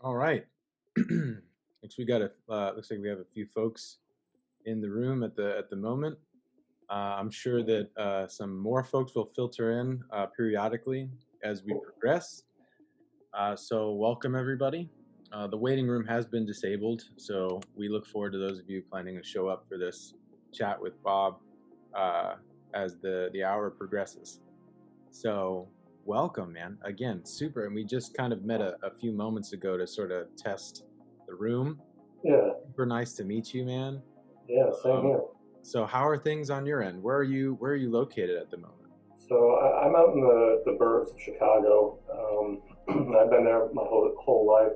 All right. Looks like we have a few folks in the room at the moment. I'm sure that some more folks will filter in periodically as we progress. So welcome everybody. The waiting room has been disabled, so we look forward to those of you planning to show up for this chat with Bob uh, as the hour progresses. So welcome, man. Again, super. And we just kind of met a few moments ago to sort of test the room. Yeah, Super nice to meet you, man. yeah, same Um, here. so how are things on your end? Where are you located at the moment? So I'm out in the burbs of Chicago. I've been there my whole life.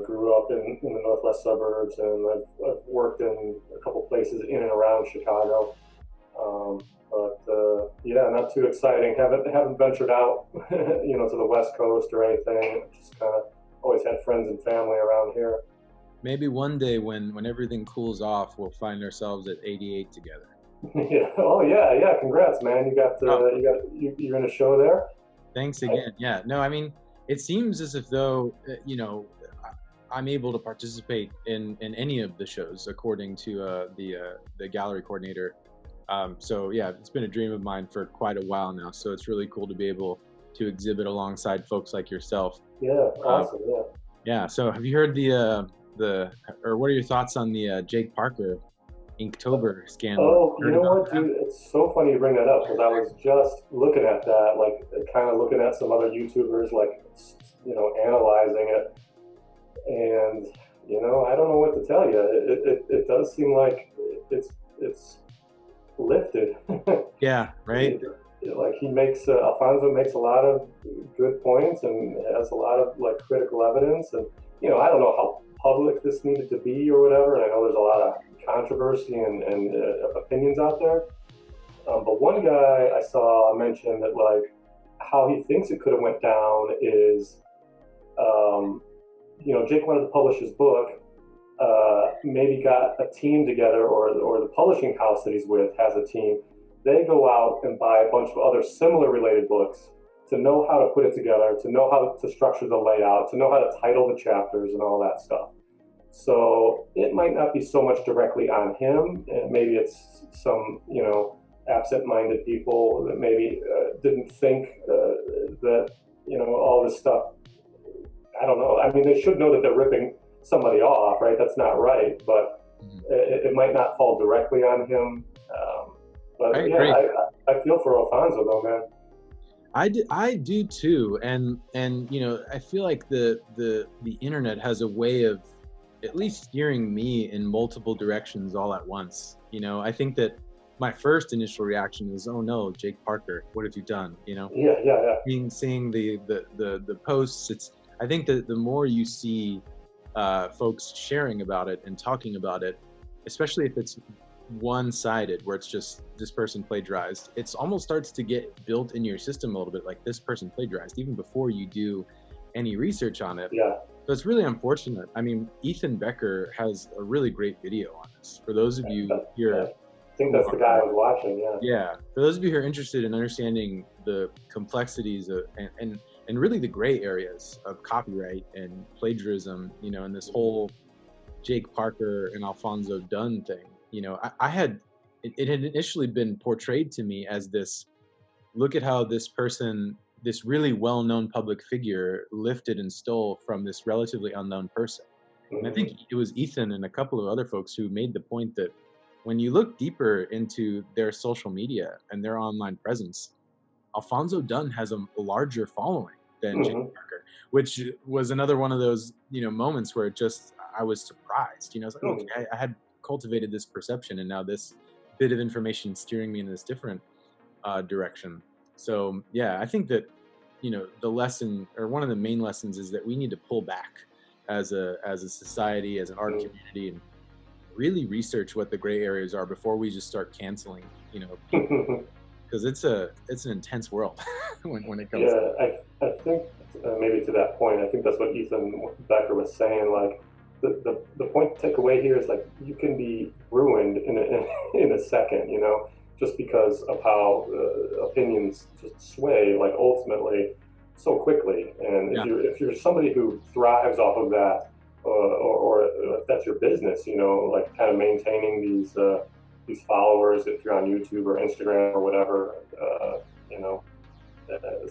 Grew up in the northwest suburbs, and I've worked in a couple places in and around Chicago. But yeah, not too exciting. Haven't ventured out, to the West Coast or anything. Just kind of always had friends and family around here. Maybe one day when everything cools off, we'll find ourselves at 88 together. Yeah. Oh yeah, yeah. Congrats, man. Oh, You're in a show there. thanks again. Yeah. No, I mean, it seems as if though, I'm able to participate in any of the shows according to the gallery coordinator. So yeah, it's been a dream of mine for quite a while now. So it's really cool to be able to exhibit alongside folks like yourself. Yeah. Uh, Awesome. Yeah. yeah. So have you heard or what are your thoughts on the Jake Parker Inktober scandal? Oh, you Heard know about what, that? dude? It's so funny you bring that up because I was just looking at that, like kind of looking at some other YouTubers, like, analyzing it. And, I don't know what to tell you. It does seem like it's lifted. Yeah. Right. Like Alfonso makes a lot of good points and has a lot of like critical evidence. And, I don't know how public this needed to be or whatever. And I know there's a lot of controversy and opinions out there. But one guy I saw mention that like how he thinks it could have went down is, um, Jake wanted to publish his book. Maybe got a team together, or the publishing house that he's with has a team. They go out and buy a bunch of other similar related books to know how to put it together, to know how to structure the layout, to know how to title the chapters and all that stuff. So it might not be so much directly on him. Maybe it's some, absent-minded people that maybe didn't think that, all this stuff. I don't know. I mean, they should know that they're ripping somebody off, right? That's not right, but Mhm. it might not fall directly on him. I But yeah, agree. I feel for Alfonso though, man. I do too, and I feel like the internet has a way of at least steering me in multiple directions all at once. I think that my first initial reaction is, oh no, Jake Parker, what have you done? Yeah, yeah, yeah. Seeing the posts, I think that the more you see folks sharing about it and talking about it, especially if it's one-sided, where it's just this person plagiarized, it's almost starts to get built in your system a little bit, like this person plagiarized, even before you do any research on it. Yeah, So it's really unfortunate. I mean, Ethan Becker has a really great video on this. For those of you yeah. here I think who that's the guy are, I was watching. Yeah. yeah, for those of you who are interested in understanding the complexities of, and really the gray areas of copyright and plagiarism, and this whole Jake Parker and Alphonso Dunn thing. I had it had initially been portrayed to me as this, look at how this person, this really well-known public figure, lifted and stole from this relatively unknown person. And I think Hmm. it was Ethan and a couple of other folks who made the point that when you look deeper into their social media and their online presence, Alfonso Dunn has a larger following than Jake Hmm. Parker, which was another one of those moments where I was surprised. I was like, okay, Hmm. I had cultivated this perception, and now this bit of information steering me in this different direction. So yeah, I think that the lesson, or one of the main lessons, is that we need to pull back as a society, as an art community, and really research what the gray areas are before we just start canceling people, because it's an intense world when it comes to Yeah, I think maybe to that point, I think that's what Ethan Becker was saying. Like, the point to take away here is like you can be ruined in a second, just because of how opinions just sway. Like ultimately, so quickly. And Yeah, if you're somebody who thrives off of that, or if that's your business, like kind of maintaining these followers, if you're on YouTube or Instagram or whatever, you know,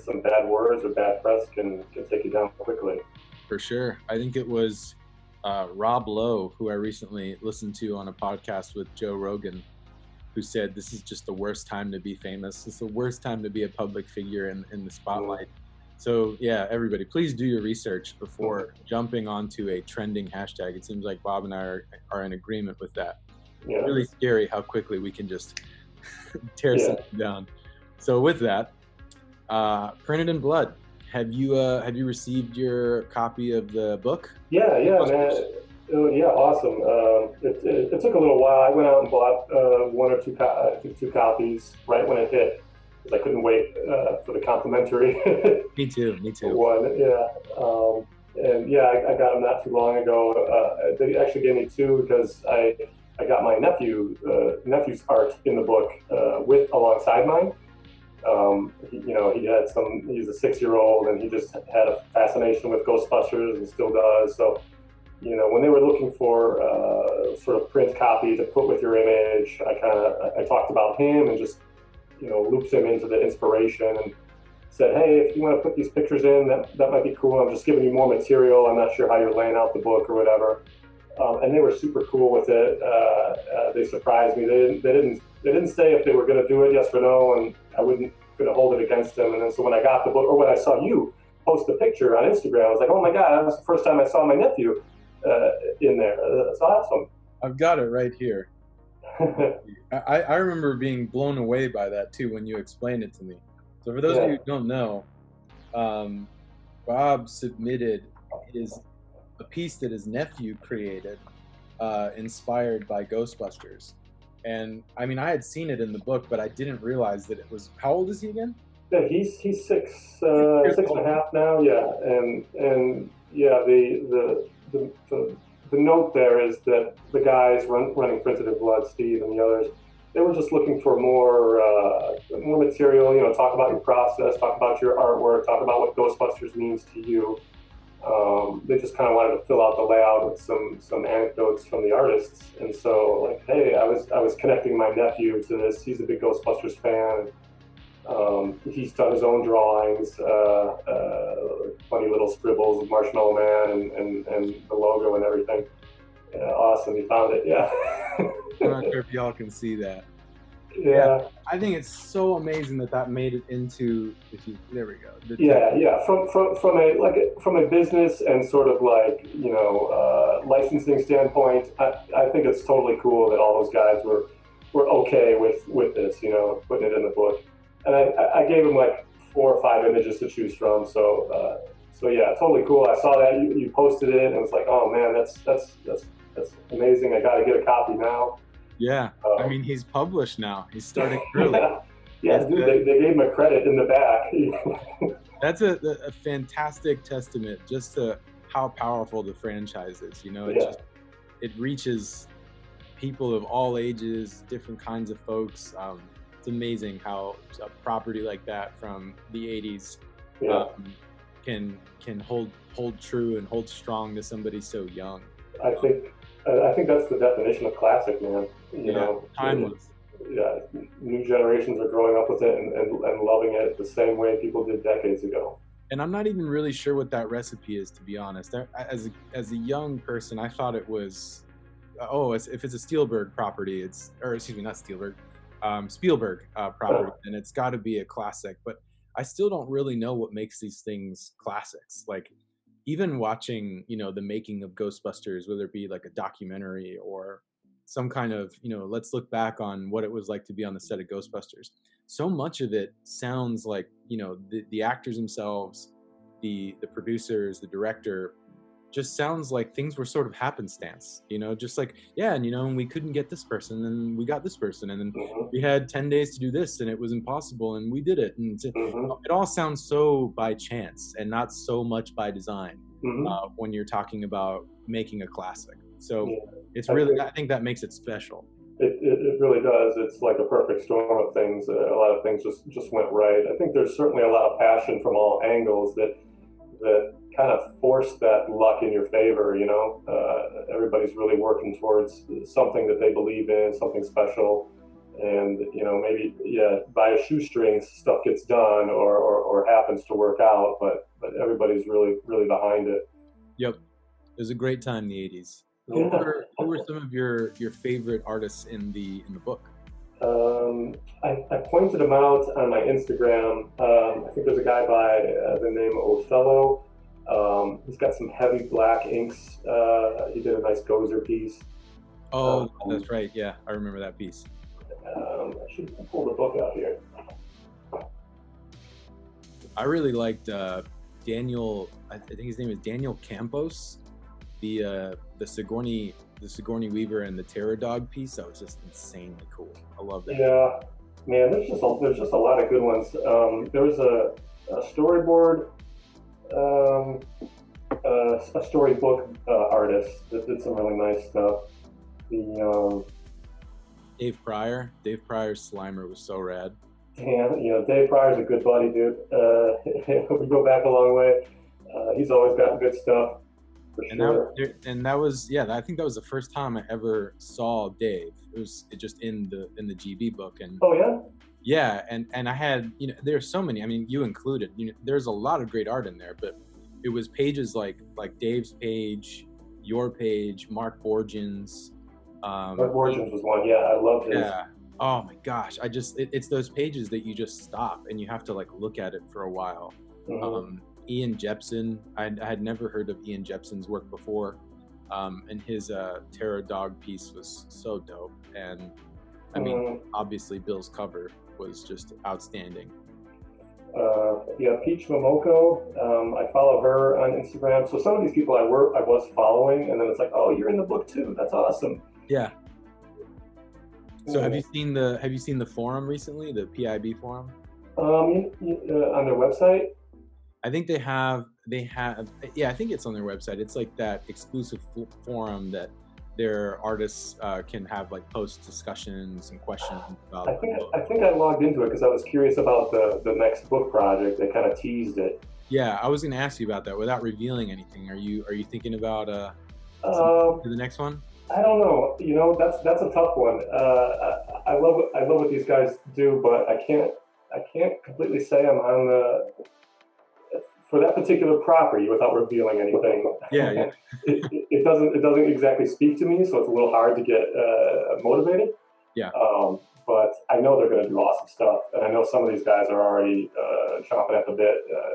some bad words or bad press can take you down quickly. for sure. I think it was Rob Lowe, who I recently listened to on a podcast with Joe Rogan, who said this is just the worst time to be famous. It's the worst time to be a public figure in the Mm. spotlight. So yeah, everybody, please do your research before jumping onto a trending hashtag. It seems like Bob and I are in agreement with that. Yeah, Really scary how quickly we can just tear yeah, something down. So with that, Printed in Blood. Have you received your copy of the book? yeah, man. Ghostbusters? Yeah, awesome. It took a little while. I went out and bought one or two, I think two copies right when it hit, because I couldn't wait for the complimentary Me too. Me too. one. Yeah, and yeah, I got them not too long ago. They actually gave me two because I got my nephew's art in the book with alongside mine. He had he's a 6-year-old and he just had a fascination with Ghostbusters and still does. So, when they were looking for sort of print copy to put with your image, I talked about him and just, looped him into the inspiration and said, hey, if you want to put these pictures in, that might be cool. I'm just giving you more material. I'm not sure how you're laying out the book or whatever. And they were super cool with it. They surprised me. They didn't say if they were going to do it, yes or no, and I wasn't going to hold it against them. And then so when I got the book, or when I saw you post the picture on Instagram, I was like, oh my god, that was the first time I saw my nephew in there. That's awesome. I've got it right here. I remember being blown away by that too when you explained it to me. So for those of Yeah. you who don't know, Bob submitted a piece that his nephew created, inspired by Ghostbusters. And I mean, I had seen it in the book, but I didn't realize that it was. How old is he again? Yeah, he's Years six and old. a half now. Yeah, and yeah, the note there is that the guys running Printed in Blood, Steve and the others, they were just looking for more material. Talk about your process, talk about your artwork, talk about what Ghostbusters means to you. They just kind of wanted to fill out the layout with some anecdotes from the artists. And so, like, hey, I was connecting my nephew to this. He's a big Ghostbusters fan. He's done his own drawings, funny little scribbles of Marshmallow Man and the logo and everything. Awesome, he found it. Yeah. I'm not sure if y'all can see that. Yeah, Yeah. I think it's so amazing that made it into. There we go. Yeah. From a business and sort of like licensing standpoint, I think it's totally cool that all those guys were okay with this, putting it in the book. And I gave him like 4 or 5 images to choose from. So yeah, totally cool. I saw that you posted it and it's like, oh man, that's amazing. I got to get a copy now. Yeah, I mean, he's published now. He's starting early. Yeah, dude, they gave him a credit in the back. That's a fantastic testament just to how powerful the franchise is. Yeah. It reaches people of all ages, different kinds of folks. It's amazing how a property like that from the '80s Yeah. Can hold true and hold strong to somebody so young. I think that's the definition of classic, man. Timeless. Yeah, new generations are growing up with it and loving it the same way people did decades ago. And I'm not even really sure what that recipe is, to be honest. As a young person, I thought it was, if it's a Spielberg property, not Spielberg, Spielberg property, then it's got to be a classic. But I still don't really know what makes these things classics. Like, even watching, the making of Ghostbusters, whether it be like a documentary or some kind of, let's look back on what it was like to be on the set of Ghostbusters. So much of it sounds like, the actors themselves, the producers, the director, just sounds like things were sort of happenstance, just like, yeah, and we couldn't get this person and we got this person and then Mm-hmm. we had 10 days to do this and it was impossible and we did it. And Mm-hmm. it all sounds so by chance and not so much by design Mm-hmm. when you're talking about making a classic. So Yeah. it's really, I think that makes it special. It really does. It's like a perfect storm of things. A lot of things just went right. I think there's certainly a lot of passion from all angles that kind of force that luck in your favor. Everybody's really working towards something that they believe in, something special, and maybe by a shoestring stuff gets done or happens to work out, but everybody's really behind it. Yep, it was a great time in the '80s. Who were some of your favorite artists in the book? I pointed them out on my Instagram. I think there's a guy by the name of Othello. He's got some heavy black inks. He did a nice Gozer piece. Oh, that's right. Yeah, I remember that piece. I should pull the book out here. I really liked Daniel. I think his name is Daniel Campos, the Sigourney Weaver and the Terror Dog piece. That was just insanely cool. I love that. Yeah, man, there's just a lot of good ones. There was a storyboard, a storybook artist that did some really nice stuff. The Dave Pryor's Slimer was so rad. Dave Pryor's a good buddy, dude. We go back a long way. He's always got good stuff. For sure. That was I think that was the first time I ever saw Dave. It was just in the GB book. And oh yeah. Yeah, and I had there's so many. I mean, you included. There's a lot of great art in there, but it was pages like Dave's page, your page, Mark Borgen's. Mark Borgen's was one. Yeah, I loved his. Yeah. Oh my gosh, it's those pages that you just stop and you have to like look at it for a while. Mm-hmm. Ian Jepson, I had never heard of Ian Jepson's work before, and his Terror Dog piece was so dope. And I mean, obviously Bill's cover was just outstanding. Peach Momoko, I follow her on Instagram. So some of these people I was following, and then it's like, oh, you're in the book too. That's awesome. Yeah. So have you seen the forum recently, the P.I.B. forum? On their website? I think they have, I think it's on their website. It's like that exclusive forum that their artists can have like post discussions and questions about. I think I logged into it because I was curious about the next book project. They kind of teased it. Yeah, I was going to ask you about that without revealing anything. Are you thinking about the next one? I don't know. That's a tough one. I love what these guys do, but I can't completely say I'm on for that particular property without revealing anything. Yeah. It doesn't exactly speak to me, so it's a little hard to get motivated. Yeah. But I know they're going to do awesome stuff, and I know some of these guys are already chomping at the bit to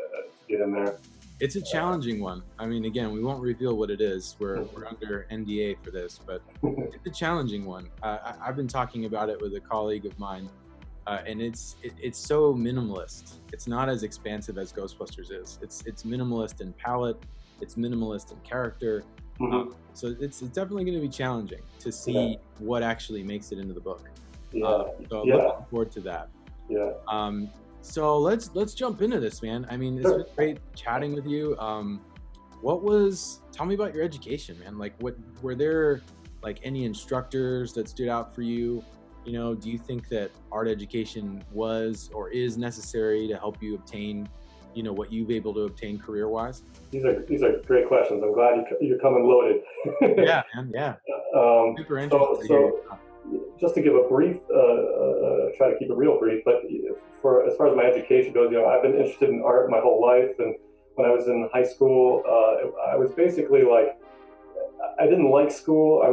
get in there. It's a challenging one. I mean, again, we won't reveal what it is. We're under NDA for this, but it's a challenging one. I've been talking about it with a colleague of mine, and it's so minimalist. It's not as expansive as Ghostbusters is. It's minimalist in palette. It's minimalist in character. Mm-hmm. So it's definitely going to be challenging to see what actually makes it into the book. Looking forward to that. Yeah. So let's jump into this, man. I mean, it's been great chatting with you. Tell me about your education, man. Like, were there like any instructors that stood out for you? Do you think that art education was or is necessary to help you obtain, what you've able to obtain career-wise? These are great questions. I'm glad you're coming loaded. Yeah, man. Yeah. Super interesting. So just to give a brief, try to keep it real brief, but as far as my education goes, I've been interested in art my whole life, and when I was in high school, I was basically like, I didn't like school. I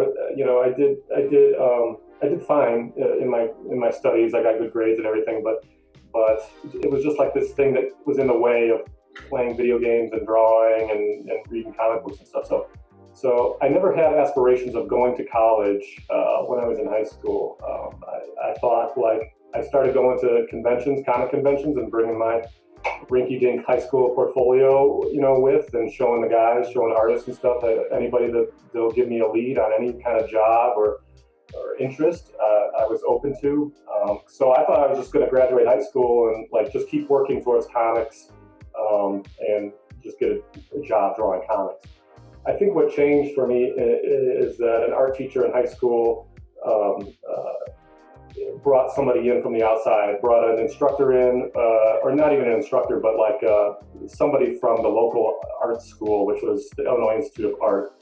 did fine in my studies. I got good grades and everything, but it was just like this thing that was in the way of playing video games and drawing and reading comic books and stuff. So I never had aspirations of going to college when I was in high school. I thought, like, I started going to conventions, comic conventions, and bringing my rinky-dink high school portfolio, with and showing the guys, showing artists and stuff. Anybody that'll give me a lead on any kind of job or interest, I was open to. So I thought I was just going to graduate high school and like just keep working towards comics and just get a job drawing comics. I think what changed for me is that an art teacher in high school um, brought somebody in from the outside, brought an instructor in, or not even an instructor, but like somebody from the local art school, which was the Illinois Institute of Art.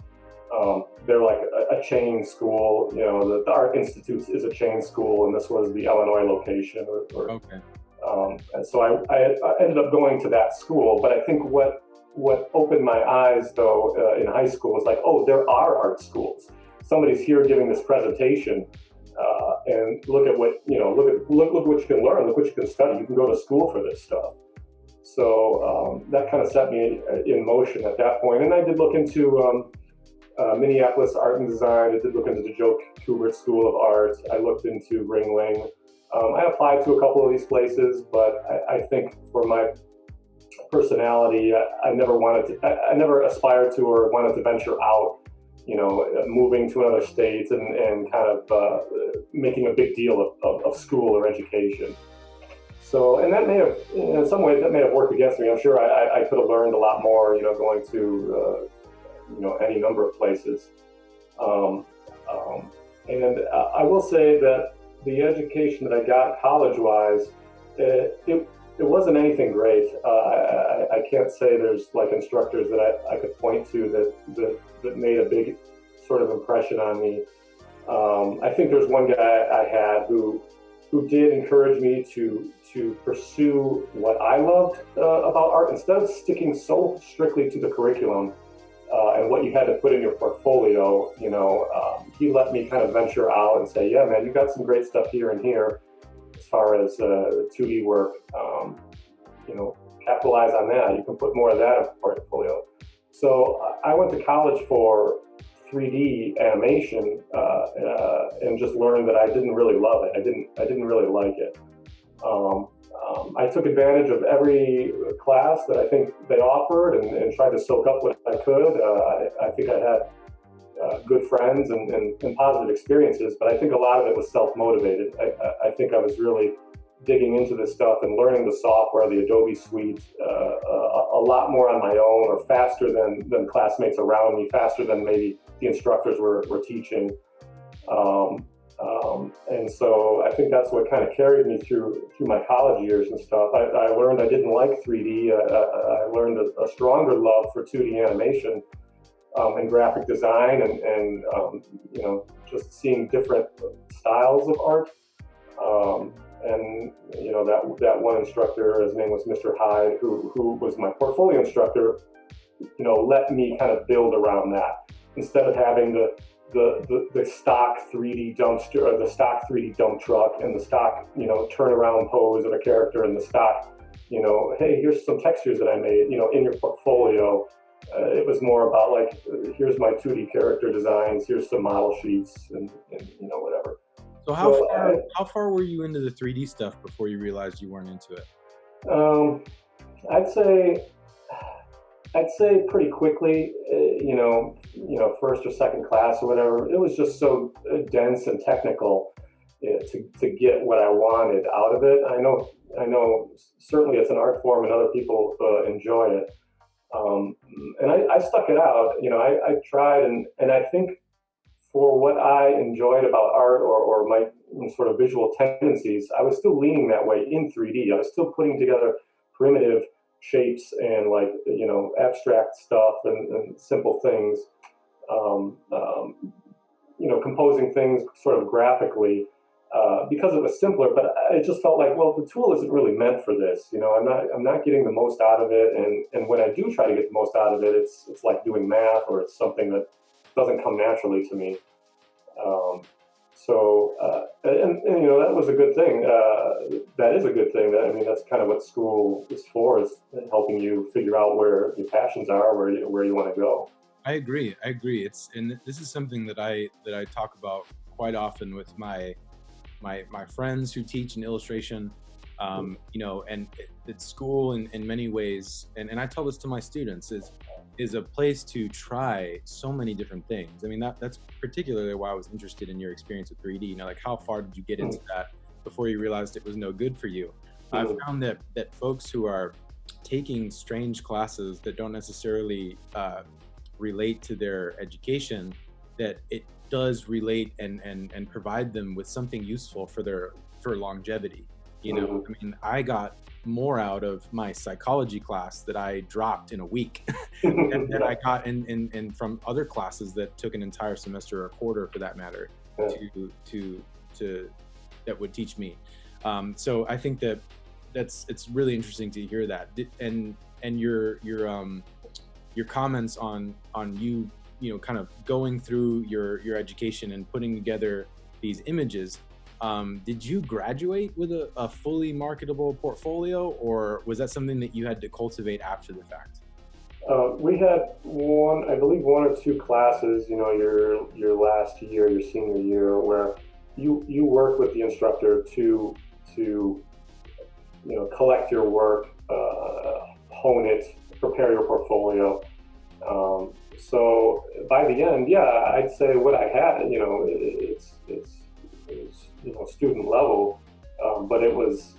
They're like a chain school. You know, the Art Institute is a chain school, and this was the Illinois location. Okay. And so I ended up going to that school. But I think what opened my eyes, though, in high school was like, oh, there are art schools. Somebody's here giving this presentation, and look at what look what you can learn. Look what you can study. You can go to school for this stuff. So that kind of set me in motion at that point. And I did look into Minneapolis Art and Design. I did look into the Joe Kubert School of Art. I looked into Ringling. I applied to a couple of these places, but I think for my personality, I never aspired to or wanted to venture out, moving to another state and kind of making a big deal of school or education. So, and that may have, in some ways, that may have worked against me. I'm sure I could have learned a lot more, going to, any number of places. And I will say that the education that I got college-wise, it wasn't anything great. I can't say there's like instructors that I could point to that made a big sort of impression on me. I think there's one guy I had who did encourage me to pursue what I loved about art instead of sticking so strictly to the curriculum and what you had to put in your portfolio. He let me kind of venture out and say, yeah, man, you got some great stuff here and here as far as 2D work. Capitalize on that. You can put more of that in the portfolio. So I went to college for 3D animation and just learned that I didn't really love it. I didn't really like it. I took advantage of every class that I think they offered and tried to soak up what I could. I think I had good friends and positive experiences, but I think a lot of it was self-motivated. I think I was really digging into this stuff and learning the software, the Adobe suite, a lot more on my own, or faster than classmates around me, faster than maybe the instructors were teaching. And so I think that's what kind of carried me through my college years and stuff. I learned I didn't like 3D. I learned a stronger love for 2D animation and graphic design and just seeing different styles of art. And that one instructor, his name was Mr. Hyde, who was my portfolio instructor, let me kind of build around that instead of having the stock 3D dumpster or the stock 3D dump truck and the stock turnaround pose of a character and the stock hey, here's some textures that I made in your portfolio. It was more about like, here's my 2D character designs, here's some model sheets and whatever. So how far were you into the 3D stuff before you realized you weren't into it? I'd say pretty quickly, first or second class or whatever. It was just so dense and technical to get what I wanted out of it. I know certainly it's an art form and other people enjoy it. And I stuck it out. I tried and I think for what I enjoyed about art or my sort of visual tendencies, I was still leaning that way in 3D. I was still putting together primitive shapes and abstract stuff and simple things, composing things sort of graphically because it was simpler. But I just felt like, well, the tool isn't really meant for this. I'm not getting the most out of it, and when I do try to get the most out of it, it's like doing math or it's something that doesn't come naturally to me. That was a good thing. That is a good thing. That's kind of what school is for, is helping you figure out where your passions are, where you want to go. I agree. And this is something that I talk about quite often with my friends who teach in illustration. And it's school in many ways, and I tell this to my students, is a place to try so many different things. That's particularly why I was interested in your experience with 3D. Like, how far did you get into that before you realized it was no good for you? I've found that folks who are taking strange classes that don't necessarily relate to their education that it does relate and provide them with something useful for their for longevity. You know, Hmm. I mean, I got more out of my psychology class that I dropped in a week than Yeah, I got in from other classes that took an entire semester or a quarter for that matter yeah. to that would teach me. So I think that it's really interesting to hear that. And your comments on you know kind of going through your education and putting together these images. Did you graduate with a fully marketable portfolio, or was that something that you had to cultivate after the fact? We had one, I believe, one or two classes. You know, your last year, your senior year, where you work with the instructor to collect your work, hone it, prepare your portfolio. So by the end, yeah, I'd say what I had, it's student level, but it was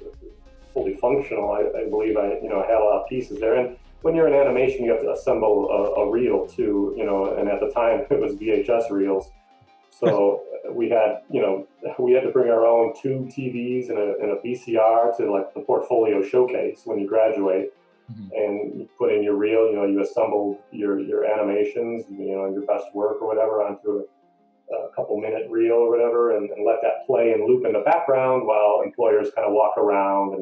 fully functional. I believe I had a lot of pieces there. And when you're in animation, you have to assemble a reel too, and at the time it was VHS reels. So we had to bring our own two TVs and a VCR to like the portfolio showcase when you graduate, Mhm. and you put in your reel. You assemble your animations, your best work or whatever onto a couple minute reel or whatever, and let that play and loop in the background while employers kind of walk around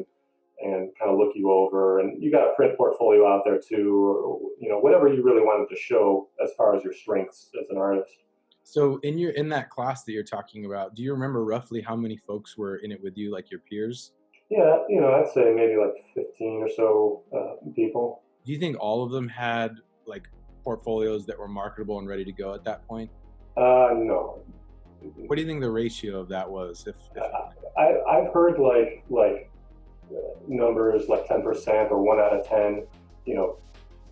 and kind of look you over. And you got a print portfolio out there too, or whatever you really wanted to show as far as your strengths as an artist. So in that class that you're talking about, do you remember roughly how many folks were in it with you, like your peers? Yeah, I'd say maybe like 15 or so people. Do you think all of them had like portfolios that were marketable and ready to go at that point? No. What do you think the ratio of that was, if I've heard like numbers like 10% or 1 out of 10. You know,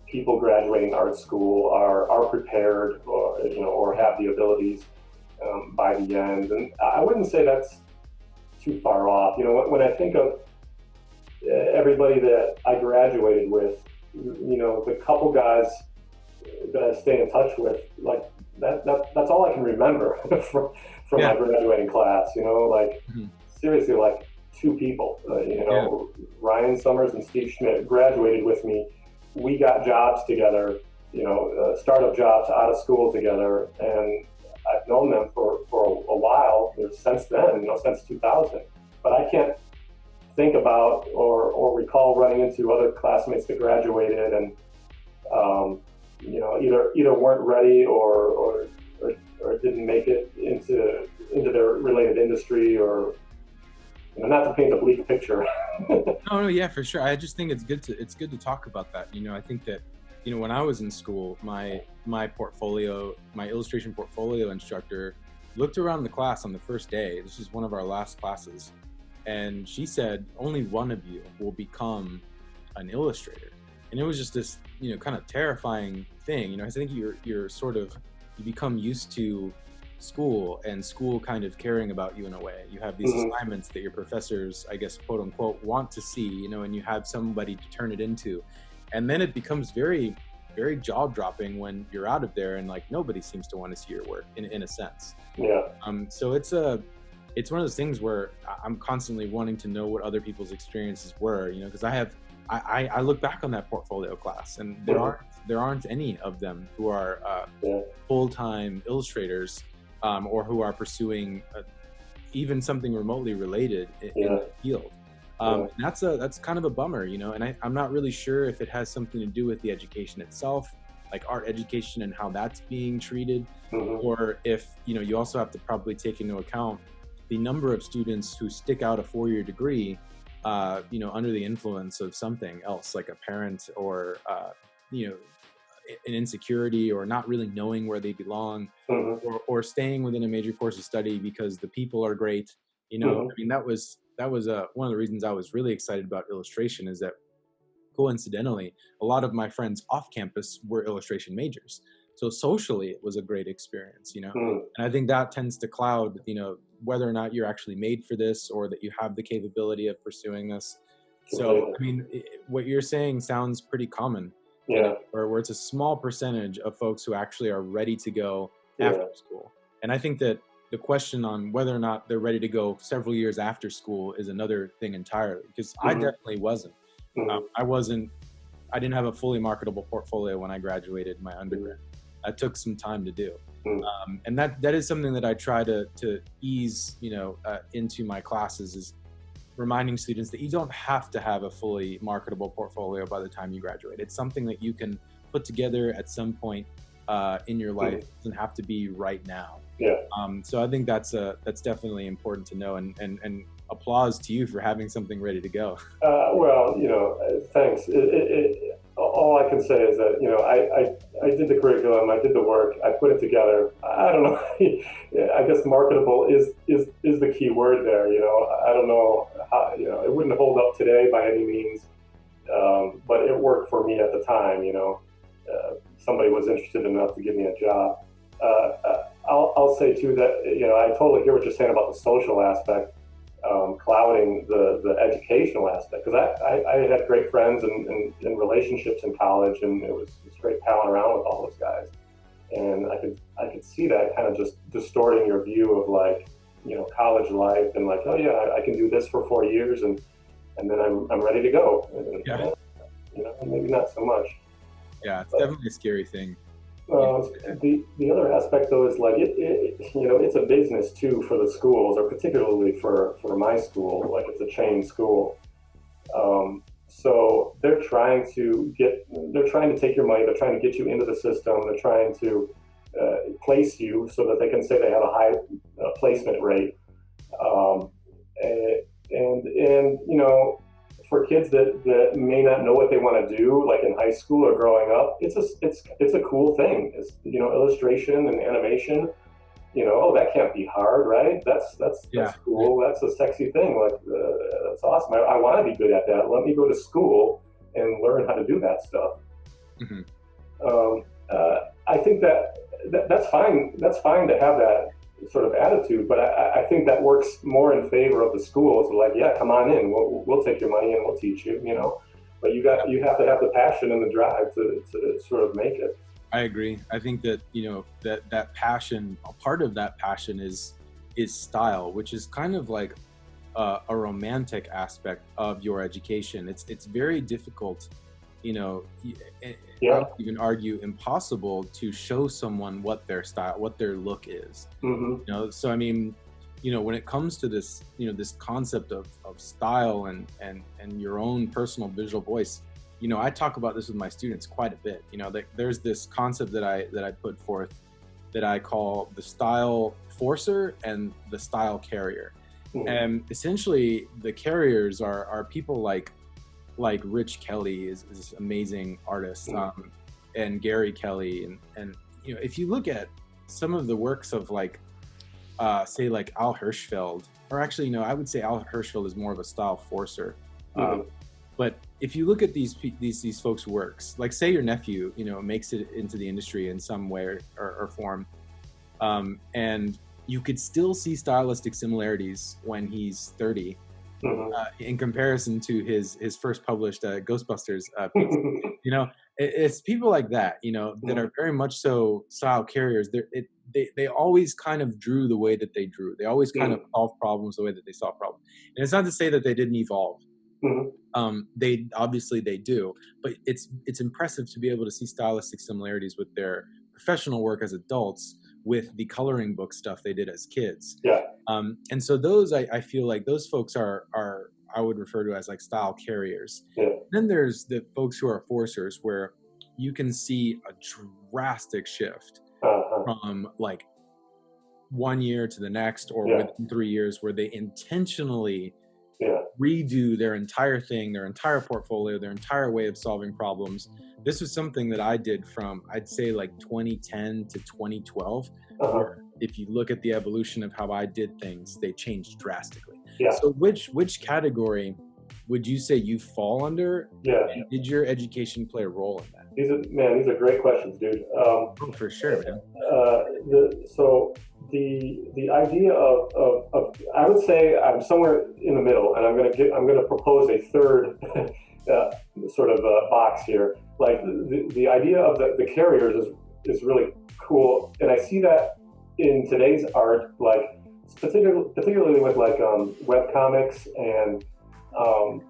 people graduating art school are prepared, or have the abilities by the end, and I wouldn't say that's too far off. When I think of everybody that I graduated with, the couple guys that I stay in touch with, like that's all I can remember from yeah. my graduating class. Like Mhm. seriously, like two people. Yeah. Ryan Summers and Steve Schmidt graduated with me. We got jobs together. Startup jobs out of school together, and I've known them for a while since then. Since 2000. But I can't think about or recall running into other classmates that graduated and either weren't ready or didn't make it into their related industry, or not to paint a bleak picture. No, no, yeah, for sure. I just think it's good to talk about that. I think that when I was in school, my illustration portfolio instructor looked around the class on the first day. This was one of our last classes, and she said, "Only one of you will become an illustrator." And it was just this, kind of terrifying thing. I think you're sort of you become used to school and school kind of caring about you in a way. You have these Hmm. assignments that your professors, I guess, quote unquote, want to see, and you have somebody to turn it into. And then it becomes very, very jaw dropping when you're out of there and like nobody seems to want to see your work in a sense. Yeah. So it's one of those things where I'm constantly wanting to know what other people's experiences were, because I look back on that portfolio class and Hmm. there aren't any of them who are Yeah. full-time illustrators, or who are pursuing even something remotely related in Yeah. the field. Yeah. And that's kind of a bummer, and I'm not really sure if it has something to do with the education itself, like art education and how that's being treated, Hmm. or if you also have to probably take into account the number of students who stick out a 4-year degree, under the influence of something else, like a parent or you know an insecurity or not really knowing where they belong, Hmm. or staying within a major course of study because the people are great. I Hmm. mean, that was one of the reasons I was really excited about illustration, is that coincidentally, a lot of my friends off campus were illustration majors. So socially, it was a great experience. Hmm. And I think that tends to cloud, whether or not you're actually made for this or that you have the capability of pursuing this. So, Completely. I mean, what you're saying sounds pretty common, Yeah. where it's a small percentage of folks who actually are ready to go after school. And I think that the question on whether or not they're ready to go several years after school is another thing entirely, because I definitely wasn't. I didn't have a fully marketable portfolio when I graduated my undergrad. That took some time to do. And that is something that I try to ease, into my classes, is reminding students that you don't have to have a fully marketable portfolio by the time you graduate. It's something that you can put together at some point in your life. It doesn't have to be right now. So I think that's definitely important to know, and applause to you for having something ready to go. Well, thanks. All I can say is that, I did the curriculum, I did the work, I put it together. I don't know. I guess marketable is the key word there. I don't know how, it wouldn't hold up today by any means, but it worked for me at the time. Somebody was interested enough to give me a job. I'll say too that, I totally hear what you're saying about the social aspect clouding the educational aspect, because I had great friends and relationships in college, and it was great palling around with all those guys, and I could see that kind of just distorting your view of college life, and oh yeah, I can do this for 4 years and then I'm ready to go. And, maybe not so much. Yeah, it's definitely a scary thing. The other aspect though is it's a business too for the schools, or particularly for my school. It's a chain school, so they're trying to take your money. They're trying to get you into the system. They're trying to place you so that they can say they have a high placement rate, and for kids that may not know what they want to do, like in high school or growing up, it's a cool thing. It's, illustration and animation. Oh, that can't be hard, right? That's cool. That's a sexy thing. That's awesome. I want to be good at that. Let me go to school and learn how to do that stuff. I think that's fine. That's fine to have that sort of attitude, but I think that works more in favor of the schools. Yeah, come on in. We'll take your money and we'll teach you. But you have to have the passion and the drive to sort of make it. I agree. I think that that passion, a part of that passion is style, which is kind of like a romantic aspect of your education. It's very difficult, I would even argue impossible to show someone what their style, what their look is. So I mean, when it comes to this, this concept of style and your own personal visual voice, I talk about this with my students quite a bit. There's this concept that I put forth that I call the style forcer and the style carrier. And essentially the carriers are people like Rich Kelly is this amazing artist, and Gary Kelly, and if you look at some of the works of say Al Hirschfeld, or actually I would say Al Hirschfeld is more of a style forcer. But if you look at these folks' works, like say your nephew, makes it into the industry in some way or form, and you could still see stylistic similarities when he's 30, in comparison to his first published Ghostbusters piece. It's people like that, that are very much so style carriers. They always kind of drew the way that they drew. They always kind of solved problems the way that they solved problems. And it's not to say that they didn't evolve. They obviously they do, but it's impressive to be able to see stylistic similarities with their professional work as adults with the coloring book stuff they did as kids. And so those I feel like those folks are I would refer to as style carriers. Then there's the folks who are forcers, where you can see a drastic shift from 1 year to the next, or within 3 years, where they intentionally redo their entire thing, their entire portfolio, their entire way of solving problems. This was something that I did from, I'd say 2010 to 2012. Where if you look at the evolution of how I did things, they changed drastically. So which category would you say you fall under? And did your education play a role in that? These are great questions, dude. For sure, man. The idea of I would say I'm somewhere in the middle, and I'm going to propose a third sort of box here. The idea of the carriers is really cool, and I see that in today's art, like particularly with like web comics and um,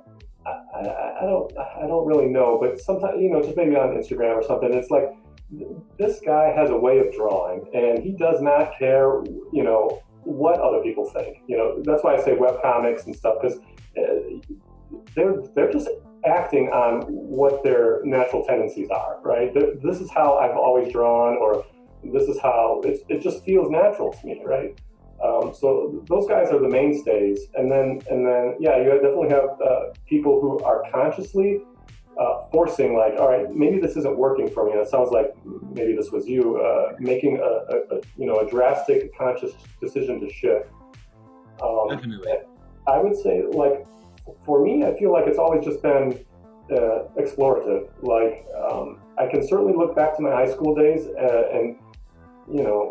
I don't really know, but sometimes just maybe on Instagram or something. It's like this guy has a way of drawing, and he does not care, what other people think. That's why I say web comics and stuff, because they're just acting on what their natural tendencies are, right? This is how I've always drawn, or this is how it just feels natural to me, right? So those guys are the mainstays, and then yeah, you definitely have people who are consciously forcing, like, all right, maybe this isn't working for me. And it sounds like maybe this was you making a drastic conscious decision to shift. Definitely. I would say, like, for me, I feel like it's always just been explorative. Like, I can certainly look back to my high school days, and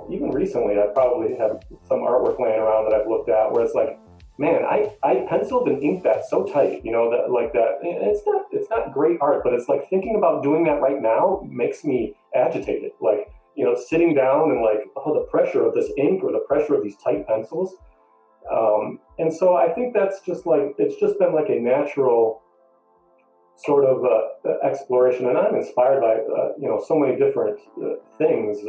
even recently, I probably have some artwork laying around that I've looked at where it's like, man, I penciled and inked that so tight, that like that. It's not great art, but it's like thinking about doing that right now makes me agitated. Like, sitting down and like, oh, the pressure of this ink or the pressure of these tight pencils. And so I think that's just like, it's just been like a natural sort of exploration, and I'm inspired by so many different things,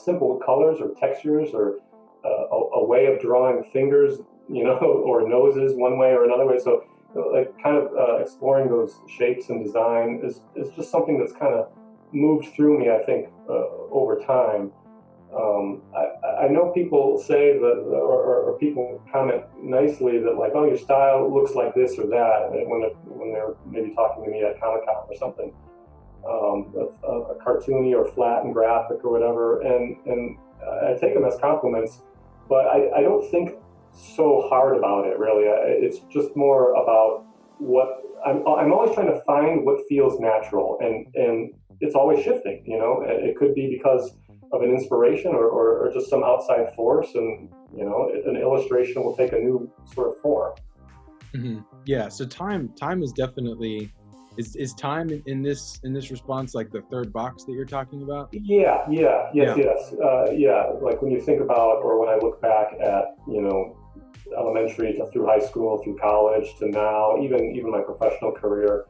simple colors or textures, or a way of drawing fingers, or noses one way or another way. So like kind of exploring those shapes and design is just something that's kind of moved through me, I think, over time. I know people say that, or people comment nicely that, like, oh, your style looks like this or that, when they're maybe talking to me at Comic-Con or something, a cartoony or flat and graphic or whatever, and I take them as compliments, but I don't think so hard about it, really. It's just more about what I'm always trying to find what feels natural, and it's always shifting. It could be because of an inspiration, or just some outside force, and an illustration will take a new sort of form. Mm-hmm. Yeah. So time is definitely is time in this response like the third box that you're talking about? Yes. Yeah. Like when you think about, or when I look back at, elementary through high school, through college to now, even my professional career.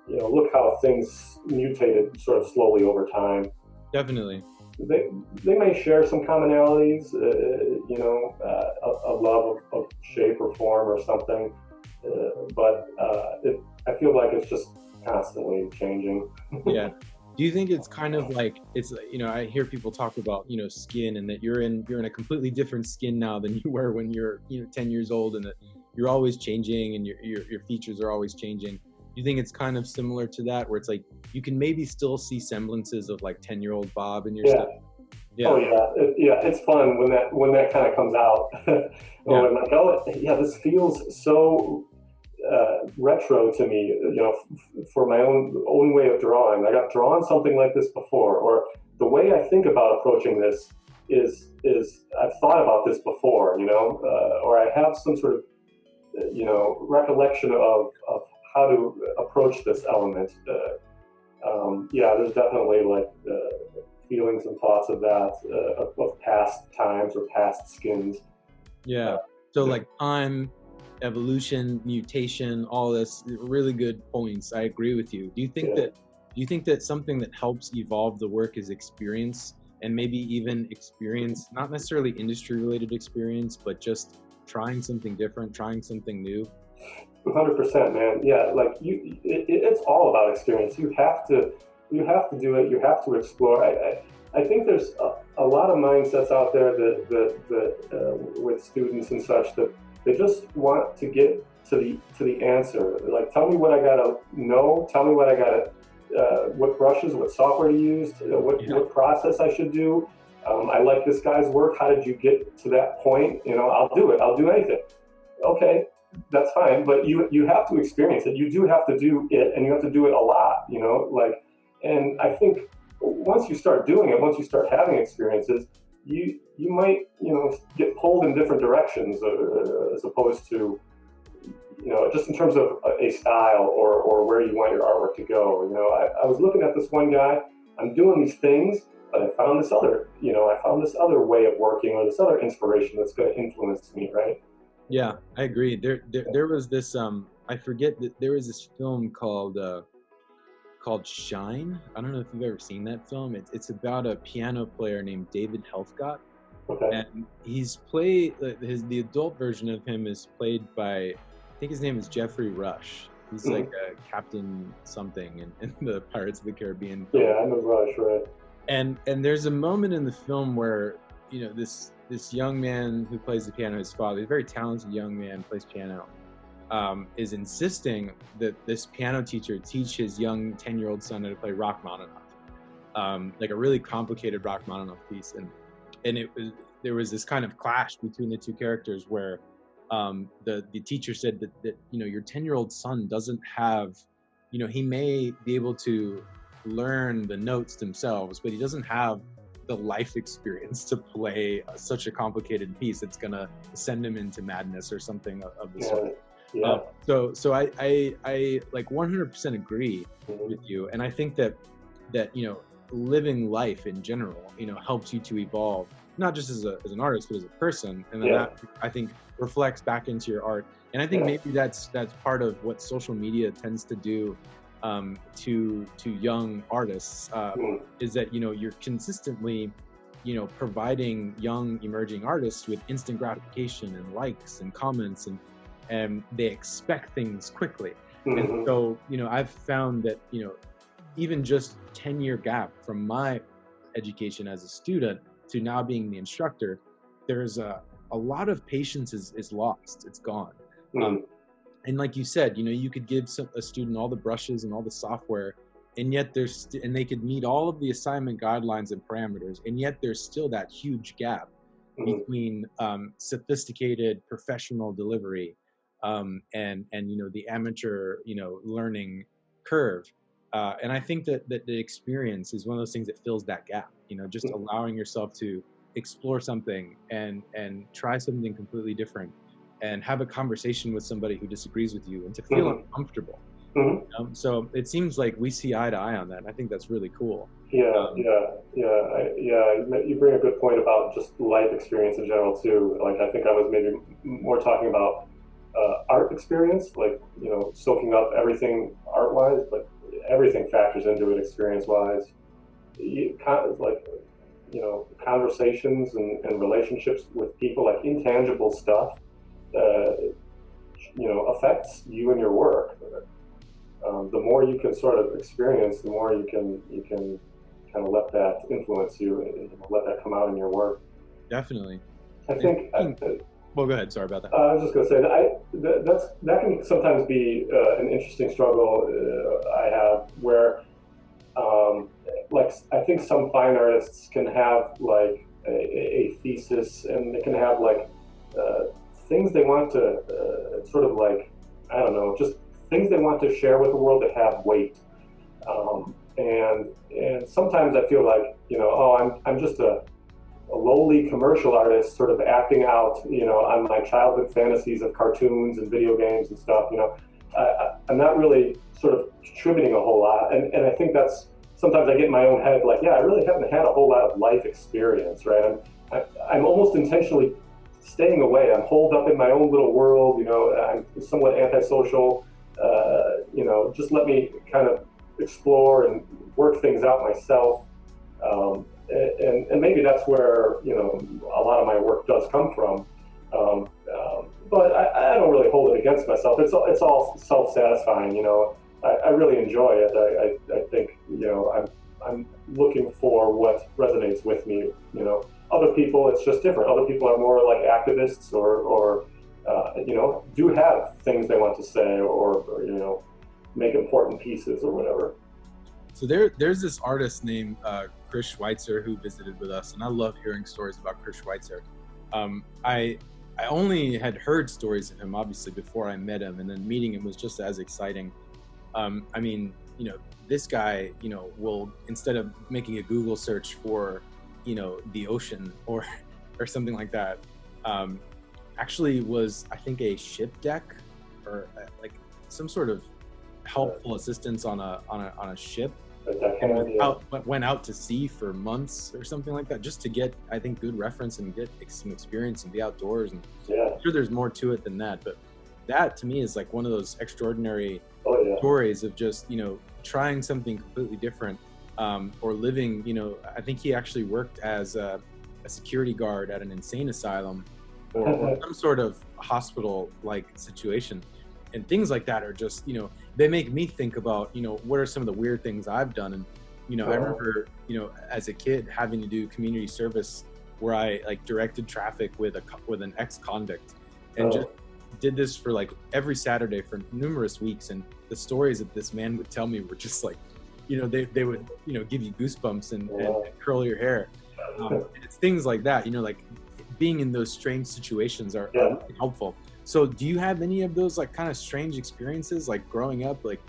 Look how things mutated sort of slowly over time. Definitely. They may share some commonalities, a love of shape or form or something, but I feel like it's just constantly changing. Yeah. Do you think it's kind of like, it's, I hear people talk about, skin, and that you're in a completely different skin now than you were when you're 10 years old, and that you're always changing, and your features are always changing. Do you think it's kind of similar to that, where it's like you can maybe still see semblances of like 10-year-old Bob in your stuff? Yeah. Oh yeah, it's fun when that kind of comes out. Yeah. When, like, oh yeah, this feels so retro to me, for my own way of drawing. Like, I've drawn something like this before, or the way I think about approaching this is I've thought about this before, or I have some sort of recollection of how to approach this element. There's definitely like feelings and thoughts of that, of past times or past skins. Yeah. So like time, evolution, mutation, all this really good points. I agree with you. Do you think that something that helps evolve the work is experience, and maybe even experience, not necessarily industry related experience, but just trying something different, trying something new? 100%, man. Yeah, like it's all about experience. You have to do it. You have to explore. I think there's a lot of mindsets out there that with students and such, that they just want to get to the answer. Like, tell me what I gotta know. Tell me what I gotta, what brushes, what software to use, what process I should do. I like this guy's work. How did you get to that point? I'll do it. I'll do anything. Okay, that's fine. But you have to experience it. You do have to do it, and you have to do it a lot. And I think once you start doing it, once you start having experiences, you might get pulled in different directions, as opposed to just in terms of a style, or where you want your artwork to go. I was looking at this one guy. I'm doing these things, but I found this other, I found this other way of working or this other inspiration that's going to influence me, right? Yeah, I agree. There was this I forget that there was this film called Shine. I don't know if you've ever seen that film. It's about a piano player named David Helfgott, Okay. and he's played the adult version of him is played by, I think his name is Jeffrey Rush. He's like Mhm. a captain something in the Pirates of the Caribbean film. Yeah, I'm a Rush, right? And there's a moment in the film where this young man who plays the piano, his father, a very talented young man, plays piano, is insisting that this piano teacher teach his young 10-year-old son how to play Rachmaninoff, like a really complicated Rachmaninoff piece. And there was this kind of clash between the two characters where the teacher said that your 10-year-old son doesn't have, he may be able to learn the notes themselves, but he doesn't have the life experience to play such a complicated piece that's gonna send him into madness or something of the sort. Yeah. Yeah. So I like 100% agree Mhm. with you, and I think that living life in general helps you to evolve, not just as an artist but as a person, and then Yeah. that I think reflects back into your art. And I think Yeah. maybe that's part of what social media tends to do to young artists, Mhm. is that you're consistently providing young emerging artists with instant gratification and likes and comments, and they expect things quickly. And Mhm. so I've found that even just 10-year gap from my education as a student to now being the instructor, there's a lot of patience is lost, it's gone. um, Mhm. and like you said, you could give a student all the brushes and all the software, and yet and they could meet all of the assignment guidelines and parameters, and yet there's still that huge gap Mhm. between sophisticated professional delivery, and the amateur learning curve. And I think that the experience is one of those things that fills that gap. Just allowing yourself to explore something and try something completely different, and have a conversation with somebody who disagrees with you, and to feel Mhm. uncomfortable. Mhm. So it seems like we see eye to eye on that. And I think that's really cool. Yeah, Um, yeah, yeah, yeah. You bring a good point about just life experience in general too. Like I think I was maybe more talking about art experience, like soaking up everything art wise, but everything factors into it experience wise. Like conversations and relationships with people, like intangible stuff, uh, affects you and your work. The more you can sort of experience, the more you can kind of let that influence you and let that come out in your work. Definitely. I And think well, go ahead. Sorry about that. I was just going to say that that can sometimes be an interesting struggle I have where um, like I think some fine artists can have like a thesis and they can have like uh, things they want to sort of like I don't know just things they want to share with the world that have weight and sometimes I feel like oh I'm just a lowly commercial artist sort of acting out, on my childhood fantasies of cartoons and video games and stuff, I'm not really sort of contributing a whole lot. And I think that's sometimes I get in my own head, like, yeah, I really haven't had a whole lot of life experience, right? I'm almost intentionally staying away. I'm holed up in my own little world, I'm somewhat antisocial, just let me kind of explore and work things out myself. And maybe that's where a lot of my work does come from. But I don't really hold it against myself. It's all self-satisfying. I really enjoy it. I think I'm looking for what resonates with me. Other people it's just different. Other people are more like activists or do have things they want to say or make important pieces or whatever. So there's this artist named Chris Schweitzer who visited with us, and I love hearing stories about Chris Schweitzer. I only had heard stories of him obviously before I met him, and then meeting him was just as exciting. I mean, this guy, will, instead of making a Google search for, the ocean or or something like that, um, actually was, I think, a ship deck, or like some sort of helpful assistance on a ship, a decade. and Yeah. went out to sea for months or something like that, just to get, I think, good reference and get some experience and be outdoors. And Yeah. I'm sure there's more to it than that, but that to me is like one of those extraordinary Oh yeah. stories of just, trying something completely different, or living. I think he actually worked as a security guard at an insane asylum, or some sort of hospital like situation. And things like that are just, they make me think about, what are some of the weird things I've done. And I remember, as a kid having to do community service where I like directed traffic with an ex-convict, and just Oh, did this for like every Saturday for numerous weeks. And the stories that this man would tell me were just like, they would, give you goosebumps and wow. curl your hair. It's things like that, like being in those strange situations are Yeah. really helpful. So do you have any of those like kind of strange experiences, like growing up, like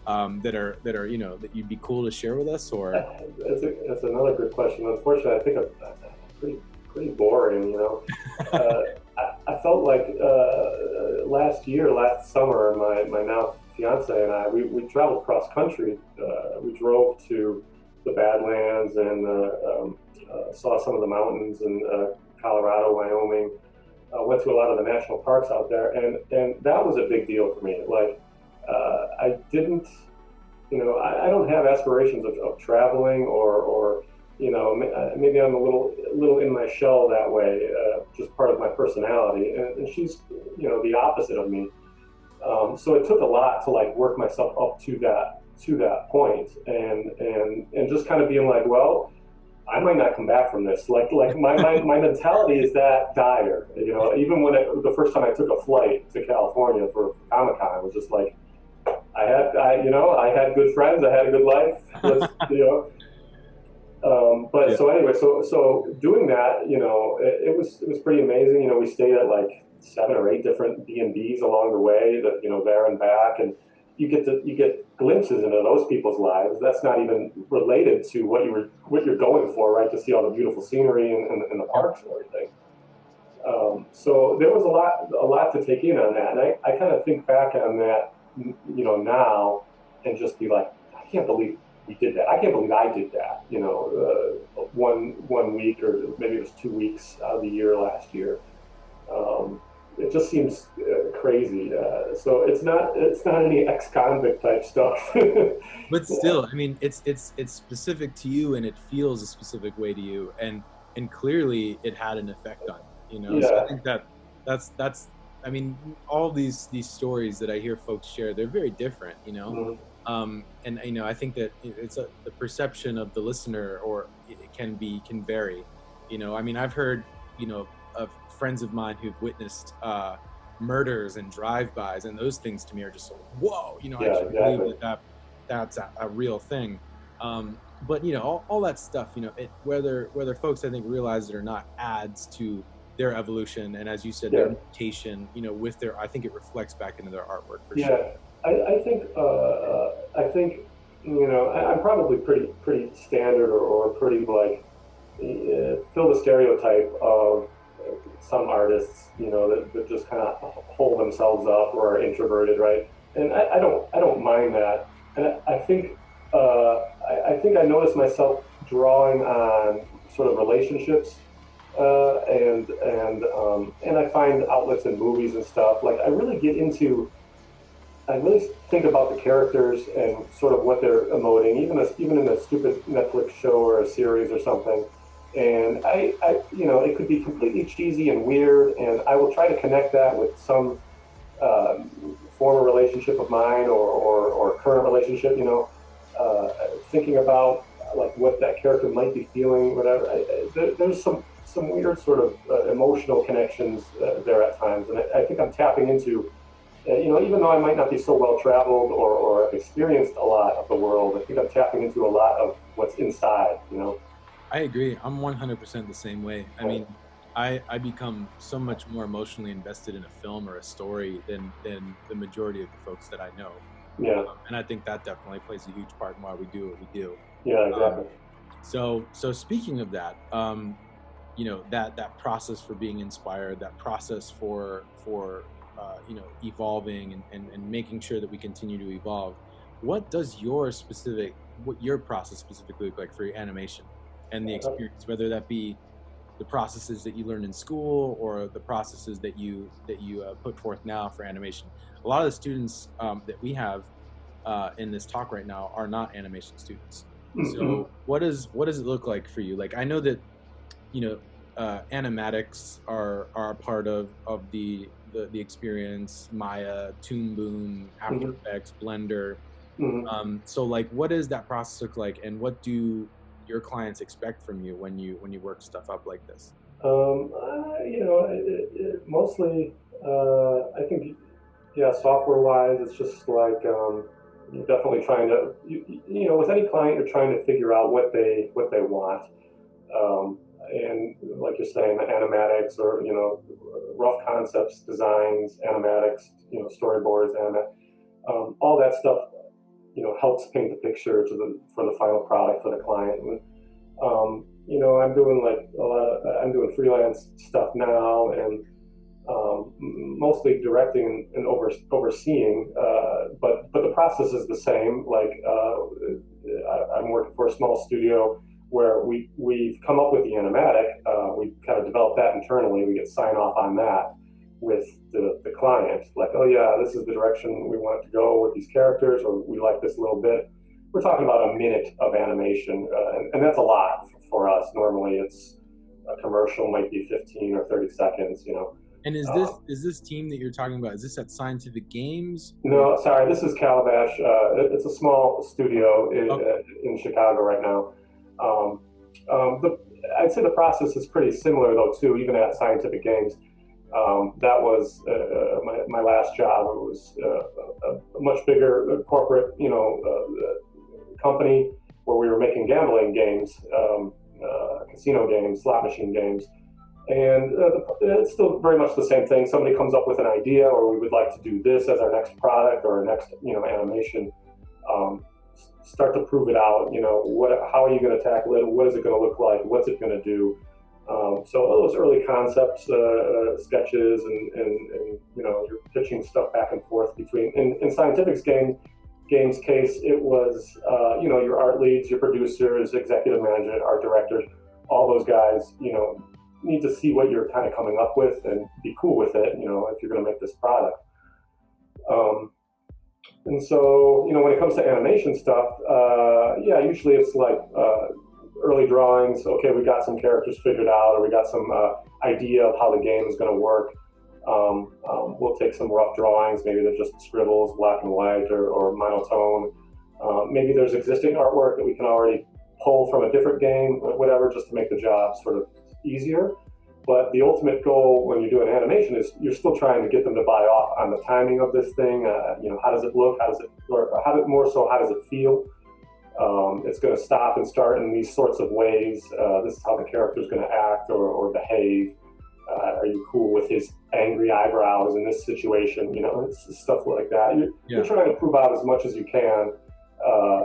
that are that you'd be cool to share with us? Or That's another good question. Unfortunately, I think I'm pretty boring. I felt like last summer, my now fiance and I, we traveled cross country. We drove to the Badlands and saw some of the mountains in Colorado, Wyoming. Went to a lot of the national parks out there, and that was a big deal for me. Like, I didn't, I don't have aspirations of traveling or maybe I'm a little in my shell that way, just part of my personality, and she's the opposite of me. So it took a lot to like work myself up to that point, and just kind of being like, well, I might not come back from this. Like my mentality is that dire. Even when the first time I took a flight to California for Comic Con, I was just like, I had good friends, I had a good life. But yeah, so anyway, so doing that, it was pretty amazing. We stayed at like 7 or 8 different B&Bs along the way, that there and back, and you get glimpses into those people's lives. That's not even related to what you're going for, right? To see all the beautiful scenery and the parks and everything. So there was a lot to take in on that, and I kind of think back on that, now, and just be like, I can't believe we did that. I can't believe I did that. One week, or maybe it was 2 weeks out of the year last year. It just seems crazy. So it's not any ex-convict type stuff. but still, I mean, it's specific to you, and it feels a specific way to you, and clearly it had an effect on you. So I Yeah. think that's I mean, all these stories that I hear folks share, they're very different. Mhm. And I think that it's the perception of the listener, or it can vary. I mean, I've heard of friends of mine who've witnessed murders and drive-bys, and those things to me are just sort of whoa. I Yeah. can't believe Exactly. that's a real thing. But all that stuff, whether folks, I think, realize it or not, adds to their evolution, and as you said, their Yeah. mutation. With their, I think it reflects back into their artwork for sure. Yeah. I think I'm probably pretty standard, or pretty like fill the stereotype of some artists, that just kind of hold themselves up or are introverted, right? And I don't mind that. And I think I notice myself drawing on sort of relationships, and I find outlets in movies and stuff. Like, I really think about the characters and sort of what they're emoting, even in a stupid Netflix show or a series or something. And it could be completely cheesy and weird, and I will try to connect that with some former relationship of mine, or current relationship. Thinking about like what that character might be feeling, whatever. There's some weird sort of emotional connections there at times, and I think I'm tapping into, even though I might not be so well traveled, or experienced a lot of the world, I think I'm tapping into a lot of what's inside. I agree. I'm 100% the same way. I Right. mean, I become so much more emotionally invested in a film or a story than the majority of the folks that I know. Yeah. And I think that definitely plays a huge part in why we do what we do. Yeah. Um, Exactly. so speaking of that, that process for being inspired, that process for evolving, and making sure that we continue to evolve. what does what your process specifically look like for your animation and the experience, whether that be the processes that you learned in school or the processes that you put forth now for animation. A lot of the students that we have in this talk right now are not animation students. Mm-hmm. So what does it look like for you? Like I know that you know animatics are a part of the experience. Maya, Toon Boom, After Mm-hmm. Effects, Blender. Mm-hmm. So like, what does that process look like, and what do your clients expect from you when you work stuff up like this? Mostly, I think, yeah, software-wise, it's just like you're definitely trying to, with any client, you're trying to figure out what they want, um, and like you're saying, the animatics or rough concepts, designs, animatics, storyboards, all that stuff, helps paint the picture for the final product for the client. I'm doing like I'm doing freelance stuff now, and mostly directing and overseeing. But the process is the same. Like I'm working for a small studio where we've come up with the animatic. We kind of developed that internally. We get sign off on that with the client. Like, oh yeah, this is the direction we want it to go with these characters, or we like this a little bit. We're talking about a minute of animation, and that's a lot for us. Normally, it's a commercial might be 15 or 30 seconds. And is this Um, is this team that you're talking about? Is this at Scientific Games or? no, sorry, this is Calabash. It's a small studio Okay. in Chicago right now. Um, I'd say the process is pretty similar though too, even at Scientific Games. That was my last job. It was a much bigger corporate, company where we were making gambling games, casino games, slot machine games. And it's still very much the same thing. Somebody comes up with an idea, or we would like to do this as our next product or our next, animation. Um, Start to prove it out. How are you going to tackle it? What is it going to look like? What's it going to do? So all those early concepts, sketches, and you're pitching stuff back and forth between. In Scientific's games case, it was your art leads, your producers, executive management, art directors, all those guys, need to see what you're kind of coming up with and be cool with it, if you're going to make this product. Um, and so, when it comes to animation stuff, yeah, usually it's like early drawings. Okay, we got some characters figured out, or we got some idea of how the game is going to work. We'll take some rough drawings. Maybe they're just scribbles, black and white, or monotone. Maybe there's existing artwork that we can already pull from a different game, whatever, just to make the job sort of easier. But the ultimate goal when you're doing animation is you're still trying to get them to buy off on the timing of this thing. How does it look? How does it, or more so, how does it feel? It's going to stop and start in these sorts of ways. This is how the character is going to act or behave. Are you cool with his angry eyebrows in this situation? It's stuff like that. You're trying to prove out as much as you can,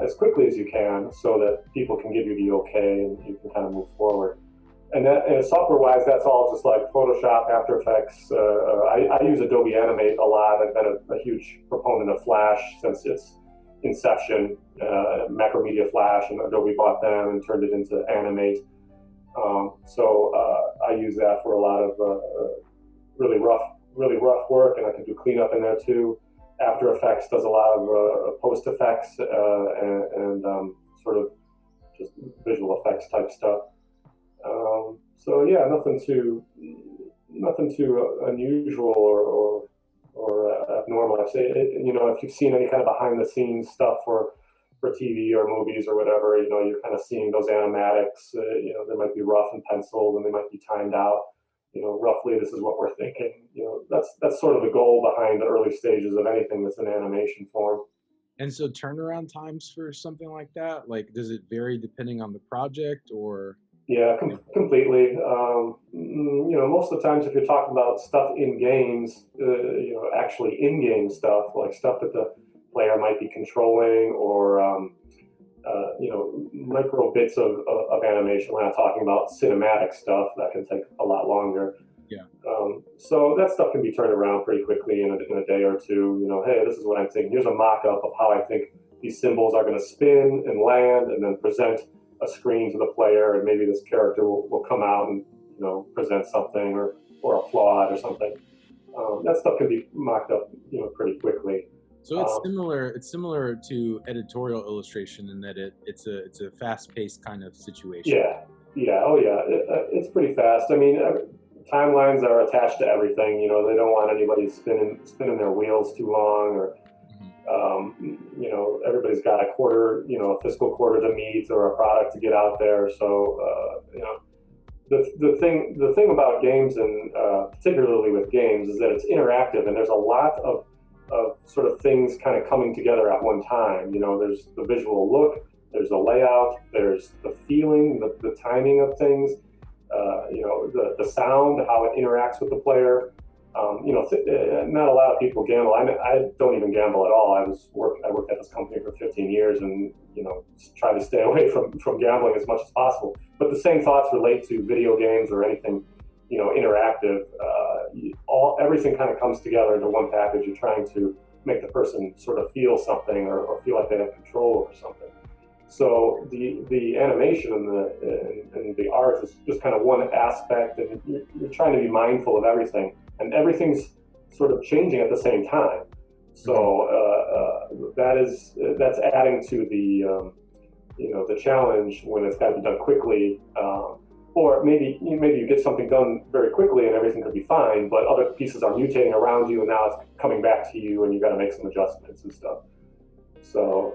as quickly as you can, so that people can give you the okay and you can kind of move forward. And software-wise, that's all just like Photoshop, After Effects. I use Adobe Animate a lot. I've been a huge proponent of Flash since its inception. Macromedia Flash, and Adobe bought them and turned it into Animate. So I use that for a lot of really rough work, and I can do cleanup in there too. After Effects does a lot of post effects and sort of just visual effects type stuff. So yeah, nothing too unusual or abnormal. I say, if you've seen any kind of behind the scenes stuff for TV or movies or whatever, you're kind of seeing those animatics. They might be rough and penciled, and they might be timed out. Roughly this is what we're thinking. That's sort of the goal behind the early stages of anything that's in animation form. And so turnaround times for something like that, like does it vary depending on the project or? Yeah, completely. Most of the times, if you're talking about stuff in games, actually in-game stuff, like stuff that the player might be controlling, or micro bits of animation. We're not talking about cinematic stuff that can take a lot longer. Yeah. So that stuff can be turned around pretty quickly in a day or two. Hey, this is what I'm thinking. Here's a mock-up of how I think these symbols are going to spin and land and then present a screen to the player, and maybe this character will come out and present something or a plot or something. That stuff can be mocked up pretty quickly. So it's similar. It's similar to editorial illustration in that it's a fast-paced kind of situation. Yeah, yeah, oh yeah. It's pretty fast. I mean, timelines are attached to everything. They don't want anybody spinning their wheels too long, or everybody's got a fiscal quarter to meet or a product to get out there. So the thing about games, and particularly with games, is that it's interactive, and there's a lot of sort of things kind of coming together at one time. There's the visual look, there's the layout, there's the feeling, the timing of things, the sound, how it interacts with the player. Not a lot of people gamble. I don't even gamble at all. I worked at this company for 15 years, and try to stay away from gambling as much as possible. But the same thoughts relate to video games or anything interactive. Everything kind of comes together into one package. You're trying to make the person sort of feel something or feel like they have control over something. So the animation and the art is just kind of one aspect, and you're trying to be mindful of everything, and everything's sort of changing at the same time. So that's adding to the challenge when it's got to be done quickly. Or maybe you get something done very quickly and everything could be fine, but other pieces are mutating around you, and now it's coming back to you, and you got to make some adjustments and stuff. So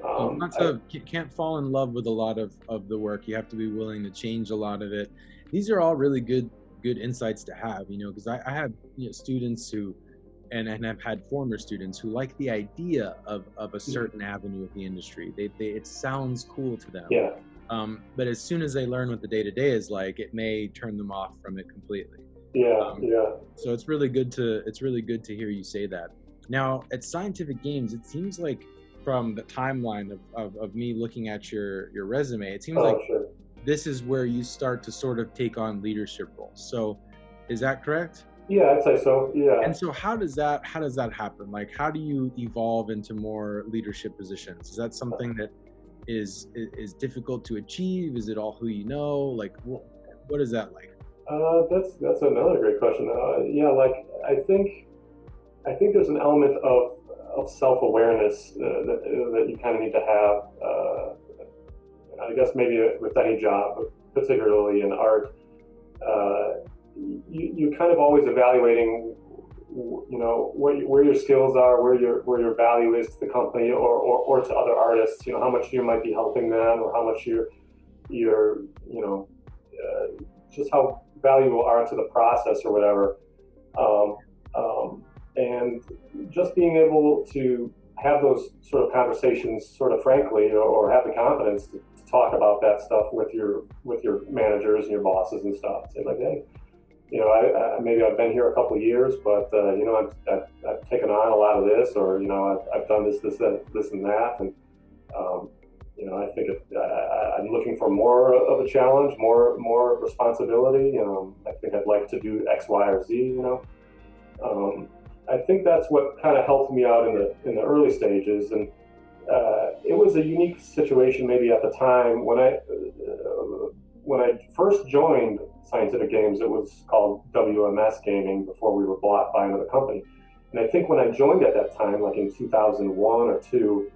can't fall in love with a lot of the work. You have to be willing to change a lot of it. These are all really good insights to have, because I have students who, and I've had former students who like the idea of a certain avenue of the industry. It sounds cool to them. Yeah. But as soon as they learn what the day-to-day is like, it may turn them off from it completely. Yeah, yeah. So it's really good to hear you say that. Now, at Scientific Games, it seems like from the timeline of me looking at your resume, it seems like sure. This is where you start to sort of take on leadership roles. So is that correct? Yeah, I'd say so. Yeah. And so how does that happen? Like, how do you evolve into more leadership positions? Is that something that is difficult to achieve? Is it all who you know? Like, what is that like? That's another great question. Yeah, like I think there's an element of self-awareness that you kind of need to have. I guess maybe with any job, but particularly in art, you kind of always evaluating, where your skills are, where your value is to the company or to other artists. How much you might be helping them, or how much you're just how valuable are to the process or whatever. And just being able to have those sort of conversations sort of frankly, or have the confidence to talk about that stuff with your managers and your bosses and stuff. Say like, hey, maybe I've been here a couple of years, but I've taken on a lot of this, or I've done this and that, and I think I'm looking for more of a challenge, more responsibility. I think I'd like to do X, Y, or Z. I think that's what kind of helped me out in the early stages, and it was a unique situation maybe at the time when I first joined Scientific Games. It was called WMS Gaming before we were bought by another company. And I think when I joined at that time, like in 2001 or 2,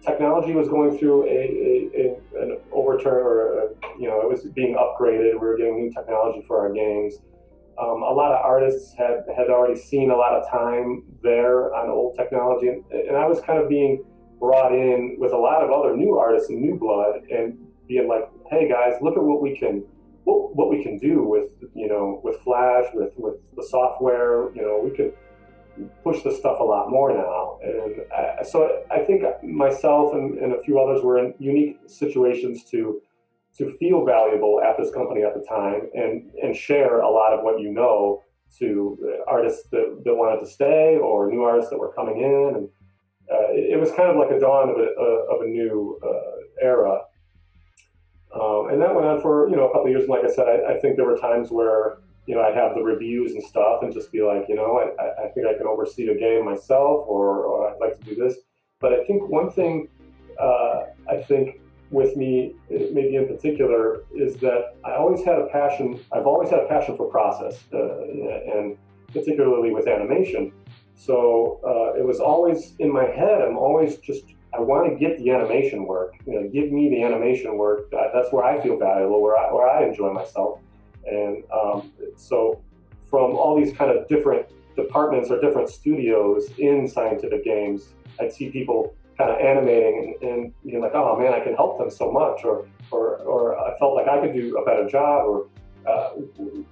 technology was going through an overturn, or it was being upgraded. We were getting new technology for our games. A lot of artists had already seen a lot of time there on old technology, and I was kind of being brought in with a lot of other new artists and new blood, and being like, hey guys, look at what we can do with Flash, with the software. We could push this stuff a lot more now. And so I think myself and a few others were in unique situations to feel valuable at this company at the time, and share a lot of what to artists that wanted to stay, or new artists that were coming in. And it was kind of like a dawn of a new era. And that went on for a couple of years. And like I said, I think there were times where I'd have the reviews and stuff, and just be like, I think I can oversee a game myself, or I'd like to do this. But I think one thing I think with me, maybe in particular, is that I always had a passion. I've always had a passion for process, and particularly with animation. So it was always in my head. I'm always just I want to get the animation work. Give me the animation work. That's where I feel valuable, where I enjoy myself. And so from all these kind of different departments or different studios in scientific games, I'd see people kind of animating and being like, oh man, I can help them so much, or I felt like I could do a better job, or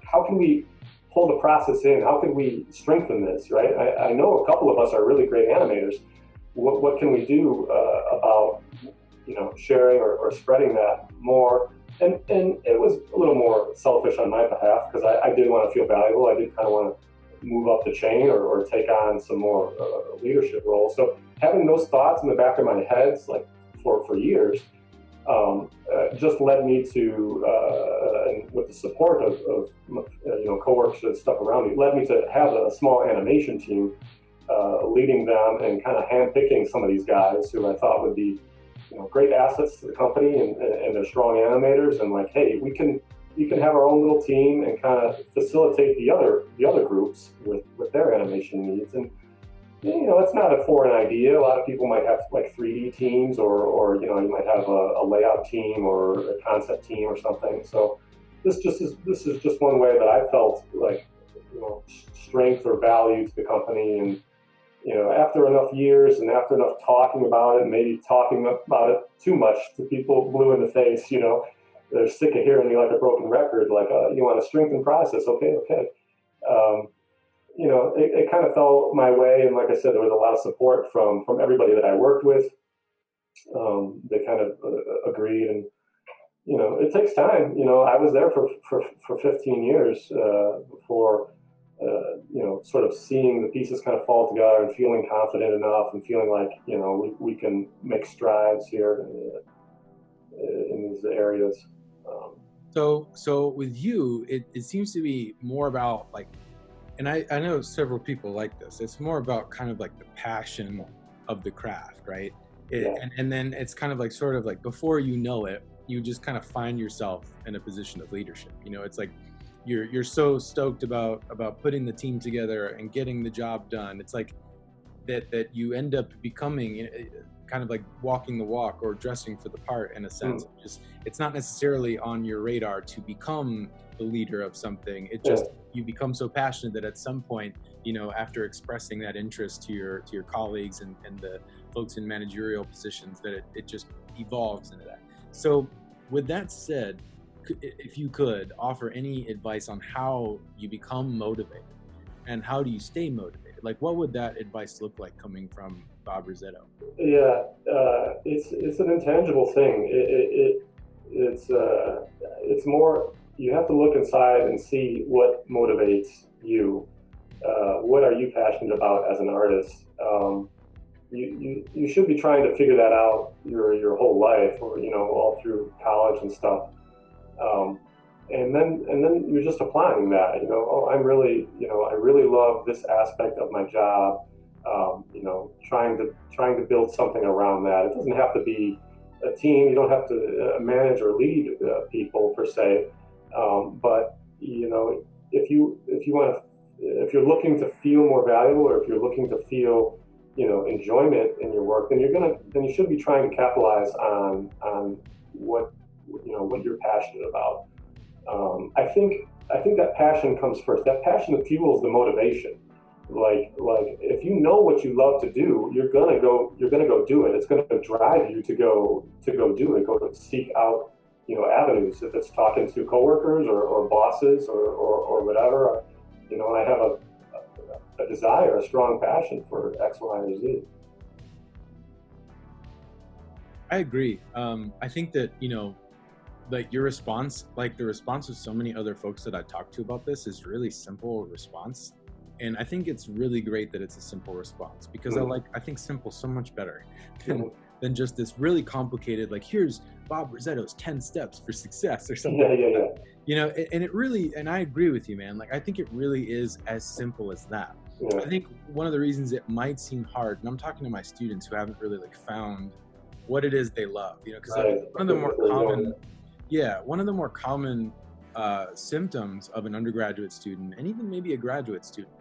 how can we pull the process in? How can we strengthen this, right? I know a couple of us are really great animators. What can we do about sharing or spreading that more? And it was a little more selfish on my behalf because I did want to feel valuable. I did kind of want to move up the chain or take on some more leadership roles. So having those thoughts in the back of my head, like for years, just led me to, and with the support of coworkers and stuff around me, led me to have a small animation team, leading them and kind of handpicking some of these guys who I thought would be great assets to the company, and they're strong animators, and like, hey, we can have our own little team and kind of facilitate the other groups with their animation needs. And it's not a foreign idea. A lot of people might have like 3D teams, or you might have a layout team or a concept team or something. So this is just one way that I felt like strength or value to the company. And after enough years and after enough talking about it, maybe talking about it too much to people blue in the face, they're sick of hearing me like a broken record, like, you want to strengthen process. Okay. It kind of fell my way. And like I said, there was a lot of support from everybody that I worked with. They kind of agreed, and, it takes time. I was there for 15 years before, sort of seeing the pieces kind of fall together and feeling confident enough and feeling like, we can make strides here in these areas. So with you, it seems to be more about like, and I know several people like this, it's more about kind of like the passion of the craft, right? Yeah. And then it's kind of like sort of like before you know it, you just kind of find yourself in a position of leadership. It's like you're so stoked about putting the team together and getting the job done. It's like that you end up becoming kind of like walking the walk or dressing for the part in a sense. Just it's not necessarily on your radar to become the leader of something. It just you become so passionate that at some point, after expressing that interest to your colleagues and the folks in managerial positions, that it just evolves into that. So with that said, if you could offer any advice on how you become motivated and how do you stay motivated, like what would that advice look like coming from Bob Rissetto? Yeah, it's an intangible thing. It's more, you have to look inside and see what motivates you. What are you passionate about as an artist? You should be trying to figure that out your whole life, or all through college and stuff. And then you're just applying that. I really love this aspect of my job. Trying to build something around that. It doesn't have to be a team. You don't have to manage or lead people per se. But if you're looking to feel more valuable, or if you're looking to feel enjoyment in your work, then you should be trying to capitalize on what you're passionate about. I think that passion comes first. That passion fuels the motivation. Like if you know what you love to do, you're gonna go do it. It's gonna drive you to go do it. Go to seek out avenues. If it's talking to coworkers or bosses or whatever, I have a desire, a strong passion for X, Y, or Z. I agree. I think that like your response, like the response of so many other folks that I talked to about this, is really simple response. And I think it's really great that it's a simple response, because I think simple so much better than just this really complicated, like, here's Bob Rissetto's 10 steps for success or something. Yeah. And it really, and I agree with you, man. Like, I think it really is as simple as that. Yeah. I think one of the reasons it might seem hard, and I'm talking to my students who haven't really like found what it is they love, you know, because Right. one of the more common, yeah, one of the more common symptoms of an undergraduate student, and even maybe a graduate student,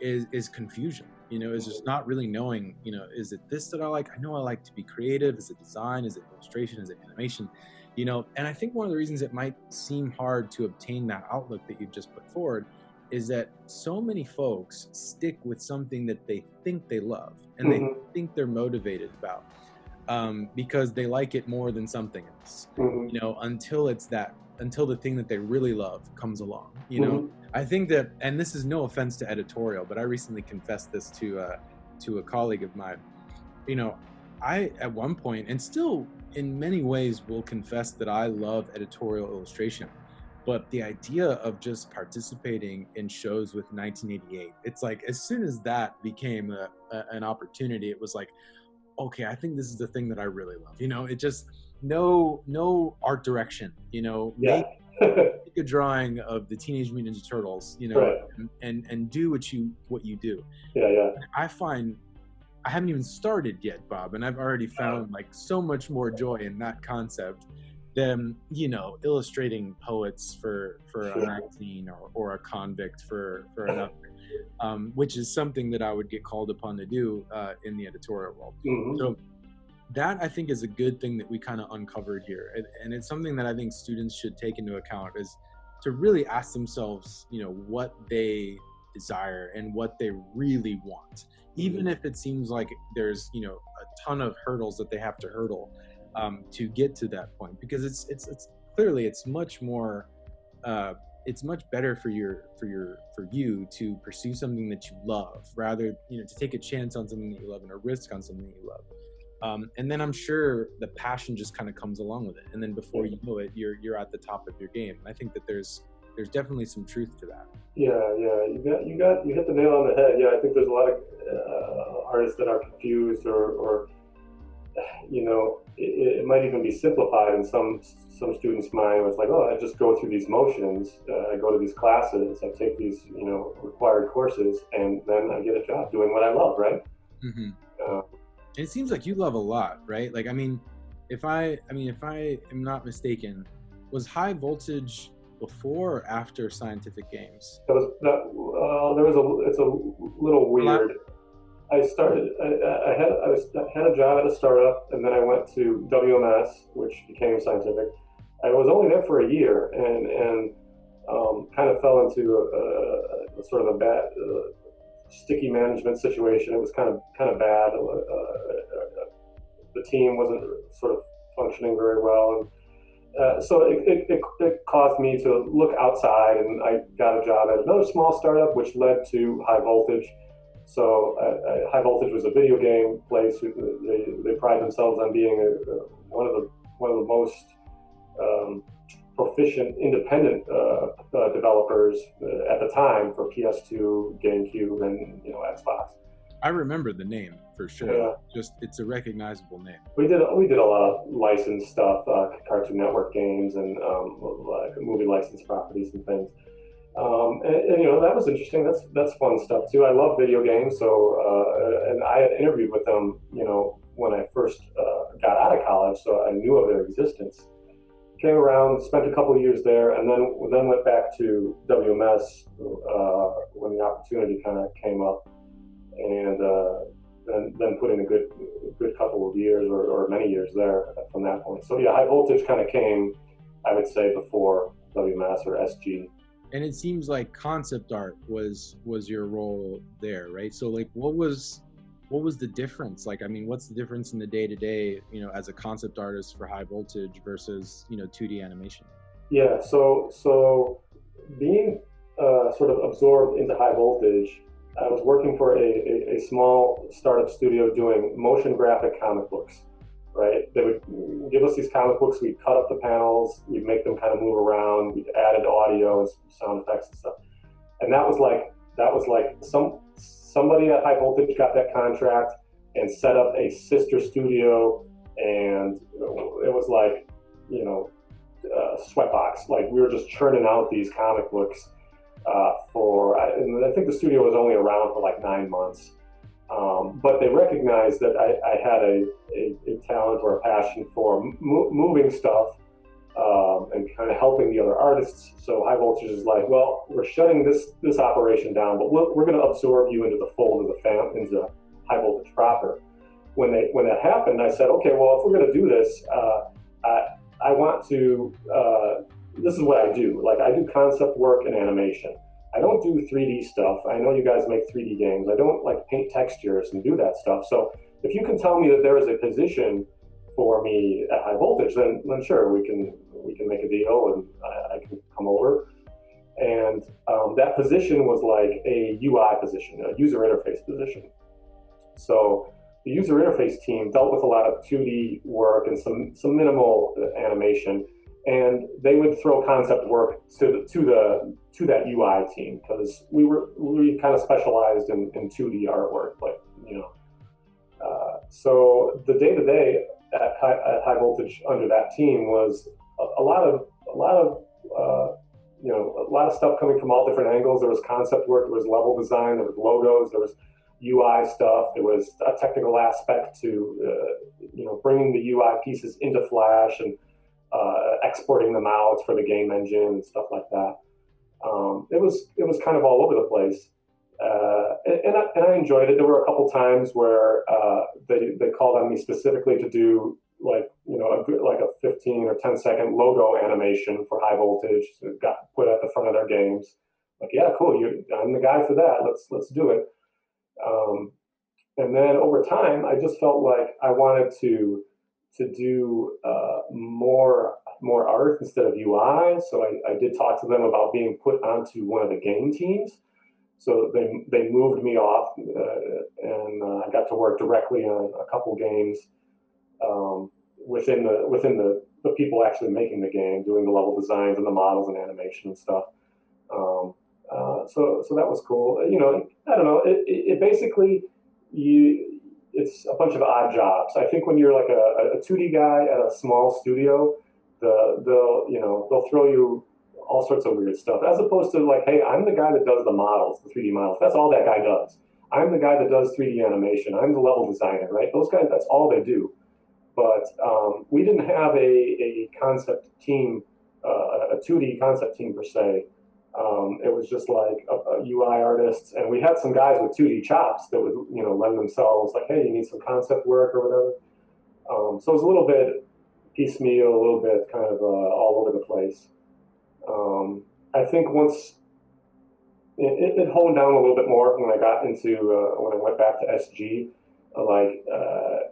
is confusion. You know, is just not really knowing, you know, is it this that I like? I know I like to be creative. Is it design? Is it illustration? Is it animation? You know, and I think one of the reasons it might seem hard to obtain that outlook that you've just put forward is that so many folks stick with something that they think they love and they think they're motivated about, because they like it more than something else, you know, until the thing that they really love comes along, you know. I think that, and this is no offense to editorial, but I recently confessed this to a colleague of mine. You know, I at one point, and still in many ways, will confess that I love editorial illustration. But the idea of just participating in shows with 1988, it's like as soon as that became an opportunity, it was like, okay, I think this is the thing that I really love. You know, it just no art direction. You know, Yeah. make a drawing of the Teenage Mutant Ninja Turtles. You know, Right. and do what you do. Yeah, yeah. I find I haven't even started yet, Bob, and I've already found like so much more joy in that concept than, you know, illustrating poets for a magazine or a convict for another, which is something that I would get called upon to do in the editorial world. So that, I think, is a good thing that we kind of uncovered here, and it's something that I think students should take into account, is to really ask themselves, you know, what they desire and what they really want, even if it seems like there's, you know, a ton of hurdles that they have to hurdle to get to that point, because it's clearly it's much more it's much better for you to pursue something that you love, rather, you know, to take a chance on something that you love and a risk on something that you love. And then I'm sure the passion just kind of comes along with it, and then before you know it, you're at the top of your game. And I think that there's definitely some truth to that. Yeah, yeah, you hit the nail on the head. Yeah, I think there's a lot of artists that are confused, or you know, it might even be simplified in some students' mind. It's like, oh, I just go through these motions. I go to these classes. I take these, you know, required courses, and then I get a job doing what I love, right? It seems like you love a lot, right? Like, I mean, if I am not mistaken, was High Voltage before or after Scientific Games? That was it's a little weird. I started. I had a job at a startup, and then I went to WMS, which became Scientific. I was only there for a year, and kind of fell into a sort of a bad, sticky management situation. It was kind of bad. The team wasn't sort of functioning very well, and so it caused me to look outside, and I got a job at another small startup, which led to High Voltage. So High Voltage was a video game place. They pride themselves on being one of the most proficient independent developers at the time for PS2, GameCube, and, you know, Xbox. I remember the name for sure. Yeah. Just it's a recognizable name. We did a lot of licensed stuff, Cartoon Network games, and like movie licensed properties and things. And you know, that was interesting. That's fun stuff too. I love video games. So and I had interviewed with them, you know, when I first got out of college, so I knew of their existence. Came around, spent a couple of years there, and then went back to WMS when the opportunity kind of came up, and then put in a good couple of years or many years there from that point. So yeah, High Voltage kind of came, I would say, before WMS or SG. And it seems like concept art was your role there, right? So like, what was the difference? Like, I mean, what's the difference in the day-to-day, you know, as a concept artist for High Voltage versus, you know, 2D animation? Yeah, so being sort of absorbed into High Voltage, I was working for a small startup studio doing motion graphic comic books, right? They would give us these comic books, we'd cut up the panels, we'd make them kind of move around, we'd added audio and sound effects and stuff. And that was like somebody at High Voltage got that contract and set up a sister studio, and it was like, you know, sweatbox. Like, we were just churning out these comic books and I think the studio was only around for like 9 months. But they recognized that I had a talent or a passion for moving stuff and kind of helping the other artists. So High Voltage is like, well, we're shutting this operation down, but we're going to absorb you into the fold of the into High Voltage proper. When that happened, I said, okay, well, if we're going to do this, I want to. This is what I do. Like, I do concept work and animation. I don't do 3D stuff. I know you guys make 3D games. I don't like paint textures and do that stuff. So if you can tell me that there is a position for me at High Voltage, then sure, we can make a deal and I can come over. And that position was like a UI position, a user interface position. So the user interface team dealt with a lot of 2D work and some minimal animation, and they would throw concept work to that UI team because we kind of specialized in 2D artwork, like so the day to day at High Voltage under that team was a lot of stuff coming from all different angles. There was concept work, there was level design, there was logos, there was UI stuff, there was a technical aspect to bringing the UI pieces into Flash and exporting them out for the game engine and stuff like that. It was kind of all over the place, and I enjoyed it. There were a couple times where they called on me specifically to do like a 15 or 10-second logo animation for High Voltage that got put at the front of their games. Like, yeah, cool. I'm the guy for that. Let's do it. And then over time, I just felt like I wanted to do more art instead of UI. So I did talk to them about being put onto one of the game teams. So they moved me off, and I got to work directly on a couple games within the people actually making the game, doing the level designs and the models and animation and stuff. So that was cool. I don't know. It basically it's a bunch of odd jobs. I think when you're like a 2D guy at a small studio, they'll throw you all sorts of weird stuff, as opposed to like, hey, I'm the guy that does the models, the 3D models. That's all that guy does. I'm the guy that does 3D animation. I'm the level designer, right? Those guys, that's all they do. But we didn't have a concept team, a 2D concept team per se. It was just like a UI artists, and we had some guys with 2D chops that would, lend themselves like, hey, you need some concept work or whatever. So it was a little bit piecemeal, a little bit kind of all over the place. I think once it honed down a little bit more when I got into when I went back to SG.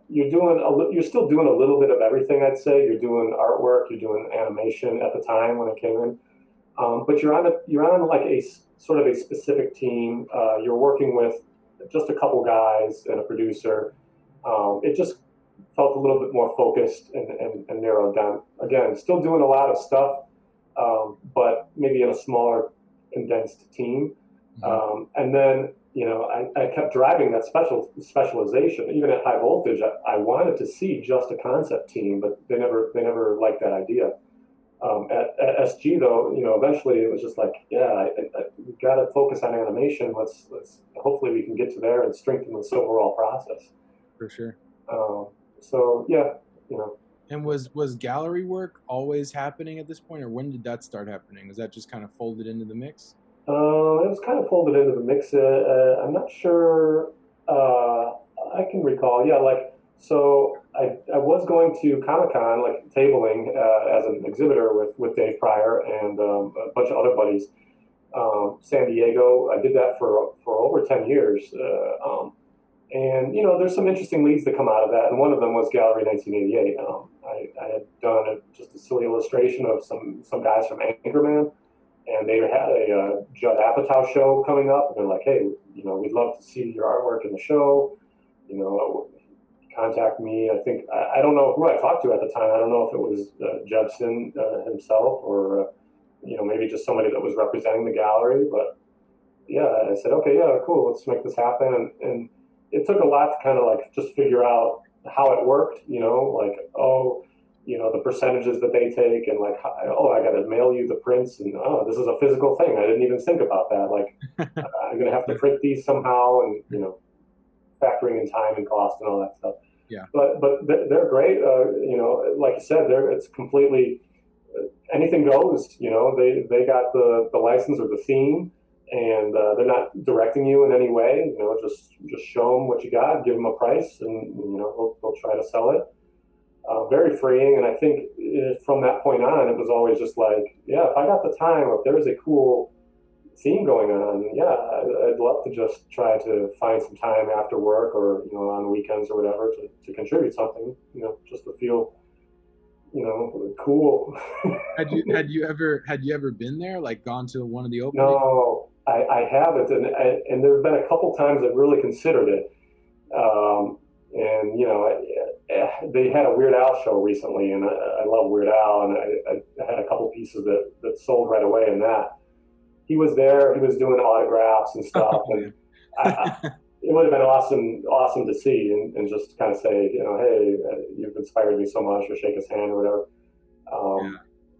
You're still doing a little bit of everything. I'd say you're doing artwork, you're doing animation at the time when I came in. But you're on like a sort of a specific team. You're working with just a couple guys and a producer. It just felt a little bit more focused and narrowed down. Again, still doing a lot of stuff, but maybe in a smaller, condensed team. And then I kept driving that specialization. Even at High Voltage, I wanted to see just a concept team, but they never liked that idea. At SG though, eventually it was just like, yeah, we got to focus on animation. Let's hopefully we can get to there and strengthen this overall process. For sure. So yeah, And was gallery work always happening at this point, or when did that start happening? Was that just kind of folded into the mix? It was kind of folded into the mix. I'm not sure. I can recall. Yeah, so I was going to Comic-Con, like tabling as an exhibitor with Dave Pryor and a bunch of other buddies. San Diego, I did that for over 10 years. And there's some interesting leads that come out of that, and one of them was Gallery 1988. I had done just a silly illustration of some guys from Anchorman, and they had a Judd Apatow show coming up, and they're like, hey, we'd love to see your artwork in the show. Contact me. I think I don't know who I talked to at the time. I don't know if it was Judson himself or maybe just somebody that was representing the gallery. But yeah, I said, okay, yeah, cool, let's make this happen. And it took a lot to kind of like just figure out how it worked. The percentages that they take, and like, I got to mail you the prints, and this is a physical thing. I didn't even think about that. Like, I'm gonna have to print these somehow, and factoring in time and cost and all that stuff. Yeah. But they're great. Like you said, it's completely anything goes. They got the license or the theme, and they're not directing you in any way. Just show them what you got, give them a price, and they'll try to sell it. Very freeing, and I think from that point on, it was always just like, yeah, if I got the time, or if there's a cool theme going on, yeah, I'd love to just try to find some time after work or on the weekends or whatever to contribute something, just to feel cool. Had you ever been there, like gone to one of the openings? No, I haven't, and there have been a couple times I've really considered it. And they had a Weird Al show recently, and I love Weird Al, and I had a couple pieces that sold right away in that. He was there, he was doing autographs and stuff, and it would have been awesome to see and just kind of say, hey, you've inspired me so much, or shake his hand or whatever.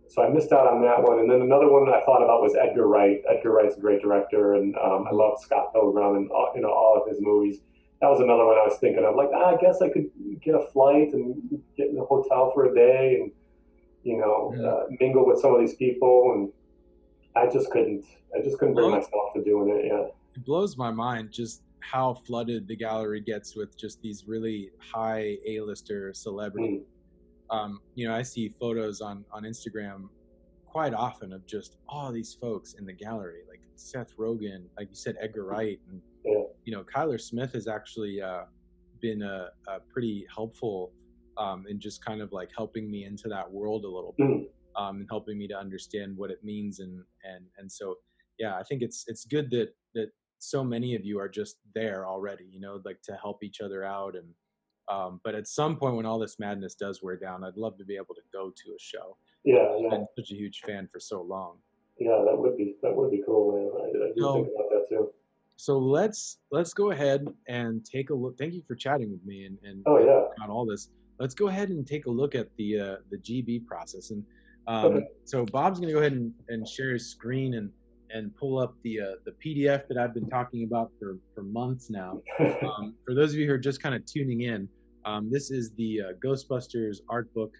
So I missed out on that one. And then another one I thought about was Edgar Wright. Edgar Wright's a great director, and I love Scott Pilgrim and all of his movies. That was another one I was thinking of. Like, I guess I could get a flight and get in a hotel for a day and mingle with some of these people. And I just couldn't bring myself to doing it. Yeah, it blows my mind just how flooded the gallery gets with just these really high A-lister celebrities. I see photos on Instagram quite often of just all these folks in the gallery, like Seth Rogen, like you said, Edgar Wright, and Kyler Smith has actually been a pretty helpful in just kind of like helping me into that world a little bit, and helping me to understand what it means, and so I think it's good that so many of you are just there already, like to help each other out. And but at some point when all this madness does wear down, I'd love to be able to go to a show. I've been such a huge fan for so long. Yeah, that would be cool, man. I do think about that too. So let's go ahead and take a look. Thank you for chatting with me and on all this. Let's go ahead and take a look at the GB process. And so Bob's going to go ahead and share his screen and pull up the PDF that I've been talking about for months now. For those of you who are just kind of tuning in, this is the Ghostbusters art book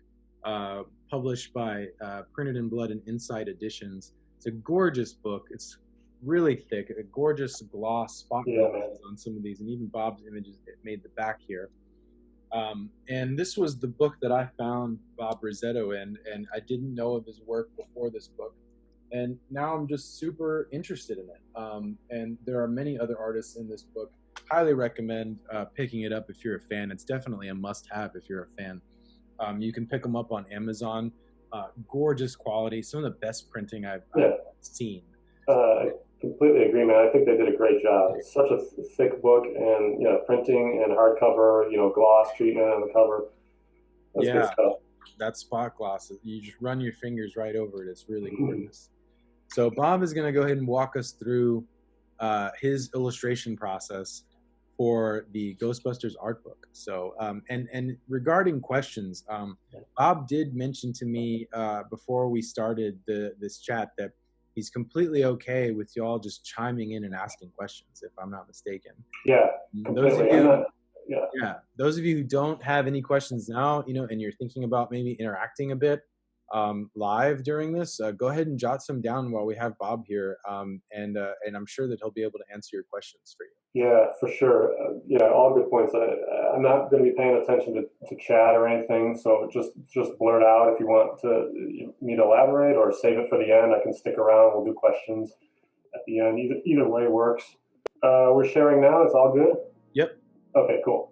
published by Printed in Blood and Insight Editions. It's a gorgeous book. It's really thick, a gorgeous gloss, spot glosses on some of these, and even Bob's images made the back here. And this was the book that I found Bob Rissetto in, and I didn't know of his work before this book. And now I'm just super interested in it. And there are many other artists in this book. Highly recommend picking it up if you're a fan. It's definitely a must-have if you're a fan. You can pick them up on Amazon. Gorgeous quality, some of the best printing I've seen. Completely agree, man. I think they did a great job. It's such a thick book, and printing and hardcover, gloss treatment on the cover. That's good stuff. That spot gloss, you just run your fingers right over it. It's really gorgeous. So Bob is going to go ahead and walk us through his illustration process for the Ghostbusters art book. So, and regarding questions, Bob did mention to me before we started this chat that he's completely okay with y'all just chiming in and asking questions, if I'm not mistaken. Yeah, completely. Those of you who don't have any questions now, and you're thinking about maybe interacting a bit live during this, go ahead and jot some down while we have Bob here, and I'm sure that he'll be able to answer your questions for you. Yeah, for sure. All good points. I'm not going to be paying attention to chat or anything, so just blurt out if you want me to elaborate, or save it for the end. I can stick around. We'll do questions at the end. Either way works. We're sharing now. It's all good? Yep. Okay, cool.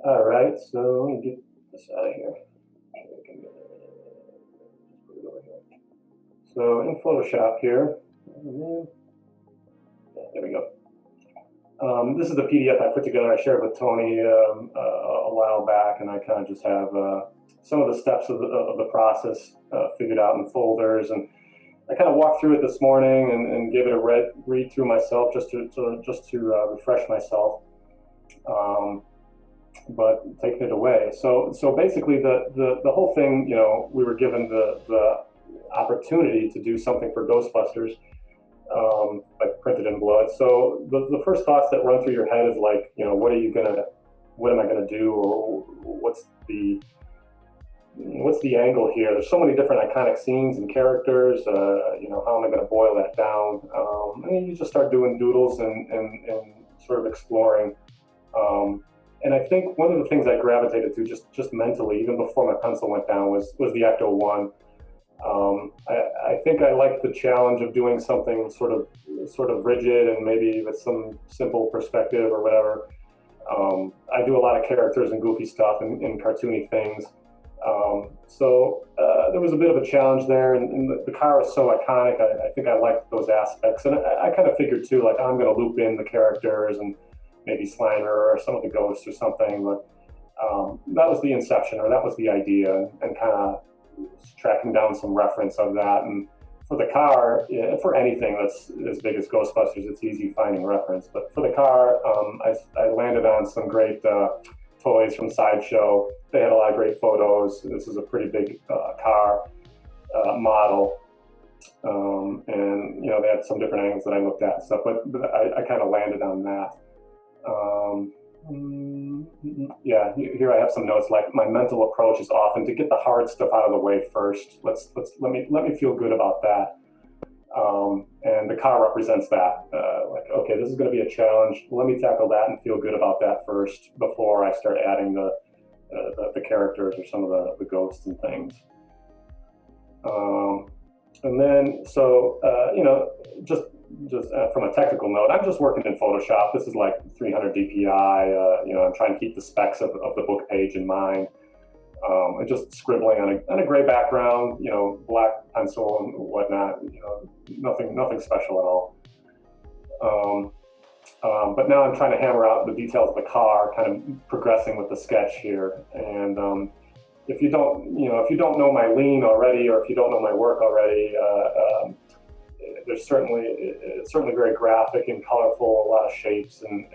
All right, so let me get this out of here. So in Photoshop here, there we go. This is the PDF I put together. I shared with Tony a while back, and I kind of just have some of the steps of the process figured out in folders, and I kind of walked through it this morning and gave it a read through myself just to refresh myself. But taking it away. So basically the whole thing, we were given the opportunity to do something for Ghostbusters like printed in blood. So the first thoughts that run through your head is like, what am I gonna do, or what's the angle here? There's so many different iconic scenes and characters. How am I going to boil that down? And you just start doing doodles and sort of exploring. And I think one of the things I gravitated to just mentally, even before my pencil went down, was the Ecto One. I think I like the challenge of doing something sort of rigid and maybe with some simple perspective or whatever. I do a lot of characters and goofy stuff and cartoony things. There was a bit of a challenge there, and the car is so iconic. I think I liked those aspects, and I kind of figured too, like I'm going to loop in the characters and maybe Slimer or some of the ghosts or something. But that was the inception, or that was the idea, and kind of tracking down some reference of that. And for the car, for anything that's as big as Ghostbusters, it's easy finding reference. But for the car, I landed on some great toys from Sideshow. They had a lot of great photos. This is a pretty big car model. And they had some different angles that I looked at and stuff, but I kind of landed on that. Yeah, here I have some notes. Like, my mental approach is often to get the hard stuff out of the way first. Let me feel good about that. And the car represents that. Like, okay, this is going to be a challenge. Let me tackle that and feel good about that first before I start adding the characters or some of the ghosts and things. And then, just from a technical note, I'm just working in Photoshop. This is like 300 DPI. I'm trying to keep the specs of the book page in mind. And just scribbling on a gray background, black pencil and whatnot. Nothing special at all. But now I'm trying to hammer out the details of the car, kind of progressing with the sketch here. And if you don't know my lean already, or if you don't know my work already, it's certainly very graphic and colorful. A lot of shapes and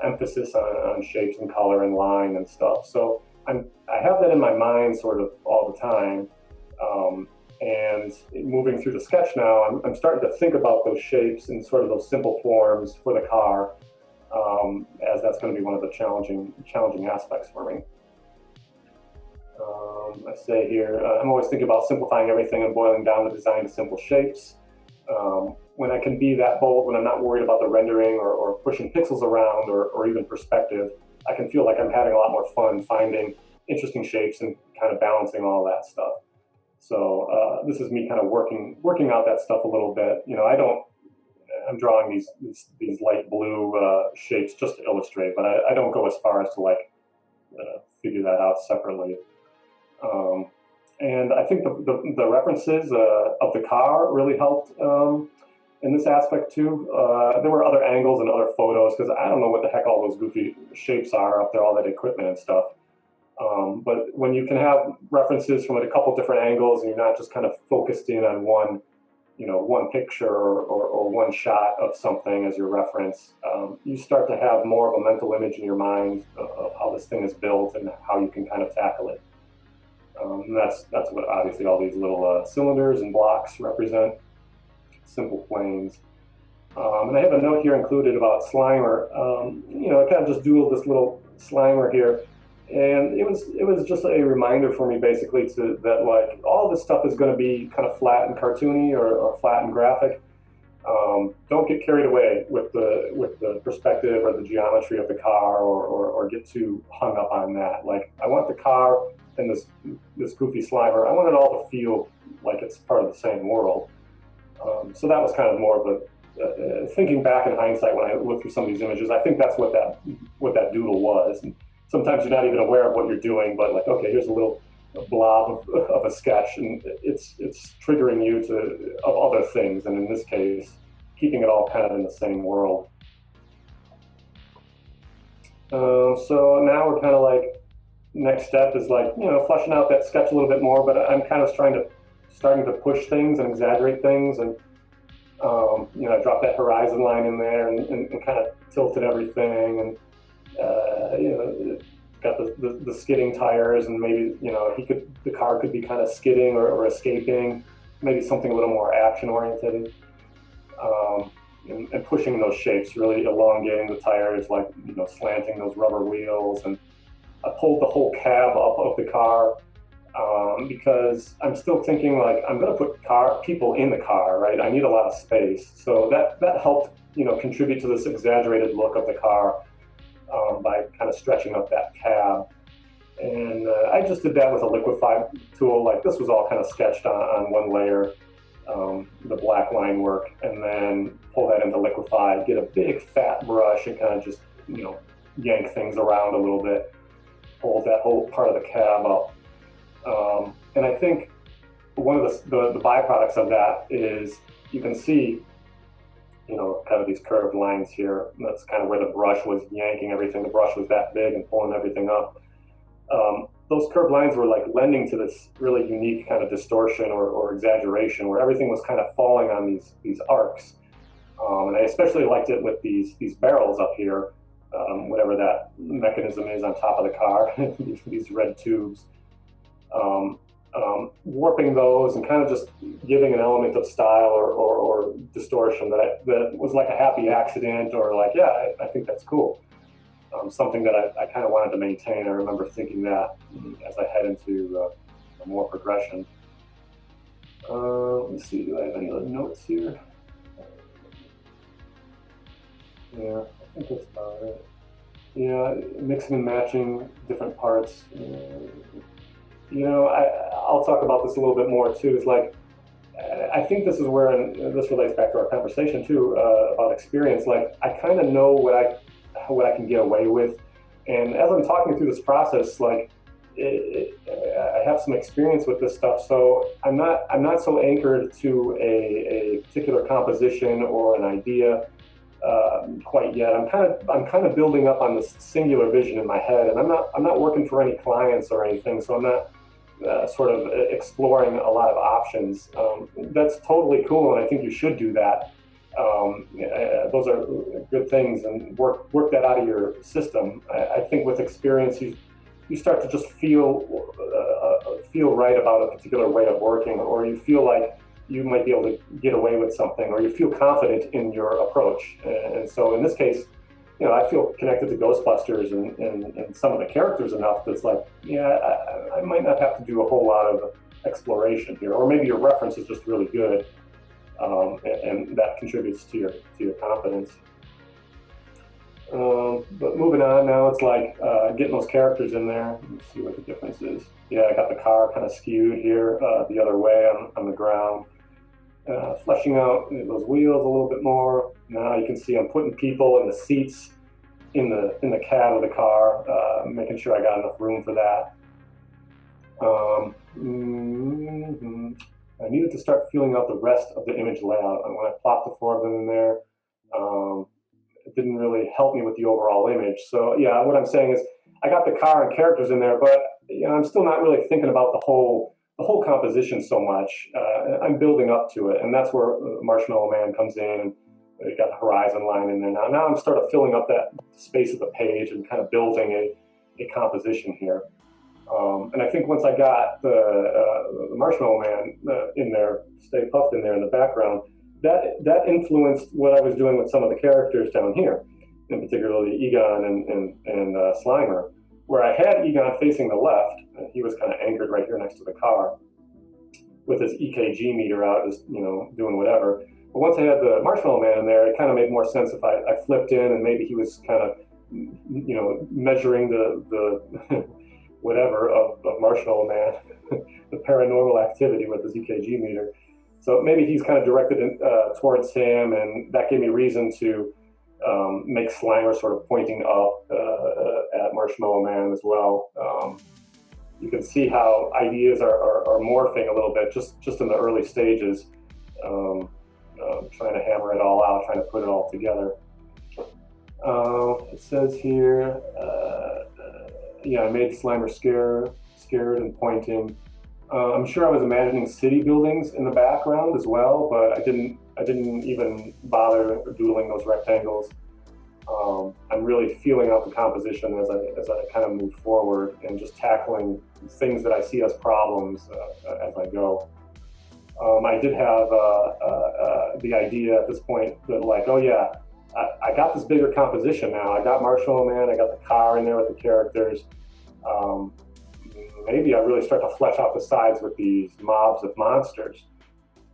emphasis on shapes and color and line and stuff. So I have that in my mind sort of all the time. And moving through the sketch now, I'm starting to think about those shapes and sort of those simple forms for the car, as that's going to be one of the challenging aspects for me. I say here, I'm always thinking about simplifying everything and boiling down the design to simple shapes. When I can be that bold, when I'm not worried about the rendering or pushing pixels around or even perspective, I can feel like I'm having a lot more fun finding interesting shapes and kind of balancing all that stuff. So this is me kind of working out that stuff a little bit. I'm drawing these light blue shapes just to illustrate, but I don't go as far as to figure that out separately. And I think the references of the car really helped in this aspect too. There were other angles and other photos, because I don't know what the heck all those goofy shapes are up there, all that equipment and stuff. But when you can have references from a couple different angles, and you're not just kind of focused in on one picture or one shot of something as your reference, you start to have more of a mental image in your mind of how this thing is built and how you can kind of tackle it. And that's what obviously all these little cylinders and blocks represent, simple planes. And I have a note here included about Slimer. I kind of just doodled this little Slimer here. And it was just a reminder for me, basically, that like all this stuff is going to be kind of flat and cartoony or flat and graphic. Don't get carried away with the perspective or the geometry of the car, or get too hung up on that. Like, I want the car and this goofy Slimer, I want it all to feel like it's part of the same world. So that was kind of more of a thinking back in hindsight when I look through some of these images. I think that's what that doodle was. And sometimes you're not even aware of what you're doing, but like, okay, here's a little blob of a sketch, and it's triggering you of other things, and in this case, keeping it all kind of in the same world. So now we're kind of like, next step is like, fleshing out that sketch a little bit more, but I'm kind of starting to push things and exaggerate things, and I dropped that horizon line in there and kind of tilted everything, and got the skidding tires, and maybe the car could be kind of skidding or escaping, maybe something a little more action oriented. and pushing those shapes, really elongating the tires, like slanting those rubber wheels. And I pulled the whole cab up of the car because I'm still thinking like I'm going to put people in the car, right? I need a lot of space, so that helped contribute to this exaggerated look of the car by kind of stretching up that cab. And I just did that with a liquify tool. Like this was all kind of sketched on one layer, the black line work, and then pull that into liquify, get a big fat brush and kind of just yank things around a little bit, pull that whole part of the cab up. And I think one of the byproducts of that is you can see kind of these curved lines here. That's kind of where the brush was yanking everything. The brush was that big and pulling everything up. Those curved lines were like lending to this really unique kind of distortion or exaggeration where everything was kind of falling on these arcs. And I especially liked it with these barrels up here, whatever that mechanism is on top of the car, these red tubes. Warping those and kind of just giving an element of style or distortion that was like a happy accident, or like, yeah, I think that's cool. Something that I kind of wanted to maintain. I remember thinking that as I head into more progression. Let me see, do I have any other notes here? Yeah, I think that's about it. Yeah, mixing and matching different parts. I'll talk about this a little bit more too. Is like, I think this is where, and this relates back to our conversation too about experience. Like, I kind of know what I can get away with, and as I'm talking through this process, like, I have some experience with this stuff, so I'm not so anchored to a particular composition or an idea quite yet. I'm kind of building up on this singular vision in my head, and I'm not working for any clients or anything, so I'm not sort of exploring a lot of options. That's totally cool, and I think you should do that. Those are good things, and work that out of your system. I think with experience, you start to just feel right about a particular way of working, or you feel like you might be able to get away with something, or you feel confident in your approach. And so in this case, I feel connected to Ghostbusters and some of the characters enough that's like, yeah, I might not have to do a whole lot of exploration here, or maybe your reference is just really good, and that contributes to your confidence. But moving on now, it's like getting those characters in there. Let's see what the difference is. Yeah, I got the car kind of skewed here the other way on the ground. Fleshing out those wheels a little bit more. Now you can see I'm putting people in the seats in the cab of the car, making sure I got enough room for that. I needed to start feeling out the rest of the image layout. And when I plopped the four of them in there, it didn't really help me with the overall image. So yeah, what I'm saying is I got the car and characters in there, but I'm still not really thinking about the whole composition so much. I'm building up to it, and that's where Marshmallow Man comes in. You got the horizon line in there. Now I'm sort of filling up that space of the page and kind of building a composition here. And I think once I got the Marshmallow Man in there, Stay Puft in there in the background, that influenced what I was doing with some of the characters down here, in particularly Egon and Slimer, where I had Egon facing the left. He was kind of anchored right here next to the car with his EKG meter out, just doing whatever. But once I had the Marshmallow Man in there, it kind of made more sense if I flipped in and maybe he was kind of measuring the whatever of Marshmallow Man, the paranormal activity with his EKG meter. So maybe he's kind of directed towards him, and that gave me reason to make Slimer sort of pointing up at Marshmallow Man as well. You can see how ideas are morphing a little bit just in the early stages, trying to hammer it all out, trying to put it all together. It says here, I made Slimer scared and pointing. I'm sure I was imagining city buildings in the background as well, but I didn't even bother doodling those rectangles. I'm really feeling out the composition as I kind of move forward and just tackling things that I see as problems as I go. I did have the idea at this point that like, oh yeah, I got this bigger composition now. I got Marshmallow Man, I got the car in there with the characters. Um, Maybe I really start to flesh out the sides with these mobs of monsters.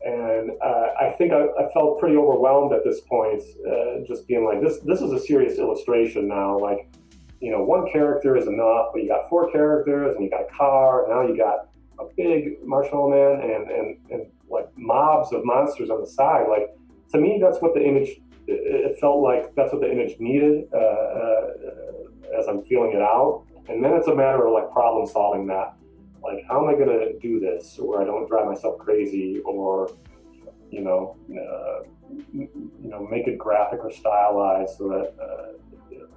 And I think I felt pretty overwhelmed at this point, just being like, this is a serious illustration now. Like, one character is enough, but you got four characters, and you got a car, and now you got a big Marshmallow Man and like mobs of monsters on the side. Like, to me, that's what the image, it felt like that's what the image needed as I'm feeling it out. And then it's a matter of like problem solving that. Like, how am I going to do this where I don't drive myself crazy, or make it graphic or stylized so that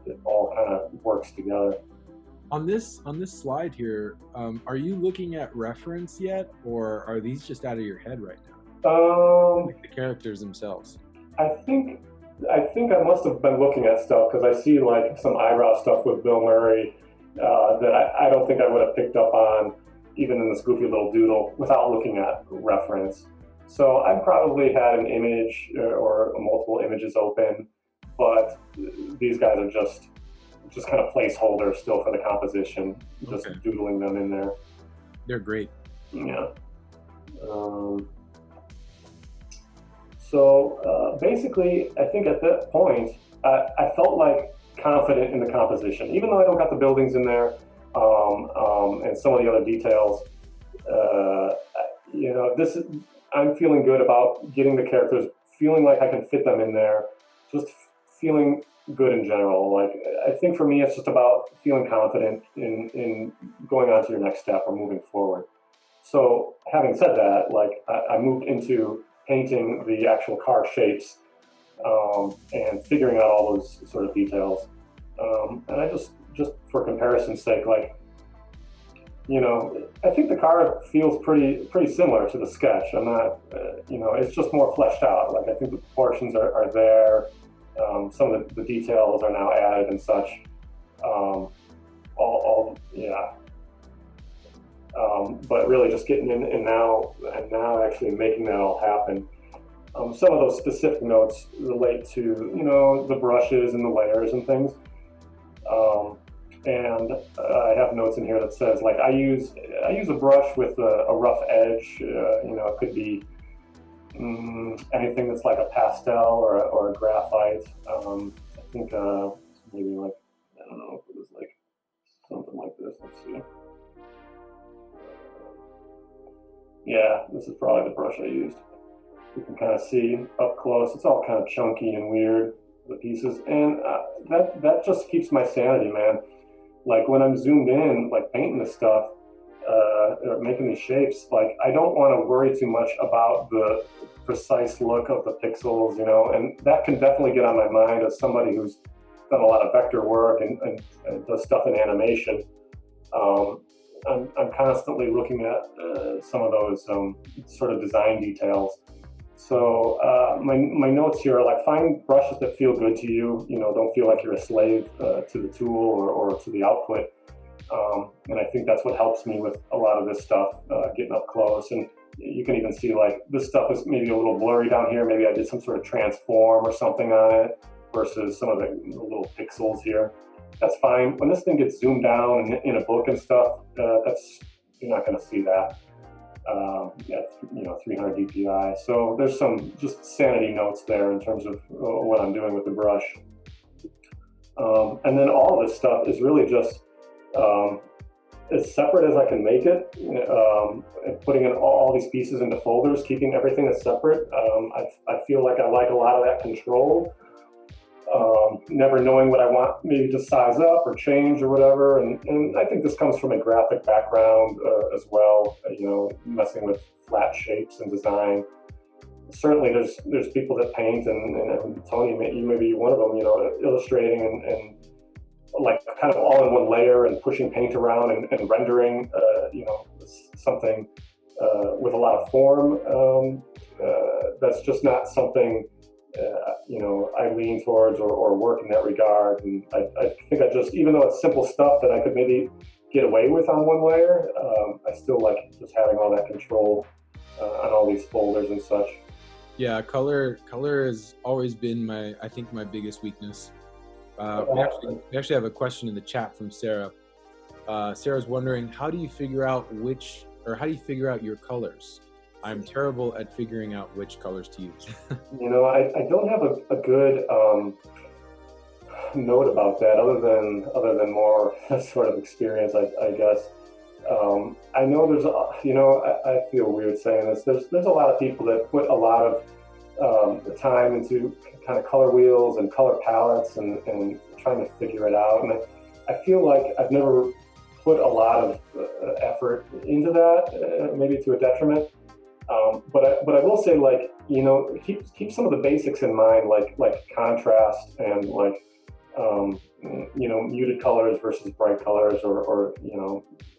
it all kind of works together. On this slide here, are you looking at reference yet, or are these just out of your head right now? Like the characters themselves. I think I must have been looking at stuff because I see like some eyebrow stuff with Bill Murray that I don't think I would have picked up on even in this goofy little doodle without looking at reference. So I probably had an image or multiple images open, but these guys are just kind of placeholders still for the composition, just doodling them in there. They're great. Yeah. So basically, I think at that point, I felt like confident in the composition, even though I don't got the buildings in there and some of the other details. I'm feeling good about getting the characters, feeling like I can fit them in there, just feeling good in general. Like, I think for me, it's just about feeling confident in going on to your next step or moving forward. So having said that, like I moved into painting the actual car shapes and figuring out all those sort of details. And I just for comparison's sake, like, I think the car feels pretty similar to the sketch. I'm not, it's just more fleshed out. Like, I think the proportions are there. Some of the details are now added and such. But really just getting in and now actually making that all happen. Some of those specific notes relate to, the brushes and the layers and things. And I have notes in here that says, like, I use a brush with a rough edge. It could be anything that's like a pastel or a graphite. I think maybe like, I don't know if it was like something like this. Let's see. Yeah, this is probably the brush I used. You can kind of see up close. It's all kind of chunky and weird, the pieces, and that just keeps my sanity, man. Like, when I'm zoomed in, like painting this stuff, or making these shapes, like, I don't want to worry too much about the precise look of the pixels, and that can definitely get on my mind as somebody who's done a lot of vector work and does stuff in animation. I'm constantly looking at some of those sort of design details. So my notes here are like, find brushes that feel good to you. Don't feel like you're a slave to the tool or to the output. And I think that's what helps me with a lot of this stuff, getting up close. And you can even see, like, this stuff is maybe a little blurry down here. Maybe I did some sort of transform or something on it versus some of the little pixels here. That's fine. When this thing gets zoomed down in a book and stuff, you're not going to see that. 300 dpi. So there's some just sanity notes there in terms of what I'm doing with the brush. And then all of this stuff is really just as separate as I can make it, and putting in all these pieces into folders, keeping everything as separate. I feel like I like a lot of that control. Never knowing what I want maybe to size up or change or whatever. And I think this comes from a graphic background as well, messing with flat shapes and design. Certainly there's people that paint, and Tony, you may be one of them, illustrating and like kind of all in one layer and pushing paint around and rendering, something with a lot of form. That's just not something I lean towards or work in that regard. And I think even though it's simple stuff that I could maybe get away with on one layer, I still like just having all that control on all these folders and such. Yeah, color has always been I think my biggest weakness. We actually have a question in the chat from Sarah. Sarah's wondering, how do you figure out your colors? I'm terrible at figuring out which colors to use. I don't have a good note about that, other than more sort of experience, I guess. I know I feel weird saying this. There's a lot of people that put a lot of time into kind of color wheels and color palettes and trying to figure it out. And I feel like I've never put a lot of effort into that, maybe to a detriment. But I will say, like, keep some of the basics in mind, like contrast and like muted colors versus bright colors, or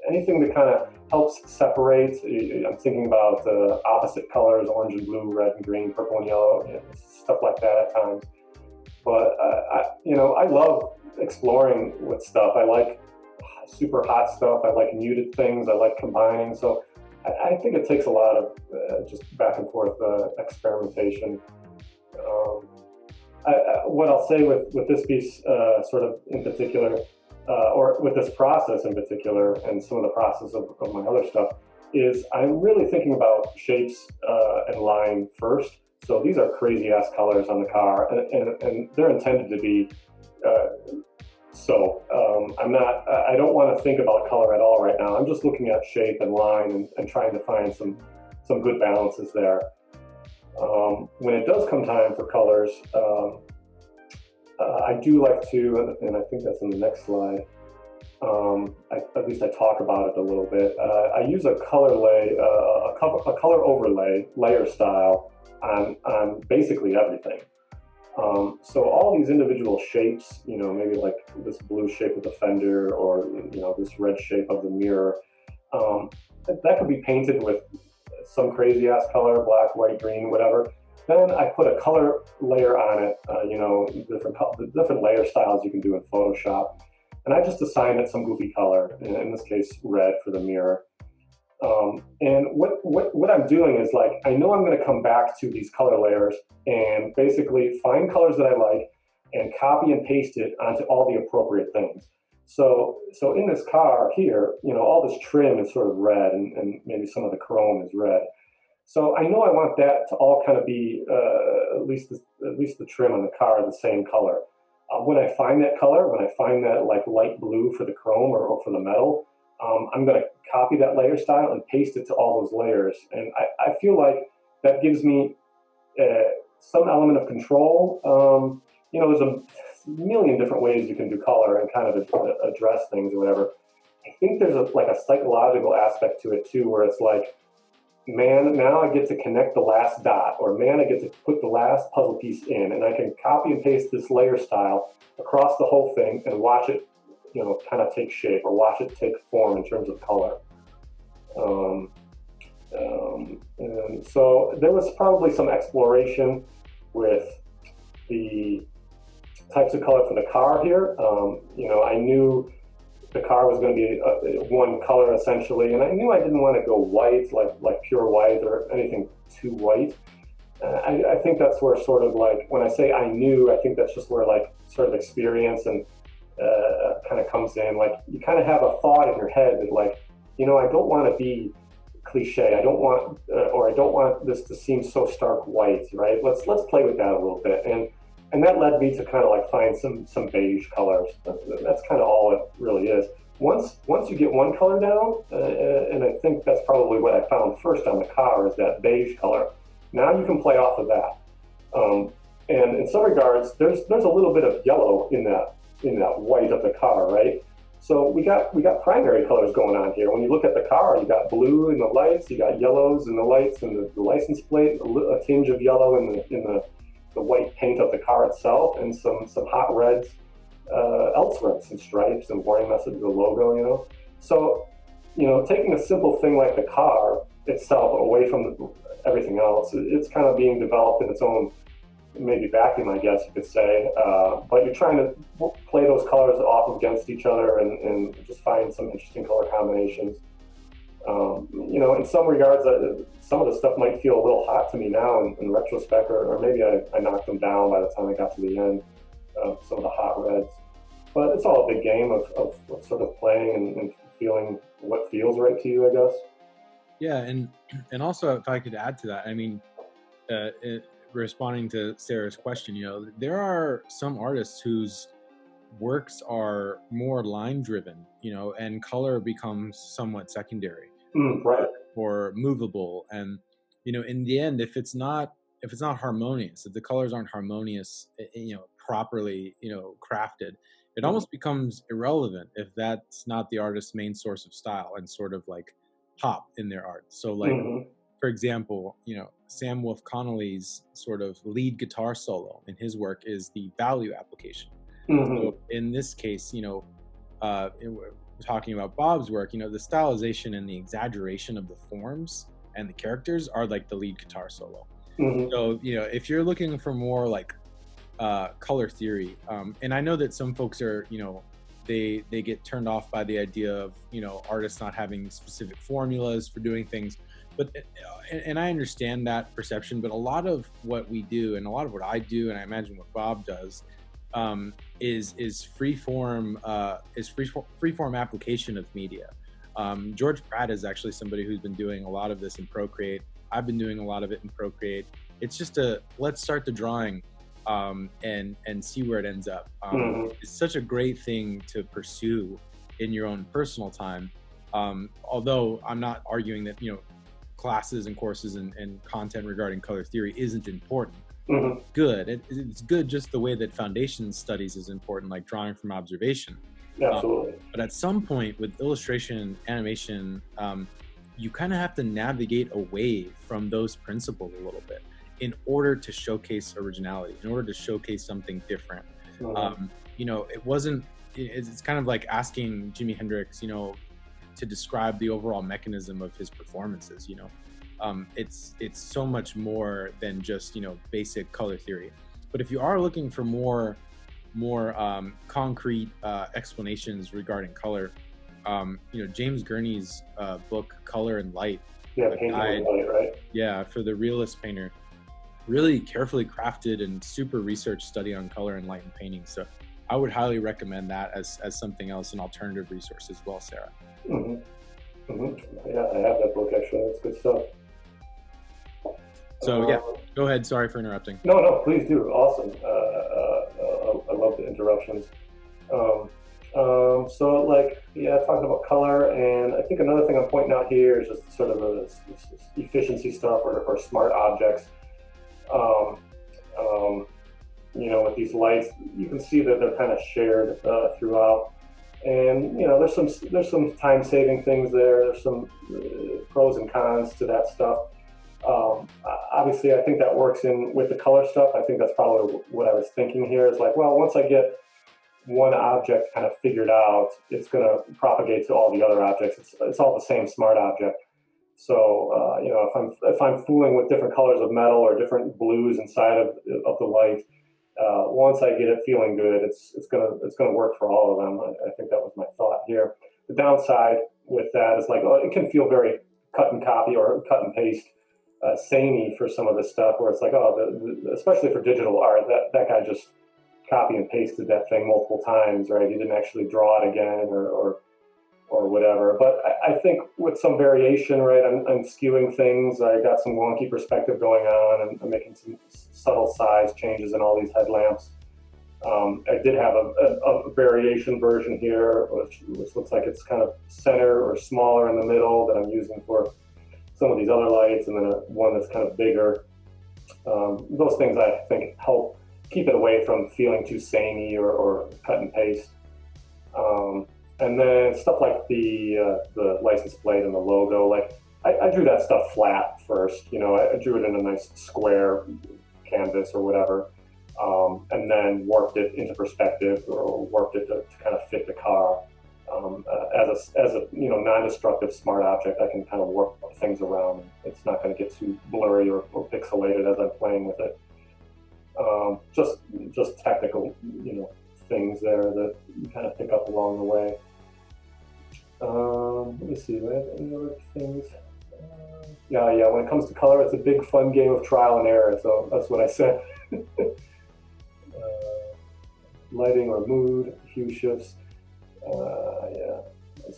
anything that kind of helps separate. I'm thinking about opposite colors: orange and blue, red and green, purple and yellow, stuff like that at times. But I love exploring with stuff. I like super hot stuff. I like muted things. I like combining. So I think it takes a lot of just back and forth experimentation. What I'll say with this piece, sort of in particular, or with this process in particular, and some of the process of my other stuff, is I'm really thinking about shapes and line first. So these are crazy ass colors on the car, and they're intended to be. I don't want to think about color at all right now. I'm just looking at shape and line and trying to find some good balances there. When it does come time for colors, I do like to, and I think that's in the next slide. At least I talk about it a little bit. I use a color color overlay layer style on basically everything. So all these individual shapes, maybe like this blue shape of the fender, or this red shape of the mirror, that could be painted with some crazy ass color, black, white, green, whatever. Then I put a color layer on it, different layer styles you can do in Photoshop, and I just assign it some goofy color. In this case, red for the mirror. And what I'm doing is, like, I know I'm going to come back to these color layers and basically find colors that I like and copy and paste it onto all the appropriate things. So in this car here, all this trim is sort of red, and maybe some of the chrome is red. So I know I want that to all kind of be at least the trim on the car the same color. When I find that color, when I find that like light blue for the chrome or for the metal, I'm going to copy that layer style and paste it to all those layers. And I feel like that gives me some element of control. There's a million different ways you can do color and kind of address things or whatever. I think there's a psychological aspect to it too, where it's like, man, now I get to connect the last dot, or man, I get to put the last puzzle piece in, and I can copy and paste this layer style across the whole thing and watch it, kind of take shape, or watch it take form in terms of color. And so there was probably some exploration with the types of color for the car here. I knew the car was going to be one color essentially, and I knew I didn't want to go white, like pure white or anything too white. I think that's where sort of like, when I say I knew, I think that's just where like sort of experience and kind of comes in. Like, you kind of have a thought in your head that, like, I don't want to be cliche. I don't want this to seem so stark white, right? Let's play with that a little bit, and that led me to kind of like find some beige colors. That's kind of all it really is. Once you get one color down, and I think that's probably what I found first on the car, is that beige color. Now you can play off of that, and in some regards, there's a little bit of yellow in that white of the car, right? So we got primary colors going on here. When you look at the car, you got blue in the lights, you got yellows in the lights and the license plate, a tinge of yellow in the white paint of the car itself, and some hot reds elsewhere, some stripes and warning messages, the logo, So, taking a simple thing like the car itself away from everything else, it's kind of being developed in its own maybe vacuum, I guess you could say. But you're trying to play those colors off against each other and just find some interesting color combinations. In some regards, some of the stuff might feel a little hot to me now in retrospect, or maybe I knocked them down by the time I got to the end, some of the hot reds. But it's all a big game of sort of playing and feeling what feels right to you, I guess. Yeah, and also if I could add to that, I mean, responding to Sarah's question, there are some artists whose works are more line driven, and color becomes somewhat secondary, Right. or movable. And in the end, if it's not harmonious, if the colors aren't harmonious, properly crafted, it almost becomes irrelevant if that's not the artist's main source of style and sort of like pop in their art. So like, for example, Sam Wolf Connolly's sort of lead guitar solo in his work is the value application. So in this case, we're talking about Bob's work, the stylization and the exaggeration of the forms and the characters are like the lead guitar solo. So, if you're looking for more like color theory, and I know that some folks are, they get turned off by the idea of, artists not having specific formulas for doing things. But, and I understand that perception, but a lot of what we do and a lot of what I do, and I imagine what Bob does, is free form application of media. George Pratt is actually somebody who's been doing a lot of this in Procreate. I've been doing a lot of it in Procreate. It's just let's start the drawing and see where it ends up. It's such a great thing to pursue in your own personal time. Although I'm not arguing that classes and courses and content regarding color theory isn't important. Good. It's good just the way that foundation studies is important, like drawing from observation. Absolutely. But at some point with illustration and animation, you kind of have to navigate away from those principles a little bit in order to showcase originality, in order to showcase something different. It's kind of like asking Jimi Hendrix, to describe the overall mechanism of his performances. It's so much more than just basic color theory. But if you are looking for more concrete explanations regarding color, James Gurney's book Color and Light, Painting and Light, right? Yeah, for the realist painter, really carefully crafted and super researched study on color and light in painting. So I would highly recommend that as something else, an alternative resource as well, Sarah. Yeah, I have that book actually. That's good stuff. So yeah, go ahead. Sorry for interrupting. No, please do. Awesome. I love the interruptions. So like, talking about color, and I think another thing I'm pointing out here is just sort of the efficiency stuff or smart objects. With these lights, you can see that they're kind of shared throughout. And there's some time-saving things there. There's some pros and cons to that stuff. Obviously, I think that works with the color stuff. I think that's probably what I was thinking here. Is like, well, once I get one object kind of figured out, it's going to propagate to all the other objects. It's all the same smart object. So if I'm fooling with different colors of metal or different blues inside of the light, once I get it feeling good, it's gonna work for all of them. I think that was my thought here. The downside with that is like, it can feel very cut and copy or cut and paste, samey for some of the stuff, where it's like, especially for digital art, that guy just copy and pasted that thing multiple times, right? He didn't actually draw it again or whatever. But I think with some variation, right, I'm skewing things. I got some wonky perspective going on, and I'm making some subtle size changes in all these headlamps. I did have a variation version here, which looks like it's kind of center or smaller in the middle that I'm using for some of these other lights, and then one that's kind of bigger. Those things I think help keep it away from feeling too samey or cut and paste. And then stuff like the license plate and the logo, like I drew that stuff flat first. I drew it in a nice square canvas or whatever, and then warped it into perspective or warped it to kind of fit the car. As a non-destructive smart object, I can kind of warp things around. It's not going to get too blurry or pixelated as I'm playing with it. Just technical, things there that you kind of pick up along the way. Let me see, do I have any other things? Yeah. When it comes to color, it's a big fun game of trial and error. So that's what I said. Lighting or mood, hue shifts. Yeah.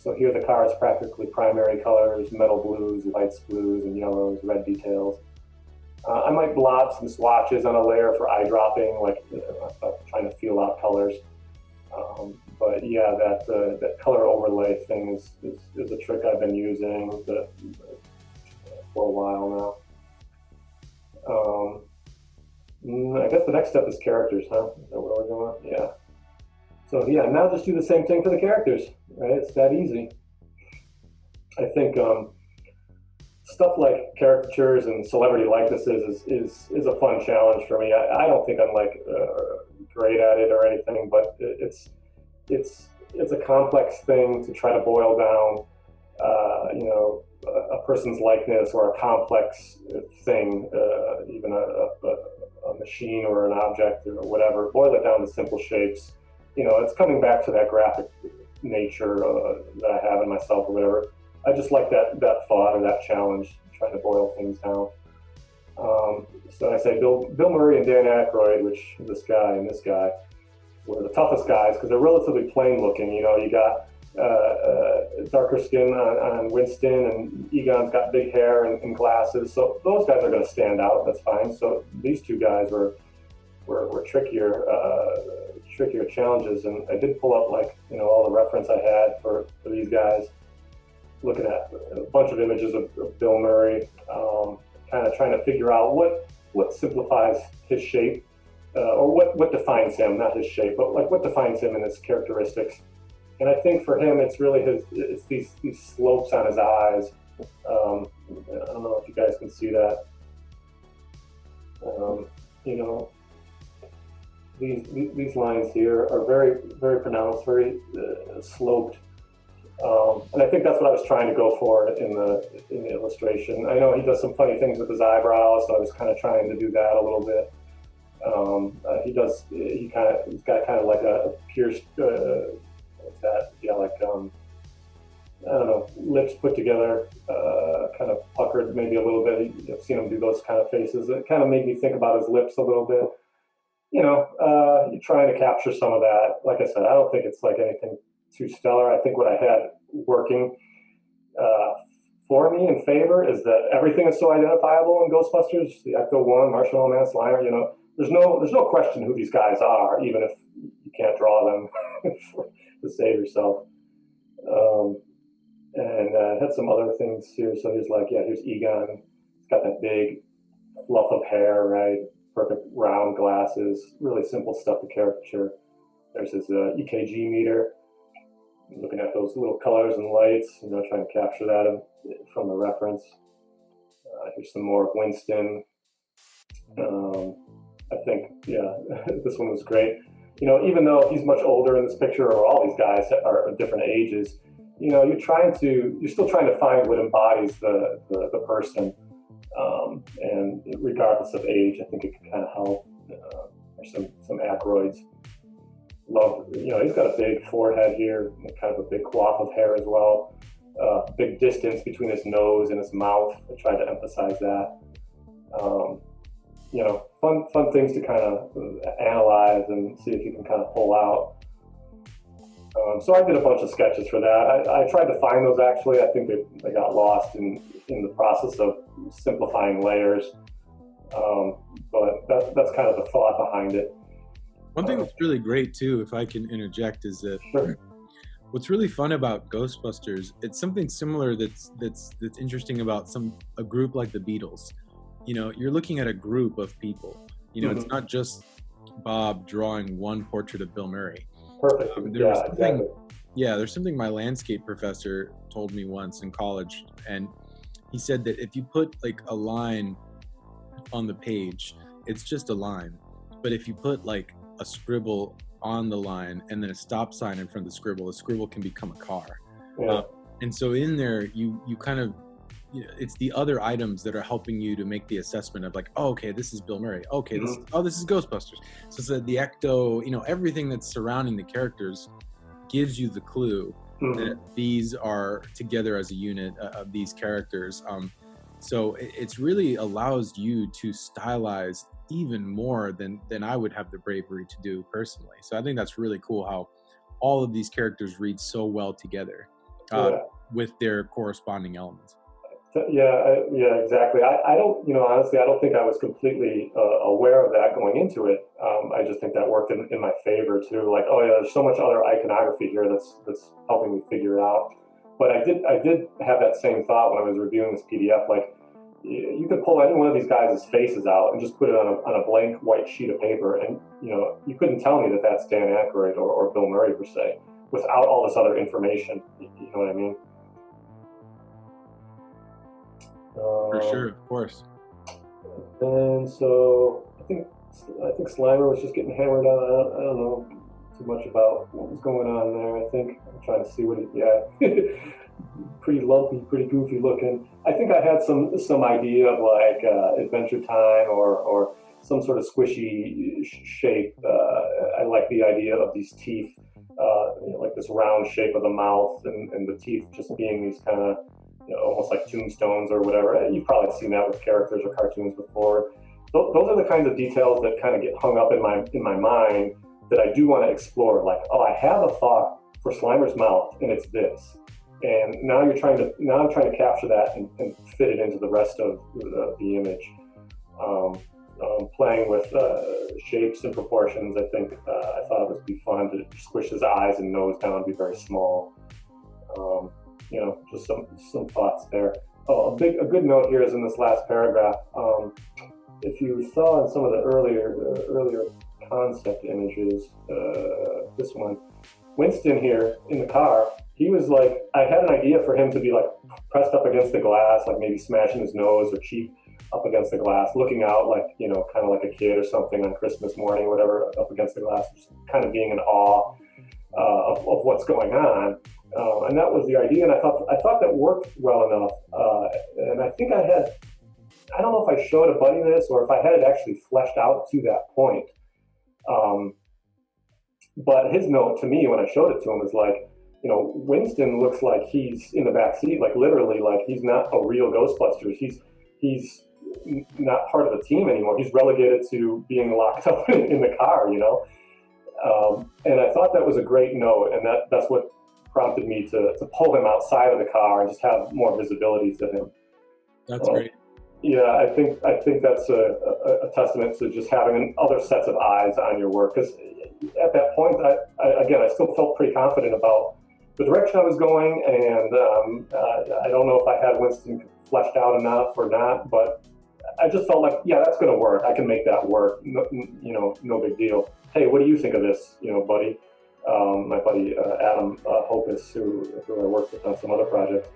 So here the car is practically primary colors: metal blues, lights blues, and yellows, red details. I might blot some swatches on a layer for eye dropping, like trying to feel out colors. But yeah, that color overlay thing is a trick I've been using for a while now. I guess the next step is characters, huh? Is that where we're going? Yeah. So yeah, now just do the same thing for the characters, right? It's that easy. I think stuff like caricatures and celebrity likenesses is a fun challenge for me. I don't think I'm like great at it or anything, but it's a complex thing to try to boil down, a person's likeness or a complex thing, even a machine or an object or whatever. Boil it down to simple shapes. It's coming back to that graphic nature that I have in myself or whatever. I just like that thought or that challenge, trying to boil things down. So I say Bill Murray and Dan Aykroyd, which this guy and this guy were the toughest guys because they're relatively plain looking. You got darker skin on Winston, and Egon's got big hair and glasses. So those guys are going to stand out. That's fine. So these two guys were trickier challenges, and I did pull up all the reference I had for these guys. Looking at a bunch of images of Bill Murray, kind of trying to figure out what simplifies his shape, or what defines him, not his shape, but like what defines him and his characteristics. And I think for him, it's really it's these slopes on his eyes. I don't know if you guys can see that. These lines here are very, very pronounced, very sloped. And I think that's what I was trying to go for in the illustration. I know he does some funny things with his eyebrows, so I was kind of trying to do that a little bit. He's got kind of like a pierced, what's that? Yeah, like I don't know, lips put together, kind of puckered maybe a little bit. I've seen him do those kind of faces. It kind of made me think about his lips a little bit. You're trying to capture some of that. Like I said, I don't think it's like anything too stellar. I think what I had working for me in favor is that everything is so identifiable in Ghostbusters. The Ecto-1, Marshmallow Man, Slimer. There's no question who these guys are, even if you can't draw them to save yourself. And I had some other things here. So here's Egon. He's got that big fluff of hair, right? Perfect round glasses. Really simple stuff to caricature. There's his EKG meter. Looking at those little colors and lights, trying to capture that from the reference. Here's some more of Winston. I think, yeah, this one was great. Even though he's much older in this picture, or all these guys are different ages, you're still trying to find what embodies the person. And regardless of age, I think it can kind of help. There's some Aykroyds. He's got a big forehead here, kind of a big coif of hair as well. Big distance between his nose and his mouth. I tried to emphasize that. Fun things to kind of analyze and see if you can kind of pull out. So I did a bunch of sketches for that. I tried to find those actually. I think they got lost in the process of simplifying layers. But that's kind of the thought behind it. One thing that's really great too, if I can interject, is that Sure. What's really fun about Ghostbusters, it's something similar that's interesting about a group like the Beatles. You're looking at a group of people. It's not just Bob drawing one portrait of Bill Murray. Perfect. Exactly. Yeah, there's something my landscape professor told me once in college, and he said that if you put like a line on the page, it's just a line. But if you put like a scribble on the line and then a stop sign in front of the scribble can become a car. Yeah. And so in there, you kind of, it's the other items that are helping you to make the assessment of like, oh, okay, this is Bill Murray. Okay, this is Ghostbusters. So the Ecto, everything that's surrounding the characters gives you the clue that these are together as a unit of these characters. So it's really allows you to stylize even more than I would have the bravery to do personally. So I think that's really cool how all of these characters read so well together, uh, Yeah. with their corresponding elements. Yeah, exactly. I don't, honestly, I don't think I was completely aware of that going into it. I just think that worked in my favor too. Like, oh yeah, there's so much other iconography here that's helping me figure it out. But I did have that same thought when I was reviewing this PDF. Like, you could pull any one of these guys' faces out and just put it on a blank white sheet of paper, and you couldn't tell me that that's Dan Aykroyd or Bill Murray per se, without all this other information. You know what I mean? For Um, sure, of course. And so I think Slimer was just getting hammered on. I don't know too much about what was going on there. I think I'm trying to see what pretty lumpy, pretty goofy looking. I think I had some idea of like Adventure Time or some sort of squishy shape. I like the idea of these teeth, like this round shape of the mouth and the teeth just being these kind of almost like tombstones or whatever. You've probably seen that with characters or cartoons before. Those are the kinds of details that kind of get hung up in my mind that I do want to explore. Like, oh, I have a thought for Slimer's mouth, and it's this. And now I'm trying to capture that and fit it into the rest of the image. Playing with shapes and proportions, I think I thought it would be fun to squish his eyes and nose down and be very small. Just some thoughts there. Oh, a good note here is in this last paragraph. If you saw in some of the earlier concept images, this one, Winston here in the car, he was like, I had an idea for him to be like pressed up against the glass, like maybe smashing his nose or cheek up against the glass, looking out like, kind of like a kid or something on Christmas morning, whatever, up against the glass, just kind of being in awe of what's going on. And that was the idea, and I thought that worked well enough. And I think I don't know if I showed a buddy this or if I had it actually fleshed out to that point. But his note to me when I showed it to him was like, Winston looks like he's in the back seat, like literally, like he's not a real Ghostbusters. He's not part of the team anymore. He's relegated to being locked up in the car, And I thought that was a great note, and that's what prompted me to pull him outside of the car and just have more visibility to him. That's great. Yeah, I think that's a testament to just having other sets of eyes on your work. Because at that point, I still felt pretty confident about the direction I was going, and I don't know if I had Winston fleshed out enough or not, but I just felt like, yeah, that's going to work. I can make that work. No big deal. Hey, what do you think of this, buddy? My buddy Adam Hopus, who I worked with on some other projects.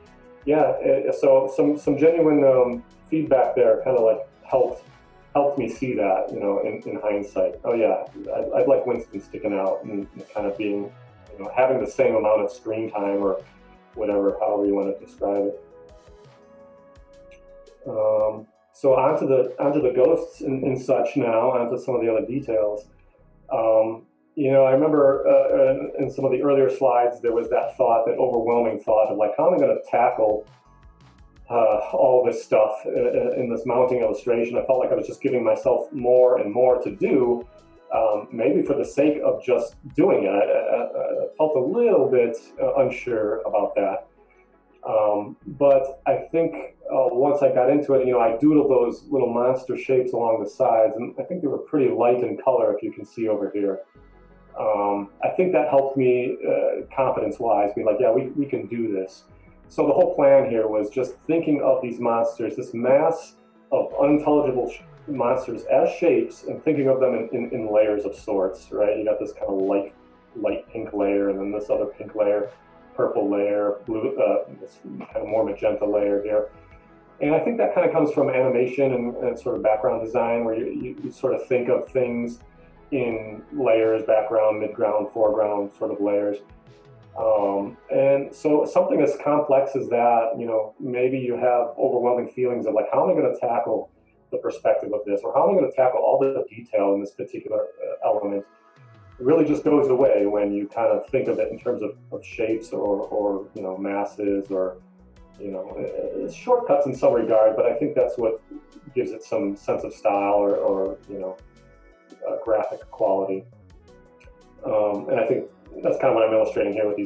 Yeah, so some genuine feedback there kind of like helped me see that, in hindsight. Oh yeah, I'd like Winston sticking out and kind of being, having the same amount of screen time or whatever, however you want to describe it. So onto the ghosts and such now, onto some of the other details. I remember in some of the earlier slides, there was that overwhelming thought of like, how am I going to tackle all this stuff in this mounting illustration? I felt like I was just giving myself more and more to do, maybe for the sake of just doing it. I felt a little bit unsure about that. But I think once I got into it, I doodled those little monster shapes along the sides, and I think they were pretty light in color, if you can see over here. I think that helped me confidence-wise, be like, yeah, we can do this. So the whole plan here was just thinking of these monsters, this mass of unintelligible monsters as shapes, and thinking of them in layers of sorts, right? You got this kind of light pink layer, and then this other pink layer, purple layer, blue, this kind of more magenta layer here. And I think that kind of comes from animation and sort of background design, where you sort of think of things in layers, background, midground, foreground sort of layers. And so something as complex as that, maybe you have overwhelming feelings of like, how am I going to tackle the perspective of this? Or how am I going to tackle all the detail in this particular element? It really just goes away when you kind of think of it in terms of shapes or masses or shortcuts in some regard, but I think that's what gives it some sense of style or graphic quality. And I think that's kind of what I'm illustrating here with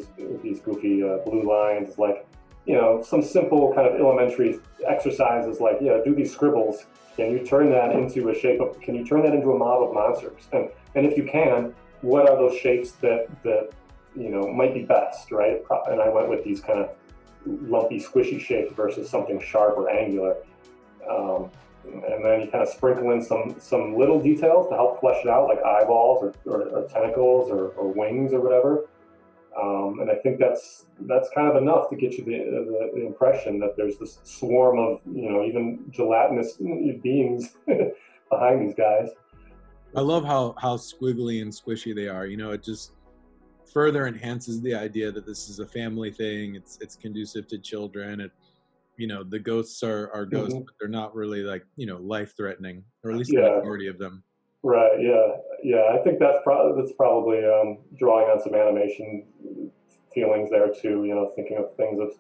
these goofy blue lines. Is like, some simple kind of elementary exercises like, do these scribbles. Can you turn that into can you turn that into a model of monsters? And if you can, what are those shapes that might be best, right? And I went with these kind of lumpy, squishy shapes versus something sharp or angular. And then you kind of sprinkle in some little details to help flesh it out, like eyeballs or tentacles or wings or whatever. And I think that's kind of enough to get you the impression that there's this swarm of even gelatinous beings behind these guys. I love how squiggly and squishy they are. It just further enhances the idea that this is a family thing. It's conducive to children. The ghosts are ghosts, but they're not really like life-threatening, or at least the majority of them. Right. Yeah. I think that's probably drawing on some animation feelings there too. Thinking of things as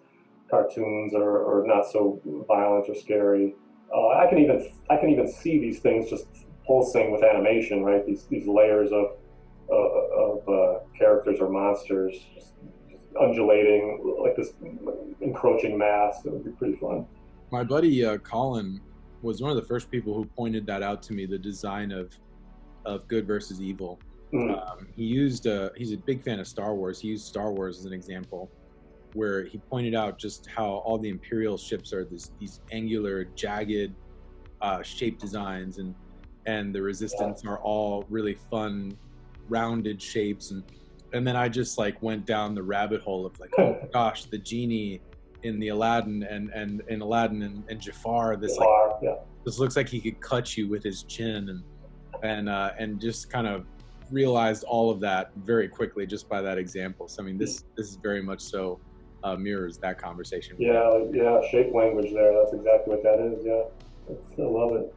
cartoons or not so violent or scary. I can even see these things just pulsing with animation, right? These layers of characters or monsters just undulating like this encroaching mass. It would be pretty fun. My buddy Colin was one of the first people who pointed that out to me, the design of good versus evil. He's a big fan of Star Wars. He used Star Wars as an example, where he pointed out just how all the Imperial ships are these angular, jagged shape designs, and the Resistance are all really fun, rounded shapes. And then I just like went down the rabbit hole of like, oh my gosh, the genie in the Aladdin and in Aladdin and Jafar, this looks like he could cut you with his chin, and just kind of realized all of that very quickly just by that example. So I mean, this is very much so mirrors that conversation. Yeah, shape language there. That's exactly what that is. Yeah, I love it.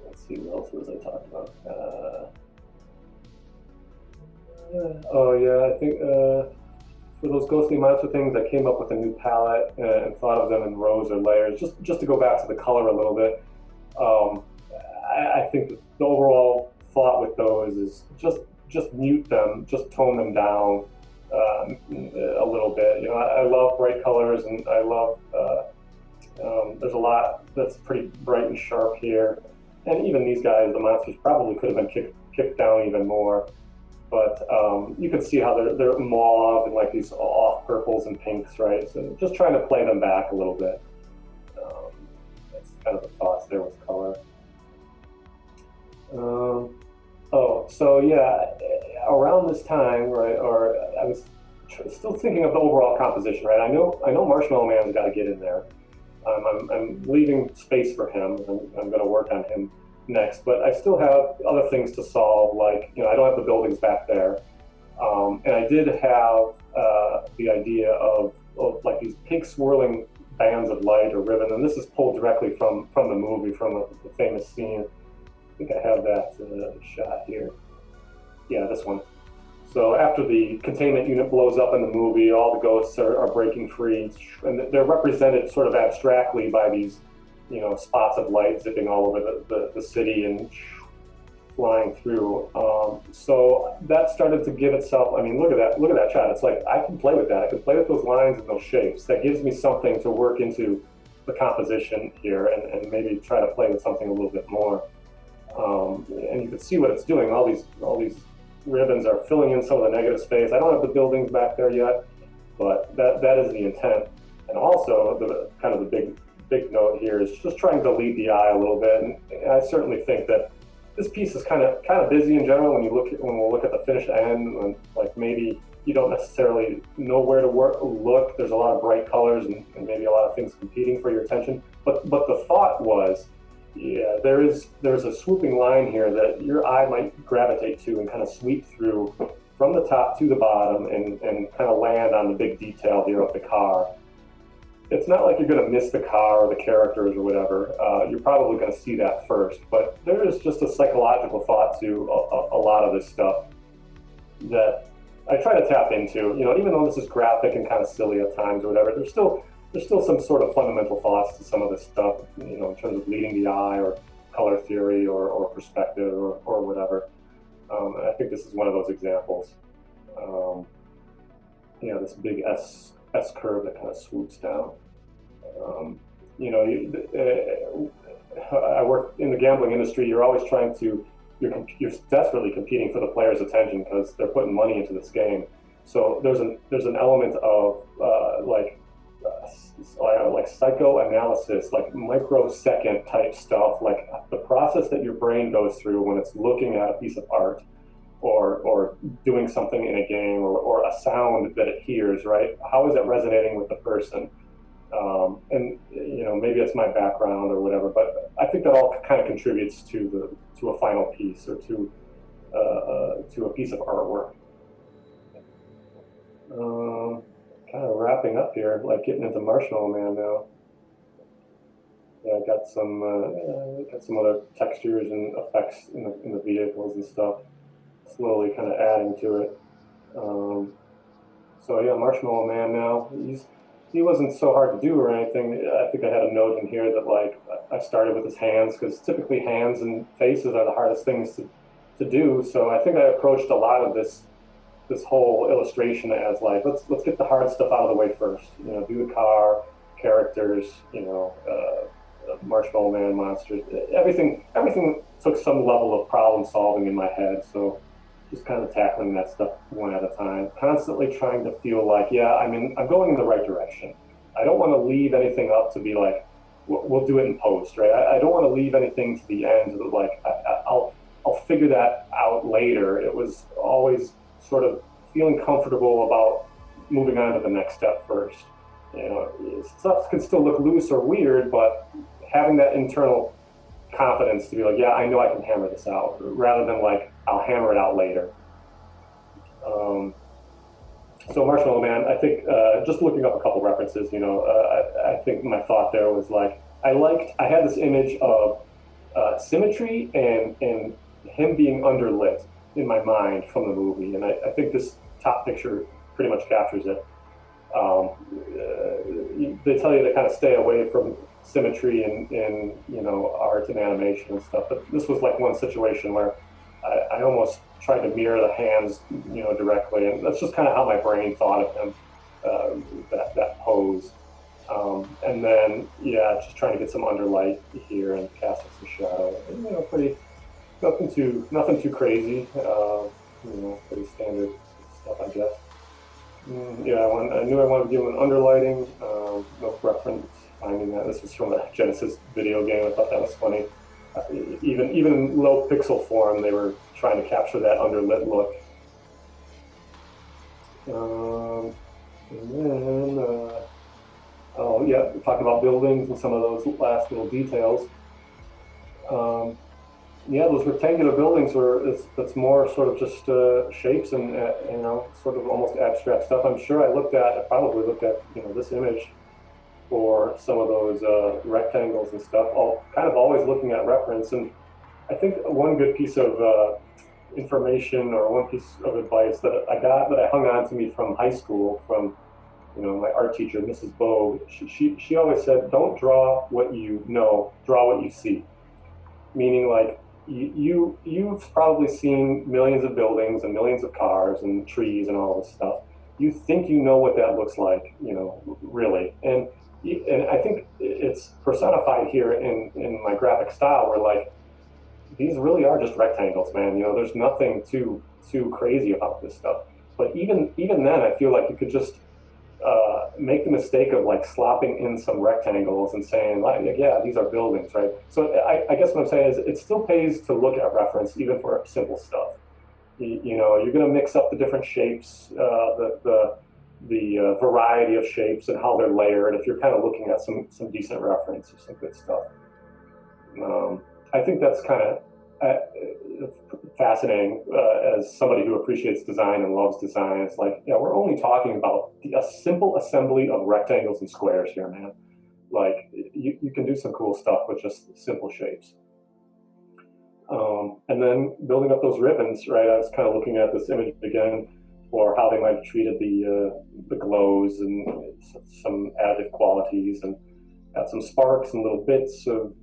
Let's see, what else was I talking about? I think for those ghostly monster things, I came up with a new palette and thought of them in rows or layers, just to go back to the color a little bit. I think the overall thought with those is just mute them, just tone them down a little bit. I love bright colors, and I love there's a lot that's pretty bright and sharp here. And even these guys, the monsters, probably could have been kicked down even more. But you can see how they're mauve and like these off purples and pinks, right? So just trying to play them back a little bit. That's kind of the thoughts there with color. Around this time, right? Or I was still thinking of the overall composition, right? I know Marshmallow Man's got to get in there. I'm leaving space for him. I'm going to work on him next, but I still have other things to solve. Like, I don't have the buildings back there, and I did have the idea of like these pink swirling bands of light or ribbon, and this is pulled directly from the movie, from the famous scene. I think I have that shot here. Yeah, this one. So after the containment unit blows up in the movie, all the ghosts are breaking free, and they're represented sort of abstractly by these, spots of light zipping all over the city and flying through. So that started to give itself. I mean, look at that shot. It's like I can play with that. I can play with those lines and those shapes. That gives me something to work into the composition here, and maybe try to play with something a little bit more. And you can see what it's doing. All these ribbons are filling in some of the negative space. I don't have the buildings back there yet, but that is the intent. And also, the big note here is just trying to lead the eye a little bit. And I certainly think that this piece is kind of busy in general when we'll look at the finished end, and like maybe you don't necessarily know where to look. There's a lot of bright colors and maybe a lot of things competing for your attention. But the thought was, there's a swooping line here that your eye might gravitate to and kind of sweep through from the top to the bottom and kind of land on the big detail here of the car. It's not like you're going to miss the car or the characters or whatever. You're probably going to see that first, but there is just a psychological thought to a lot of this stuff that I try to tap into. Even though this is graphic and kind of silly at times or whatever, there's still some sort of fundamental thoughts to some of this stuff. In terms of leading the eye or color theory or perspective or whatever. And I think this is one of those examples. Um, this big S curve that kind of swoops down. Um, I work in the gambling industry. You're always trying to, you're desperately competing for the player's attention because they're putting money into this game. So there's an element of like psychoanalysis, like microsecond type stuff, like the process that your brain goes through when it's looking at a piece of art or doing something in a game or a sound that it hears, right? How is it resonating with the person? And maybe it's my background or whatever, but I think that all kind of contributes to a final piece or to a piece of artwork. Kind of wrapping up here, like getting into Marshmallow Man now. Yeah, I got some other textures and effects in the vehicles and stuff. Slowly kind of adding to it. So yeah, Marshmallow Man now. He wasn't so hard to do or anything. I think I had a note in here that like I started with his hands because typically hands and faces are the hardest things to do. So I think I approached a lot of this whole illustration as like let's get the hard stuff out of the way first. Do the car, characters, Marshmallow Man, monsters. Everything took some level of problem solving in my head. So just kind of tackling that stuff one at a time, constantly trying to feel like, yeah, I'm going in the right direction. I don't want to leave anything up to be like, we'll do it in post, right? I don't want to leave anything to the end, like I'll figure that out later. It was always sort of feeling comfortable about moving on to the next step first. Stuff can still look loose or weird, but having that internal confidence to be like, yeah, I know I can hammer this out, rather than like, I'll hammer it out later. So Marshmallow Man, I think just looking up a couple references, I think my thought there was like, I had this image of symmetry and him being underlit in my mind from the movie, and I think this top picture pretty much captures it. They tell you to kind of stay away from symmetry in art and animation and stuff, but this was like one situation where I almost tried to mirror the hands directly, and that's just kind of how my brain thought of him, that pose. And then just trying to get some underlight here and casting some shadow. Pretty nothing too crazy. Pretty standard stuff, I guess. I knew I wanted to give him an underlighting. No reference finding that. This was from a Genesis video game. I thought that was funny. Even in low pixel form, they were trying to capture that underlit look. And then, talking about buildings and some of those last little details. Those rectangular buildings that's more sort of just shapes and sort of almost abstract stuff. I probably looked at this image for some of those rectangles and stuff. Kind of always looking at reference. And I think one good piece of information or one piece of advice that I got that I hung on to me from high school from my art teacher, Mrs. Bogue. She always said, "Don't draw what you know, draw what you see." Meaning like you've probably seen millions of buildings and millions of cars and trees and all this stuff. You think you know what that looks like, really. And I think it's personified here in my graphic style, where like these really are just rectangles, man. There's nothing too crazy about this stuff. But even then, I feel like you could just make the mistake of like slopping in some rectangles and saying, like, yeah, these are buildings, right? So I guess what I'm saying is it still pays to look at reference even for simple stuff. You're going to mix up the different shapes, the variety of shapes and how they're layered if you're kind of looking at some decent reference or some good stuff. I think that's kind of fascinating as somebody who appreciates design and loves design. It's like, we're only talking about a simple assembly of rectangles and squares here, man. Like, you can do some cool stuff with just simple shapes. And then building up those ribbons, right? I was kind of looking at this image again. or how they might have treated the glows and some added qualities, and got some sparks and little bits of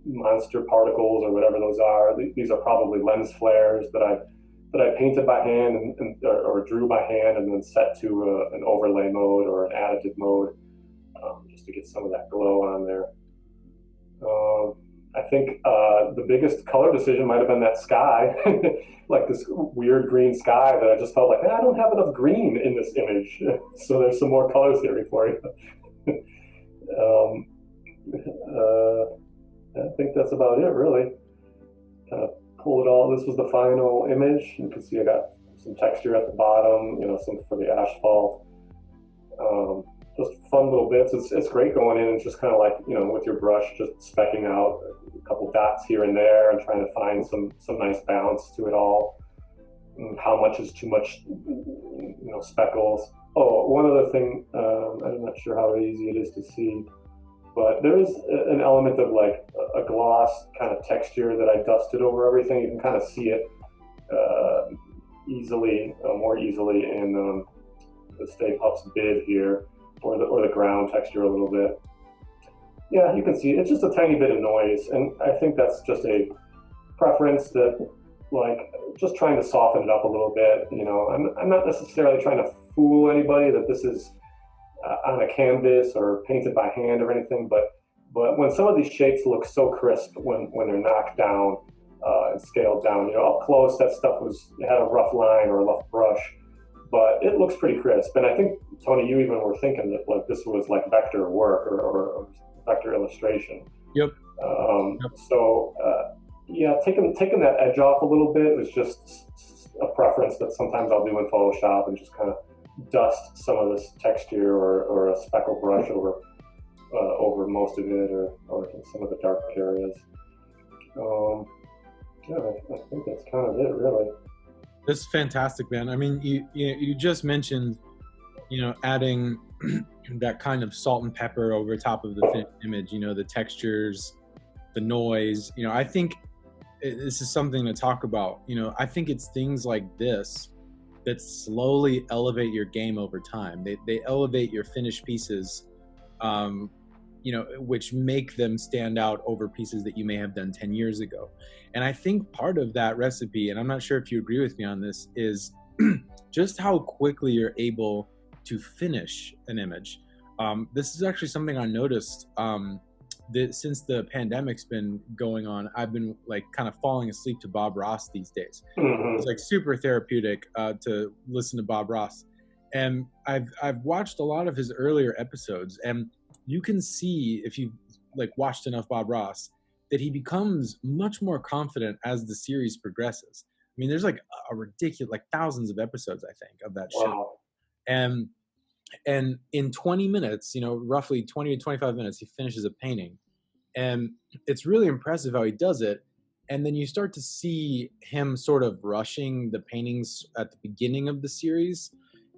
monster particles or whatever those are. These are probably lens flares that I painted by hand or drew by hand and then set to an overlay mode or an additive mode, just to get some of that glow on there. I think the biggest color decision might have been that sky, like this weird green sky that I just felt like, I don't have enough green in this image. So there's some more color theory for you. I think that's about it, really. Kind of pull it all. This was the final image. You can see I got some texture at the bottom, some for the asphalt. Just fun little bits. It's great going in and just kind of like, with your brush, just specking out a couple dots here and there and trying to find some nice balance to it all. And how much is too much, speckles. Oh, one other thing, I'm not sure how easy it is to see, but there is an element of like a gloss kind of texture that I dusted over everything. You can kind of see it more easily in the Stay Puft's bid here, or the ground texture a little bit. Yeah, you can see it's just a tiny bit of noise, and I think that's just a preference that, like, just trying to soften it up a little bit. I'm not necessarily trying to fool anybody that this is on a canvas or painted by hand or anything, but when some of these shapes look so crisp when they're knocked down and scaled down, up close that stuff had a rough line or a rough brush, but it looks pretty crisp. And I think, Tony, you even were thinking that like this was like vector work or vector illustration. Yep. So yeah, taking that edge off a little bit was just a preference that sometimes I'll do in Photoshop, and just kind of dust some of this texture or a speckle brush over most of it, or some of the dark areas. Yeah, I think that's kind of it, really. That's fantastic, man. I mean, you just mentioned, adding that kind of salt and pepper over top of the finished image. The textures, the noise. I think this is something to talk about. I think it's things like this that slowly elevate your game over time. They elevate your finished pieces, which make them stand out over pieces that you may have done 10 years ago. And I think part of that recipe, and I'm not sure if you agree with me on this, is just how quickly you're able to finish an image. This is actually something I noticed that since the pandemic's been going on, I've been like kind of falling asleep to Bob Ross these days. Mm-hmm. It's like super therapeutic to listen to Bob Ross. And I've watched a lot of his earlier episodes, and you can see, if you've like watched enough Bob Ross, that he becomes much more confident as the series progresses. I mean, there's like a ridiculous, like thousands of episodes, I think, of that show. And in 20 minutes, roughly 20 to 25 minutes, he finishes a painting. And it's really impressive how he does it. And then you start to see him sort of rushing the paintings at the beginning of the series,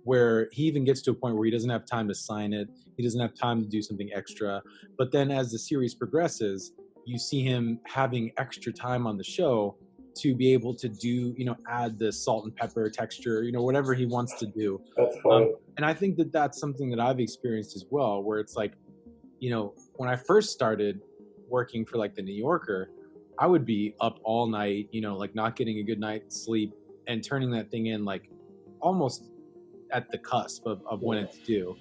where he even gets to a point where he doesn't have time to sign it. He doesn't have time to do something extra. But then as the series progresses, you see him having extra time on the show to be able to do, add the salt and pepper texture, whatever he wants to do. That's funny. And I think that that's something that I've experienced as well, where it's like, when I first started working for like the New Yorker, I would be up all night, like not getting a good night's sleep and turning that thing in like almost at the cusp of when it's due.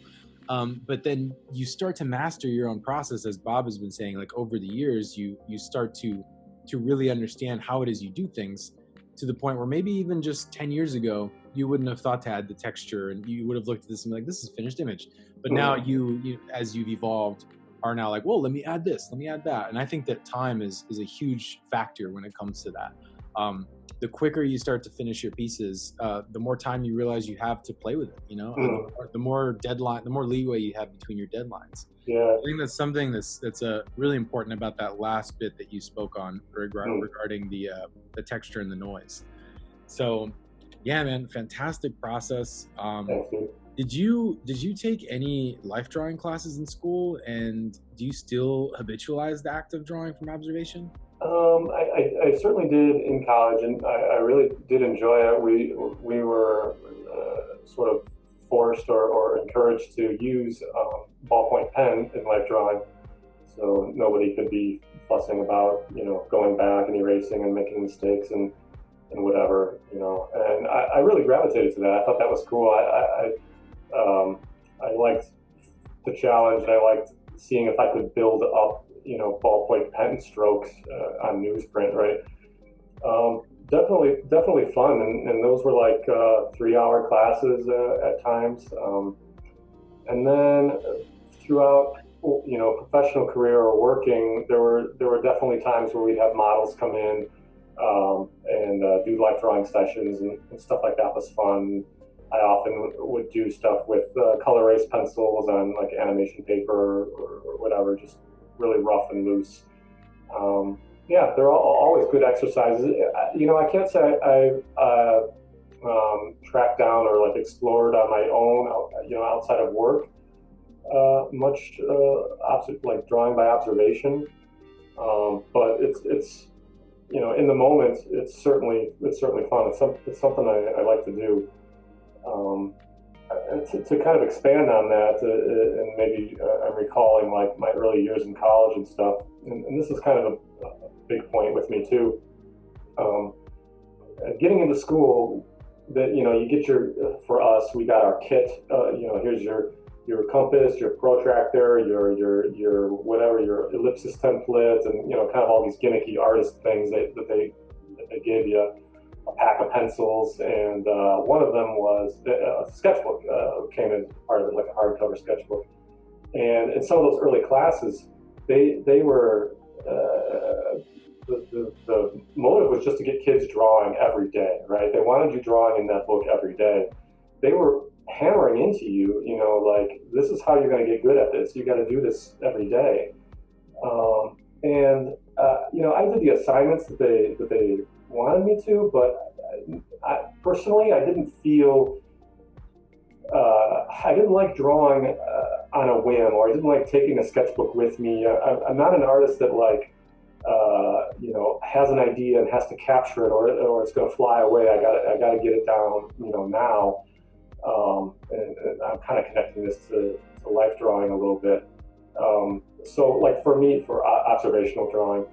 But then you start to master your own process, as Bob has been saying, like over the years, you start to really understand how it is you do things, to the point where maybe even just 10 years ago, you wouldn't have thought to add the texture, and you would have looked at this and be like, this is finished image. But now you, as you've evolved, are now like, well, let me add this, let me add that. And I think that time is a huge factor when it comes to that. The quicker you start to finish your pieces, the more time you realize you have to play with it, the more leeway you have between your deadlines. Yeah. I think that's something that's really important about that last bit that you spoke on regarding the texture and the noise. So yeah, man, fantastic process. Thank you. Did you take any life drawing classes in school, and do you still habitualize the act of drawing from observation? I certainly did in college, and I really did enjoy it. We were sort of forced or encouraged to use ballpoint pen in life drawing, so nobody could be fussing about going back and erasing and making mistakes and whatever. And I really gravitated to that. I thought that was cool. I liked the challenge, and I liked seeing if I could build up, ballpoint pen strokes on newsprint, right? Definitely fun, and those were like 3 hour classes at times. And then throughout, professional career or working, there were definitely times where we'd have models come in and do life drawing sessions and stuff like that was fun. I often would do stuff with color erase pencils on like animation paper or whatever, just really rough and loose. Yeah, they're always good exercises. I can't say I tracked down or like explored on my own, outside of work, much like drawing by observation. But it's in the moment, it's certainly fun. It's something I like to do. Um, and to kind of expand on that, and maybe I'm recalling like my early years in college and stuff, and this is kind of a big point with me too. Um, Getting into school, that you get for us, we got our kit. Here's your compass, your protractor, your whatever, your ellipsis template, and kind of all these gimmicky artist things that they give you. A pack of pencils, and one of them was a sketchbook. Came as part of it, like a hardcover sketchbook. And in some of those early classes, they were the motive was just to get kids drawing every day, right? They wanted you drawing in that book every day. They were hammering into you, like this is how you're going to get good at this. You got to do this every day. And I did the assignments that they wanted me to, but personally, I didn't feel I didn't like drawing on a whim, or I didn't like taking a sketchbook with me. I'm not an artist that has an idea and has to capture it, or it's going to fly away. I got to get it down, now. And I'm kind of connecting this to life drawing a little bit. So like for me, for observational drawing,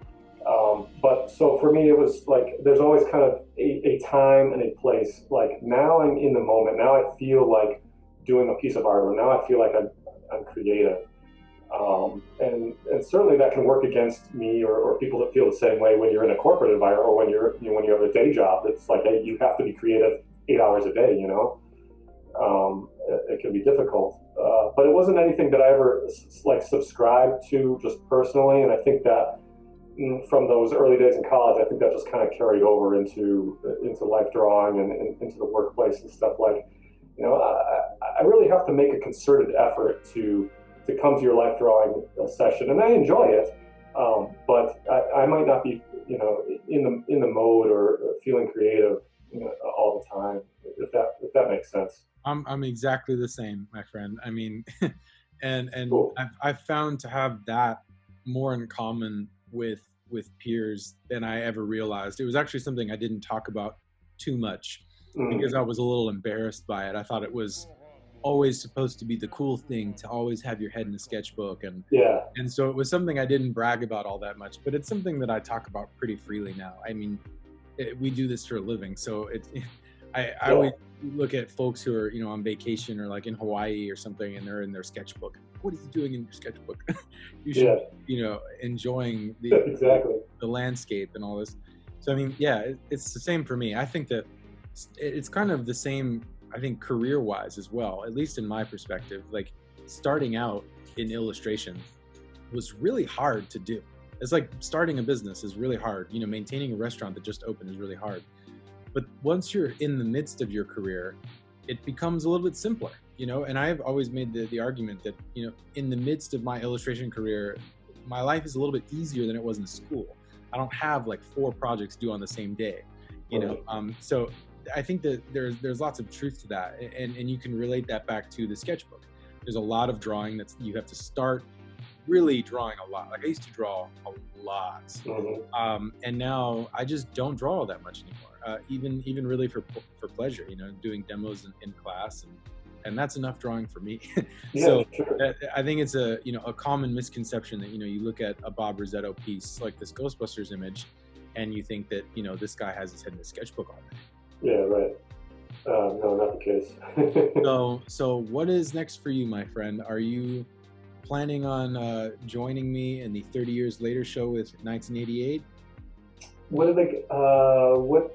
but so for me, it was like there's always kind of a time and a place. Like now I'm in the moment. Now I feel like doing a piece of art, or now I feel like I'm creative. And certainly that can work against me, or people that feel the same way when you're in a corporate environment, or when you have a day job. It's like, hey, you have to be creative 8 hours a day. It can be difficult. But it wasn't anything that I ever like subscribed to just personally, and I think that from those early days in college, I think that just kind of carried over into life drawing and into the workplace and stuff. Like, I really have to make a concerted effort to come to your life drawing session, and I enjoy it. But I might not be, in the mode or feeling creative, all the time. If that makes sense. I'm exactly the same, my friend. I mean, and Cool. I've found to have that more in common with peers than I ever realized. It was actually something I didn't talk about too much because Mm, I was a little embarrassed by it. I thought it was always supposed to be the cool thing to always have your head in a sketchbook, yeah. and so it was something I didn't brag about all that much, but it's something that I talk about pretty freely now. I mean, we do this for a living, so I Yeah. always look at folks who are on vacation or like in Hawaii or something, and they're in their sketchbook. What are you doing in your sketchbook? You should Yeah. enjoying Exactly. the landscape and all this. So I mean, yeah, it's the same for me. I think that it's kind of the same. I think career wise as well, at least in my perspective. Like starting out in illustration was really hard to do. It's like starting a business is really hard. Maintaining a restaurant that just opened is really hard. But once you're in the midst of your career, it becomes a little bit simpler. And I've always made the argument that in the midst of my illustration career, my life is a little bit easier than it was in school. I don't have like 4 projects due on the same day. Right. So I think that there's lots of truth to that, and you can relate that back to the sketchbook. There's a lot of drawing that's you have to start really drawing a lot. Like I used to draw a lot, and now I just don't draw all that much anymore. Even really for pleasure, doing demos in class, and that's enough drawing for me. Yeah, So sure. I think it's a common misconception that you look at a Bob Rissetto piece like this Ghostbusters image, and you think that this guy has his head in a sketchbook all day. Yeah, right. No, not the case. So what is next for you, my friend? Are you planning on joining me in the 30 Years Later show with 1988? What are the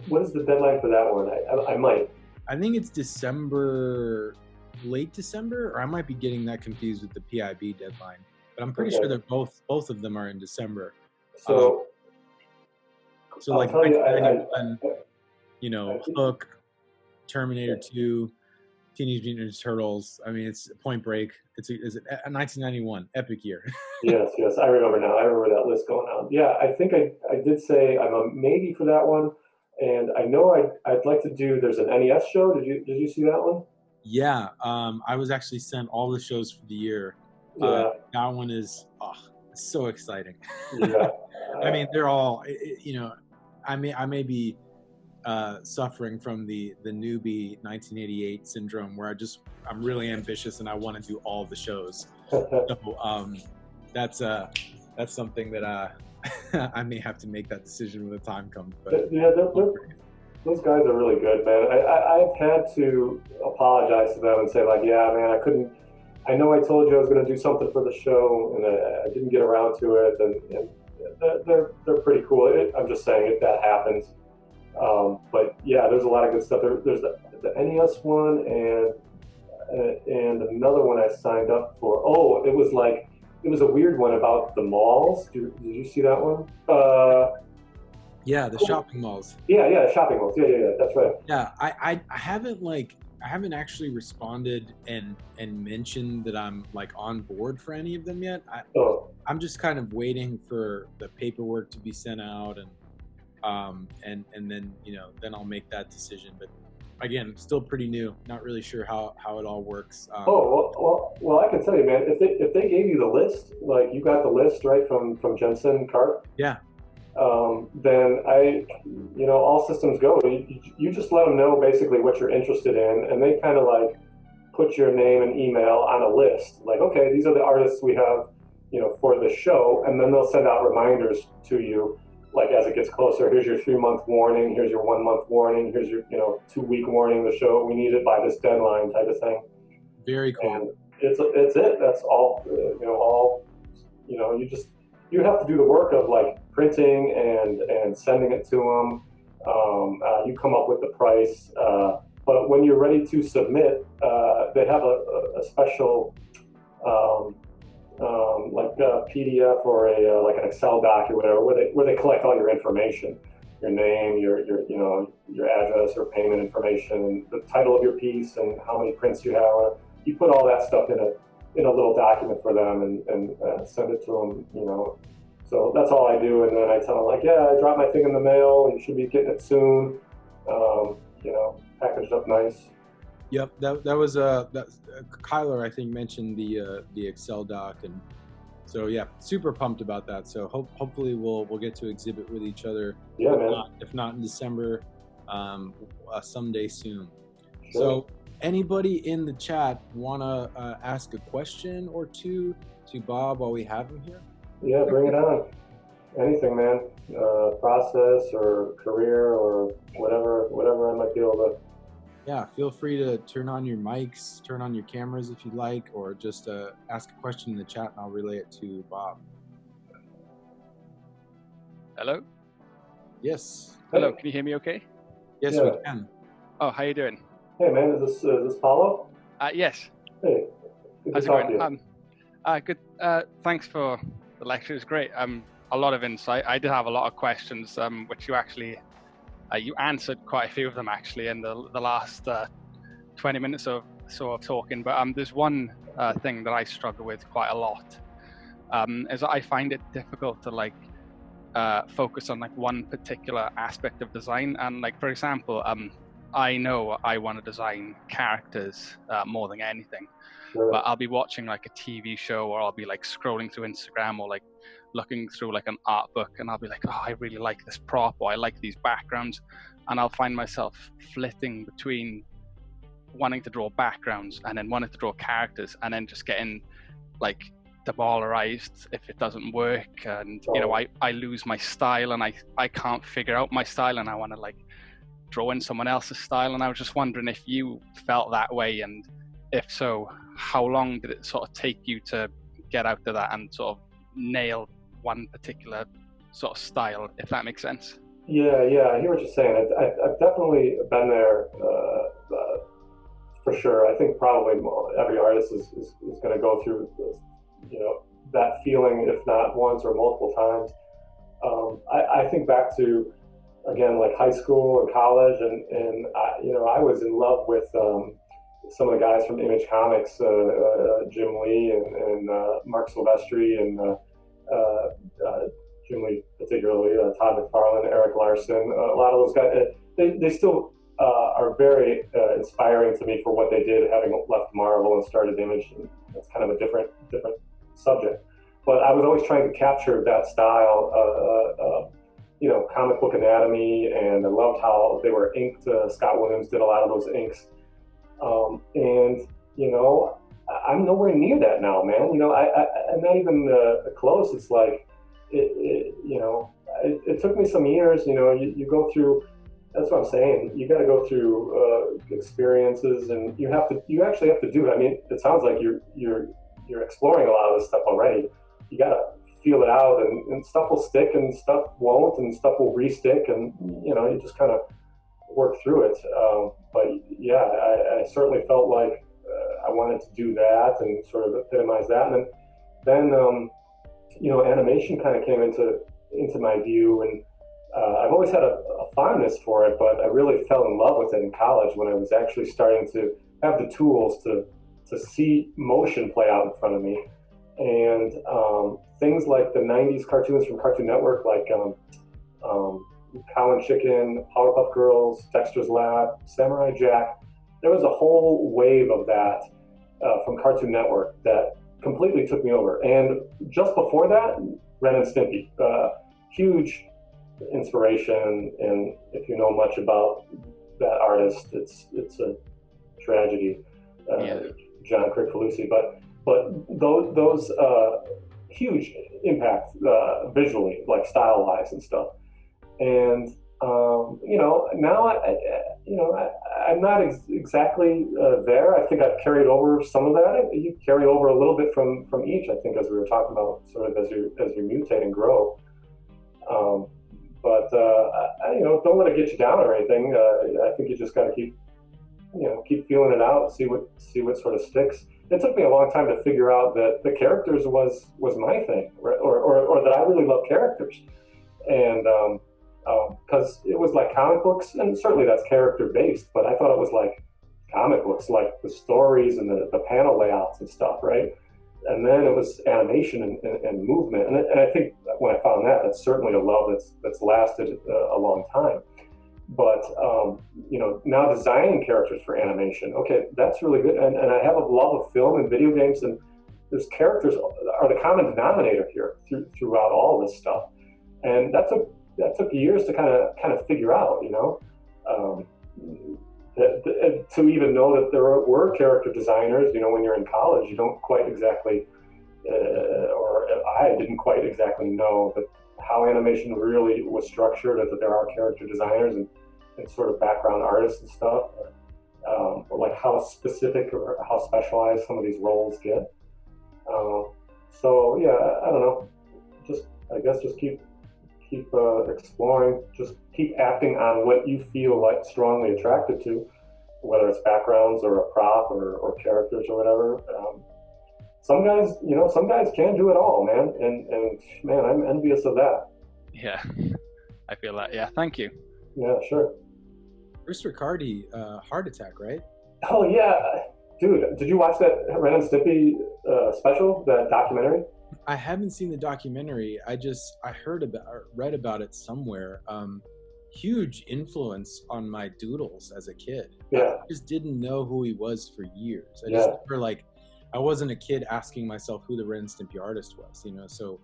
what is the deadline for that one? I might. I think it's December, late December, or I might be getting that confused with the P.I.B deadline. But I'm pretty sure that both of them are in December. So So I'll like tell you, 1991, Hook, Terminator 2, Teenage Mutant Ninja Turtles. I mean, it's Point Break. It's a 1991 epic year. yes, I remember now. I remember that list going on. Yeah, I think I did say I'm a maybe for that one, and I know I'd like to do. There's an NES show. Did you see that one? Yeah, I was actually sent all the shows for the year. Yeah, that one is so exciting. yeah. I mean, they're all I may be suffering from the newbie 1988 syndrome, where I'm really ambitious and I want to do all the shows. So that's something that I may have to make that decision when the time comes. But yeah, those guys are really good, man. I've had to apologize to them and say like, yeah, man, I couldn't. I know I told you I was going to do something for the show, and I didn't get around to it. And they're pretty cool. I'm just saying if that happens. But yeah, there's a lot of good stuff. There's the NES one and another one I signed up for. Oh, it was a weird one about the malls. Did you see that one? Yeah, the shopping malls. Yeah, shopping malls. Yeah. That's right. Yeah, I haven't actually responded and mentioned that I'm like on board for any of them yet. I'm just kind of waiting for the paperwork to be sent out and then then I'll make that decision. But again, still pretty new, not really sure how it all works. Well, I can tell you, man. If they gave you the list, like you got the list right from Jensen Karp, yeah, then all systems go. You just let them know basically what you're interested in, and they kind of like put your name and email on a list. Like, okay, these are the artists we have, for the show, and then they'll send out reminders to you. Like as it gets closer, here's your 3-month warning, here's your 1-month warning, here's your 2-week warning. The show, we need it by this deadline, type of thing. Very cool. And it's it. That's all. You have to do the work of like printing and sending it to them. You come up with the price, but when you're ready to submit, they have a special. Like a PDF or like an Excel doc or whatever, where they collect all your information, your name, your address or payment information, and the title of your piece and how many prints you have. You put all that stuff in a little document for them and send it to them. So that's all I do, and then I tell them like, yeah, I dropped my thing in the mail. You should be getting it soon. Packaged up nice. Yep, that was Kyler, I think, mentioned the Excel doc, and so yeah, super pumped about that. So hopefully we'll get to exhibit with each other. Yeah, man. If not in December, someday soon. Sure. So anybody in the chat wanna ask a question or two to Bob while we have him here? Yeah, bring it on. Anything, man. Process or career or whatever I might be able to. Yeah, feel free to turn on your mics, turn on your cameras if you'd like, or just ask a question in the chat and I'll relay it to Bob. Hello? Yes. Hello, can you hear me okay? Yes, yeah. We can. Oh, how you doing? Hey, man, is this Paulo? Yes. Hey, how's it going? Good. Thanks for the lecture. It was great. A lot of insight. I did have a lot of questions, which you actually you answered quite a few of them actually in the last 20 minutes or so of talking. But there's one thing that I struggle with quite a lot. Is that I find it difficult to focus on one particular aspect of design. And for example, I know I want to design characters more than anything. Sure. But I'll be watching like a TV show, or I'll be like scrolling through Instagram, or like looking through like an art book, and I'll be like, oh, I really like this prop, or I like these backgrounds, and I'll find myself flitting between wanting to draw backgrounds and then wanting to draw characters, and then just getting like demoralized if it doesn't work, and you know, I lose my style, and I can't figure out my style, and I want to like draw in someone else's style. And I was just wondering if you felt that way, and if so, how long did it sort of take you to get out to that and sort of nail one particular sort of style, if that makes sense? Yeah, I hear what you're saying. I've definitely been there for sure. I think probably every artist is going to go through this, you know, that feeling, if not once or multiple times. I think back to, again, like high school and college, and I, you know, I was in love with some of the guys from Image Comics, Jim Lee and Mark Silvestri, and Jim Lee particularly, Todd McFarlane, Eric Larson. A lot of those guys, they still are very inspiring to me for what they did, having left Marvel and started Image. And that's kind of a different subject. But I was always trying to capture that style, you know, comic book anatomy, and I loved how they were inked. Scott Williams did a lot of those inks. And, you know, I'm nowhere near that now, man. You know, I'm not even close. It's like, you know, it took me some years. You know, you go through, that's what I'm saying. You got to go through experiences, and you actually have to do it. I mean, it sounds like you're exploring a lot of this stuff already. You got to feel it out, and stuff will stick and stuff won't, and stuff will re-stick, and, you know, you just kind of work through it. But yeah, I certainly felt like I wanted to do that and sort of epitomize that. And then you know, animation kind of came into my view, and I've always had a fondness for it, but I really fell in love with it in college when I was actually starting to have the tools to see motion play out in front of me. And things like the 90s cartoons from Cartoon Network, like Cow and Chicken, Powerpuff Girls, Dexter's Lab, Samurai Jack. There was a whole wave of that from Cartoon Network that completely took me over. And just before that, Ren and Stimpy, huge inspiration. And if you know much about that artist, it's a tragedy, John Kricfalusi. But those huge impact visually, like style-wise and stuff. And you know, now I'm not exactly there. I think I've carried over some of that. You carry over a little bit from each, I think, as we were talking about, sort of as you mutate and grow. But you know, don't let it get you down or anything. I think you just got to keep feeling it out, see what sort of sticks. It took me a long time to figure out that the characters was my thing, or that I really love characters, and because it was like comic books, and certainly that's character based, but I thought it was like comic books, like the stories and the panel layouts and stuff, right? And then it was animation and movement, and I think when I found that, that's certainly a love that's lasted a long time. But you know, now designing characters for animation, okay, that's really good, and I have a love of film and video games, and there's characters are the common denominator here throughout all this stuff, and that took years to kind of figure out, you know, to even know that there were character designers. You know, when you're in college, you don't quite exactly, or I didn't quite exactly know that how animation really was structured, and that there are character designers and sort of background artists and stuff, or like how specific or how specialized some of these roles get. So yeah, I don't know. I guess just keep exploring. Just keep acting on what you feel like strongly attracted to, whether it's backgrounds or a prop or characters or whatever. Some guys can do it all, man, and man, I'm envious of that. Yeah, I feel that. Yeah, thank you. Yeah, sure. Bruce Riccardi, Heart Attack, right? Oh yeah, dude, did you watch that Ren and Stimpy special, that documentary? I haven't seen the documentary. I read about it somewhere. huge influence on my doodles as a kid. Yeah. I just didn't know who he was for years. I Yeah. just never, like, I wasn't a kid asking myself who the Ren and Stimpy artist was, you know. So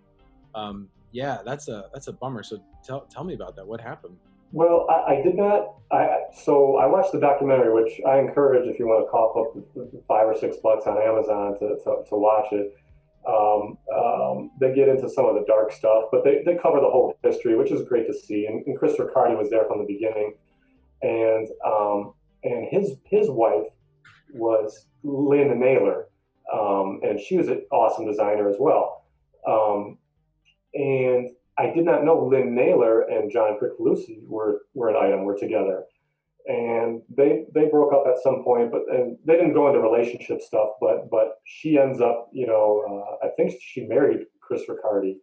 yeah, that's a bummer. So tell me about that. What happened? Well, I did not. So I watched the documentary, which I encourage if you want to cough up the $5 or $6 on Amazon to watch it. They get into some of the dark stuff, but they cover the whole history, which is great to see. And Chris Riccardi was there from the beginning, and his wife was Lynn Naylor, and she was an awesome designer as well. And I did not know Lynn Naylor and John Kricfalusi were an item, were together. And they broke up at some point, and they didn't go into relationship stuff, but she ends up, I think she married Chris Riccardi,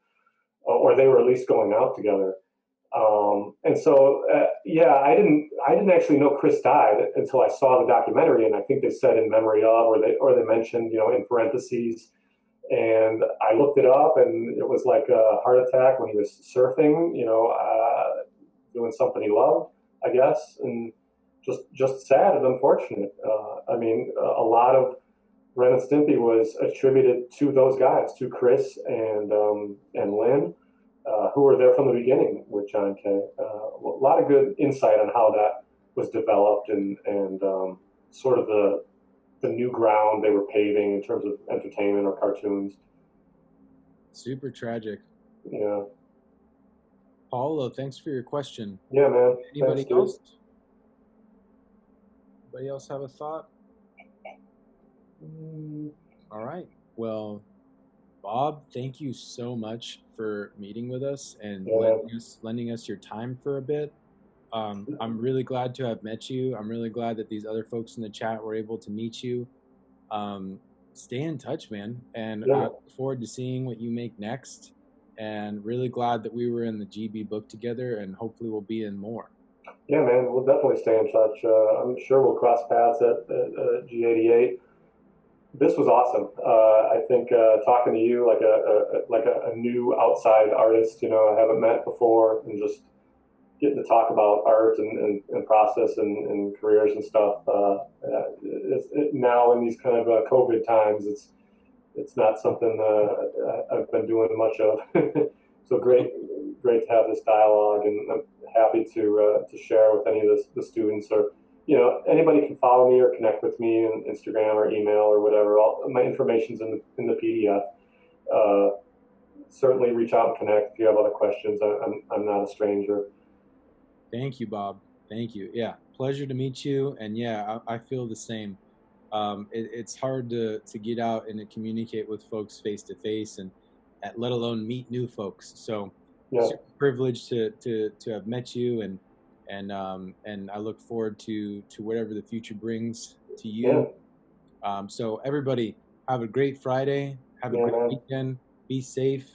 or they were at least going out together. And so, yeah, I didn't actually know Chris died until I saw the documentary, and I think they said in memory of, or they mentioned, in parentheses. And I looked it up, and it was like a heart attack when he was surfing, doing something he loved, I guess, and just sad and unfortunate. I mean, a lot of Ren and Stimpy was attributed to those guys, to Chris and Lynn, who were there from the beginning with John Kay. A lot of good insight on how that was developed and sort of the new ground they were paving in terms of entertainment or cartoons. Super tragic. Yeah. Paulo, thanks for your question. Yeah, man. Anybody Thanks, else? Anybody else have a thought? All right. Well, Bob, thank you so much for meeting with us and lending us your time for a bit. I'm really glad to have met you. I'm really glad that these other folks in the chat were able to meet you. Stay in touch, man. And I look forward to seeing what you make next. And really glad that we were in the GB book together, and hopefully we'll be in more. Yeah, man, we'll definitely stay in touch. I'm sure we'll cross paths at G88. This was awesome. I think talking to you like a new outside artist, I haven't met before, and just getting to talk about art and process and careers and stuff. Now in these kind of COVID times, it's not something I've been doing much of. So great to have this dialogue, and I'm happy to share with any of the students, or anybody can follow me or connect with me on Instagram or email or whatever. All my information's in the PDF. Certainly reach out and connect if you have other questions. I'm not a stranger. Thank you, Bob. Thank you. Yeah, pleasure to meet you. And yeah, I feel the same. It's hard to get out and to communicate with folks face to face, and let alone meet new folks. So super privileged to have met you, and I look forward to whatever the future brings to you. So everybody, have a great Friday. Have a great weekend. Be safe.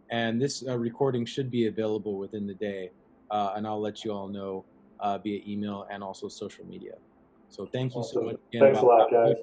And this recording should be available within the day. And I'll let you all know via email and also social media. So thank you so much again. Thanks a lot, guys.